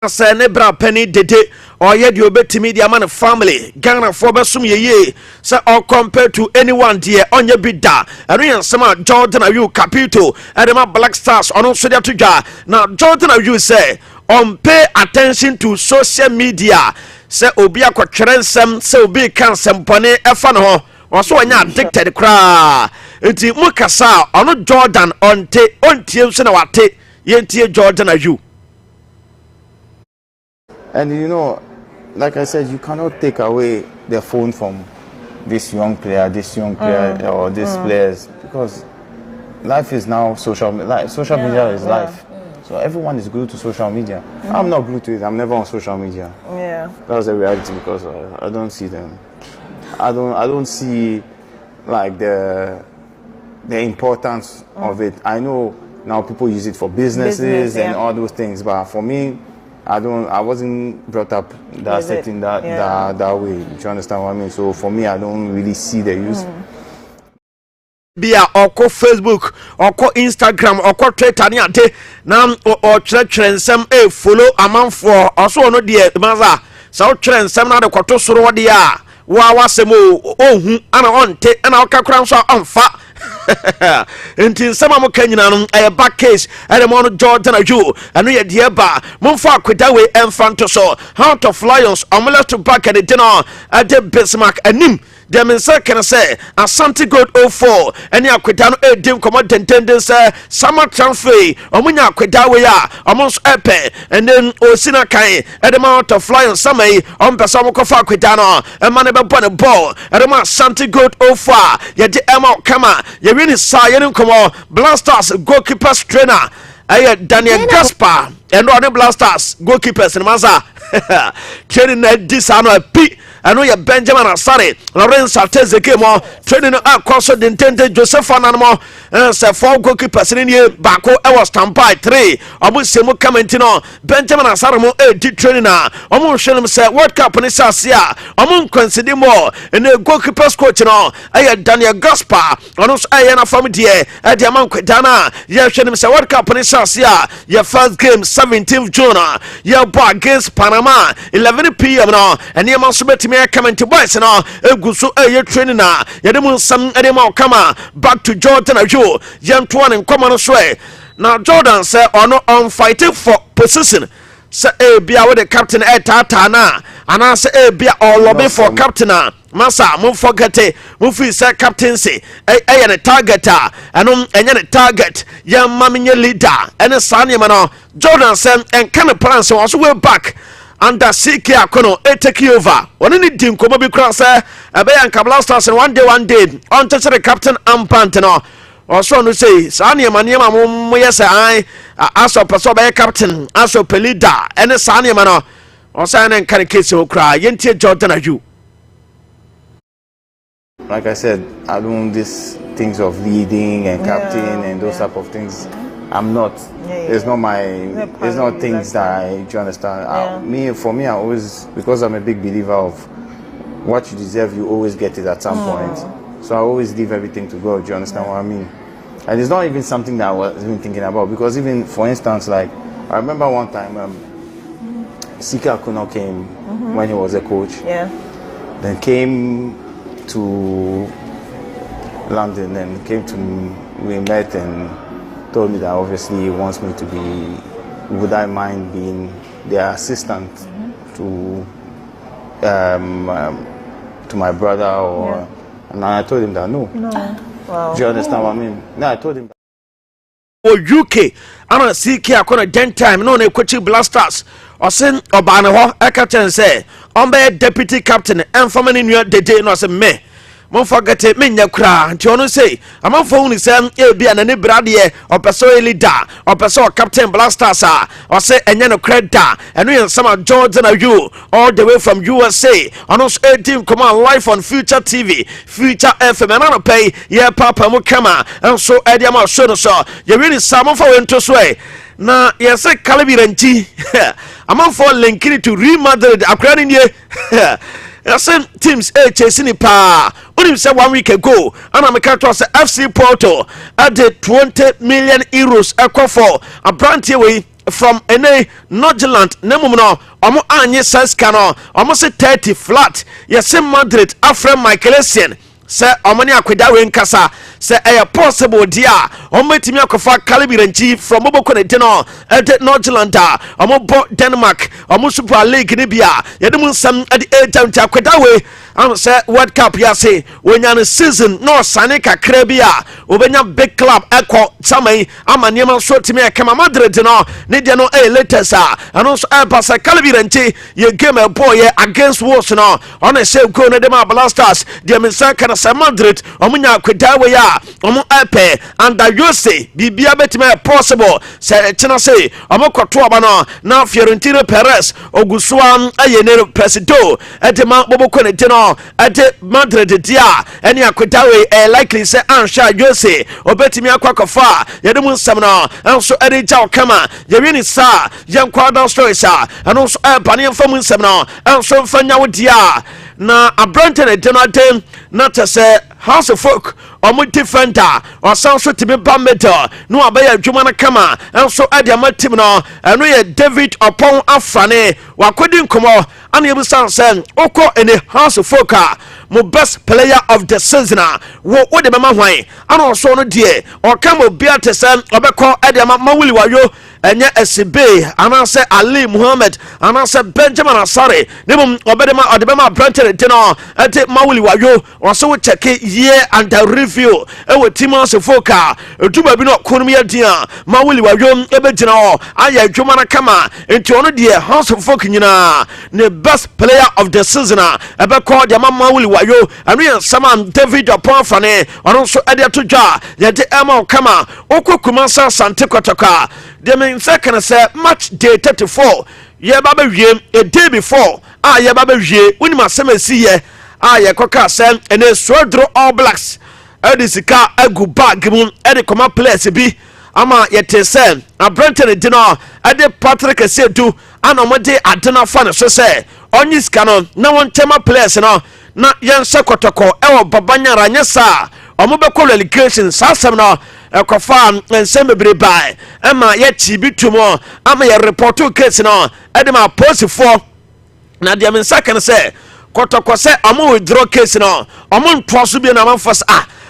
Say ne bra penny Dede or ye do betimi dia man family Ghana for besum ye say or compared to anyone dear on your bidda and sama Jordan Ayu Capito edema Black Stars on so dia toja now Jordan Ayu say on pay attention to social media say obi akwatwere nsem say obi kan sempone efa no ho so anya addicted kra enti mukasa ono Jordan ontie so na wate yentie Jordan Ayu. And like I said, you cannot take away the phone from this young player, or these players, because life is now social media. Social media is life. So everyone is glued to social media. I'm not glued to it. I'm never on social media. Yeah. That's the reality, because I don't see them. I don't see like the importance of it. I know now people use it for businesses and all those things, but for me, I wasn't brought up that way. Do you understand what I mean? So for me, I don't really see the use. Bia or Facebook or Instagram or Twitter ni ade na or children some follow a man for also no dear maza so children some na de kwato soro de a wa wasemo ohun ana onte ana okakran so amfa enti sama mo kanyina no e back case e mo no Jordan Ayu anu ye de ba momfa akweda we emfanto so Heart of Lions omelet to back at the dinner at the Bismarck anim dem nsa kan say Asante Gold 04 ene akweda no edim komo dentenden say sama transfer omunya akweda we a omonso epe and then osina kan edem Heart of Lions samai ompesa mo kofa akweda no e ma ne be bɔ ne ball edem Asante Gold 04 ye de ema kama ye win Sayering Komo Black Stars goalkeeper trainer Daniel Gaspar and other Black Stars goalkeepers in Maza training this ano pi ano ye Benjamin Asare Lawrence Ateze game training across the intended Joseph Anamo say 4 goalkeepers in here bako e was standby 3 omusemu Kamentino Benjamin Asare mo di training na omo hwelem say World Cup ni sasia omo consider more and the goalkeepers coach no Daniel Gaspar ono so na fam de e de man kwedana ye hwelem say World Cup ni sasia your first game 17th June your boy against Panama 11 p.m. no and ye man so betimi comment boys no eguso ye training na ye dem sam e dem kama back to Jordan Ayu yentoan nkoma no so na Jordan say ono on fighting for position say bia with the captain tata na anaasɛ ebia ɔlɔbe for captain a masa mo forget mo fi sɛ captaincy ɛyɛ ne target a ɛno ɛnyɛ ne target yɛn ma me nyɛ leader ɛne saa nneɛma no Jordan sɛ ɛnka ne plans wɔn so way back under CK Akono take over wɔne ne di nkɔmmɔ bi kora sɛ ɛbɛyɛ nka Blasters one day ɔnkyɛkyɛ the captain ampant no ɔsɔ no sei saa nneɛma mo yɛ sɛ an asɔ pɛ sɛ ɔbɛyɛ captain asɔ pɛ leader ɛne saa nneɛma no ɔsan ne nka ne case wɔ koraa yɛntie Jordan Ayew. Like I said, I don't these things of leading and captain and those type of things. I'm not. It's not my. It's not things that I. Do you understand? For me, I always, because I'm a big believer of what you deserve, you always get it at some point. So I always leave everything to God. Do you understand what I mean? And it's not even something that I was even thinking about, because even for instance, like I remember one time, Sika Kuno came when he was a coach. Yeah. Then came to London and came to we met and told me that obviously he wants me to be, would I mind being their assistant to my brother or and I told him that no. Wow. Do you understand what I mean? No, I told him that. UK ana CK akona den time no na Ekwachi Blasters osen obane ho ekaten say on be deputy captain enfama ne nua dede no se me mon forget me nya kra nti ono say amanfo hu ni say e bia na ne brade opeso leader opeso captain Blasters a o say enye no credit eno yen sama Jordan Ayew all the way from USA ono so team come on live on Future TV Future FM and no pay ye papa mo kama and so e dia ma show no so ye really samon for wento so e na ye say Calibiranti amanfo link it to Real Madrid akra ni Some teams chasing pa. Only say 1 week ago, and I'm a to say FC Porto added 20 million euros for a brand away from NA Nordjylland. Nemuno, omo anye saskano, almost 30 flat. Yes, Madrid, Afra Michael Essien. Say omani akweda we nkasa say e possible dia ometimi akofa Calibiranti from Boboko Netino at Nordjylland omo Denmark omo Super League ni bia yedum nsam at 8 time akweda we am say World Cup ya say wonya no season no sane kakra bia obenya big club ekọ samai amaniema so timi ekema Madrid no ne dia no latest ano so pass Calibiranti ye game boy against Wolves no on say go no dem Blasters dia mensa sa Madrid omunya kwedawe ya omu epe and Jose bibia betime possible say china say omokoto aba no na Fiorentino Perez ogusua ayenero presido edema boboko ne tino ede Madrid dia eni akwedawe likely say ansha Jose obetimi akwakofa yedum nsam no enso ede jaw kama yewini sa yankwa down story sa enso eba ne mfam nsam no enso mfanya wo dia na abrante ne Donaldin na to say House of Folk omo defender or sound so to be bambeto no abaya adwuma na kama enso adiama team no eno ye David upon afrane wakodi nkomo ana yebu sansen oko ene House of Folk mo best player of the season wo de mama hwan ana so no die o kama obia te say obekọ adiama mawuli wayo enye SB anase Ali Muhammad anase Benjamin Asare nebum obedema odebema branch no ate mawuli wayo waso check year and review ewe team so foka eduba bi no konum ya dia mawuli wayo ebegina o aya adwuma na kama enti ono de House of Folk nyina ne best player of the season ebekọ de mawuli wayo anu Saman David Aponfane ono so ade to dwa ye de ema kama okokuma Sante Kotoka they mean second say match day 34 ye baba wie a day before ye baba wie uni masema si ye ye koka say ene Swordro All Blacks edisika agu bag mu ede koma players bi ama ye te say Brenton dino ede Patrick Sedu ana mo de adena fa ne so say onyi sika no na won tema players no na yen se kotoko ewo babanyara nyesa omo be call relegation sasem no ekofa nsem bebre ema ye chi bitumo ama ye report case no edema post for na dia mensa kan say kotoko say omo withdraw case no omo ntwa so bi na manfos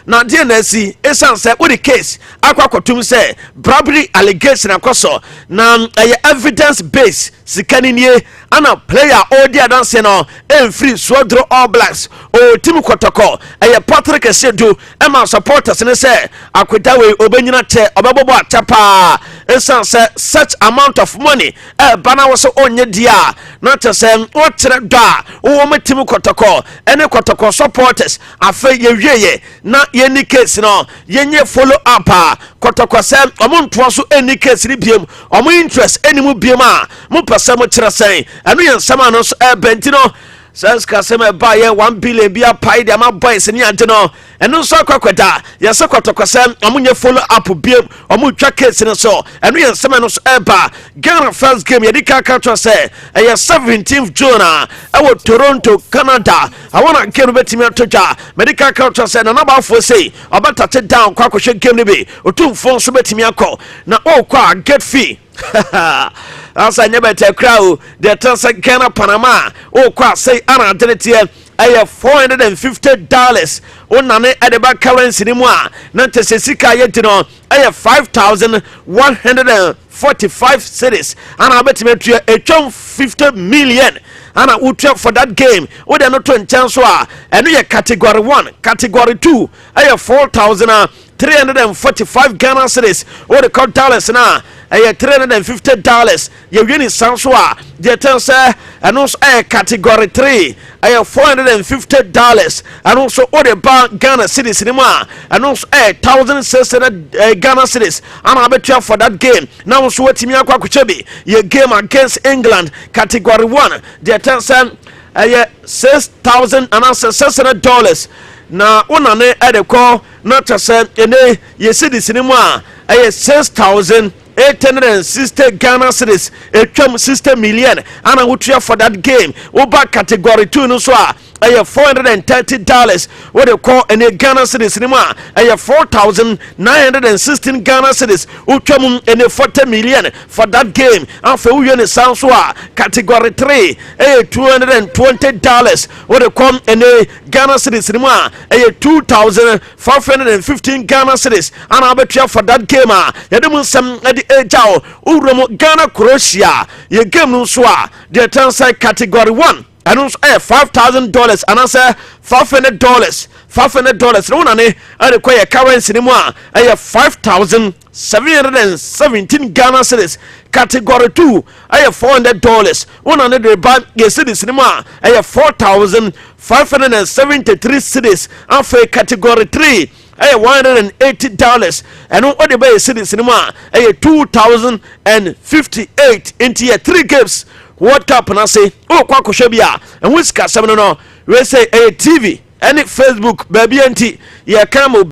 na deɛ na asi ɛsiane sɛ wode case akɔ akɔtom sɛ bribery allegation akɔ na ɛyɛ evidence base Sikani nie ana player odi adanse no emfiri Suodro All Blacks o team kotoko ɛyɛ Patrick Esedu ɛma supporters ne sɛ akweda we obenyina kyɛ ɔbɛbɔbɔ atapa ɛsiane sɛ such amount of money bana wo so onye dia na kyɛ sɛ wɔkyerɛ dɔ a wɔn team kotoko ɛne kotoko supporters afɛ yɛwieye na yɛni case no yɛnyɛ follow up a kotoko sɛ ɔmo ntoa so ɛni case ni biem ɔmo interest ɛni mu biem a mo pɛsɛ mo kyerɛ sɛn ɛno yɛ nsɛm a no so ɛbɛnti no sɛ kasɛm ɛba yɛ 1 billion bi apae de ama boys ne ante no ɛno nso akɔkɔda yɛsɛ kɔtɔkɔ sɛ ɔmo nyɛ follow up biem ɔmo twa case no so ɛno yɛ nsɛm no so ɛba Ghana first game yɛde kaka to sɛ ɛyɛ 17th June a ɛwɔ Toronto Canada awona game no betimi atodwa mɛde kaka to sɛ na nabaafo sei ɔbɛtate down kɔ akɔhwɛ game no bi otumfo nso betimi akɔ na ɔkɔ a get fee asa nye bete crowd the transfer Ghana Panama o kwa say ana adenetie ɛyɛ $450 onane edeba currency ni mu a na tese sika yɛ no ɛyɛ 5,145 cedis ana betime tua etwam 50 million ana utua for that game wo de no to nkyɛn so a ɛno yɛ category 1 category 2 ɛyɛ 4,345 Ghana cedis wo de call dollars na ɛyɛ $350 yɛwie san so a deɛ tɛn sɛ ɛno nso ɛyɛ category 3 ɛyɛ $450 ɛno nso wode ba Ghana cedis ne mu a ɛno nso ɛyɛ 1,600 Ghana cedis ana abɛtua for that game na nso watumi akɔ akɔkyɛ bi yɛ game against England category 1 deɛ tɛn sɛ ɛyɛ $6,600 na wonane ɛde kɔ na kyɛ sɛ ɛne yɛ cedis ne mu a ɛyɛ 6,860 Ghana cedis etwam 60 million ana wutua for that game oba category 2 no so a ɛyɛ $430 what they call any Ghana cedis ni mu a ɛyɛ 4,916 Ghana cedis utwam any 40 million for that game after uye ne san so a category 3 ɛyɛ $220 what they call any Ghana cedis ni mu a ɛyɛ 2,515 Ghana cedis ana abetua for that game a yɛde mu nsɛm ɛde ɛgya uromo Ghana Croatia ye game no so a the transfer category 1 and also $5,000 and answer $500 no one and require currency anymore 5,717 Ghana cedis category 2 $400 one and the bank yes cedis anymore 4,573 cedis and for category 3 $180 and what the bay cedis anymore 2,058 into 3 games World Cup na say o kwa kohwe bia en wisika sem no we say TV any Facebook baby anti ye kam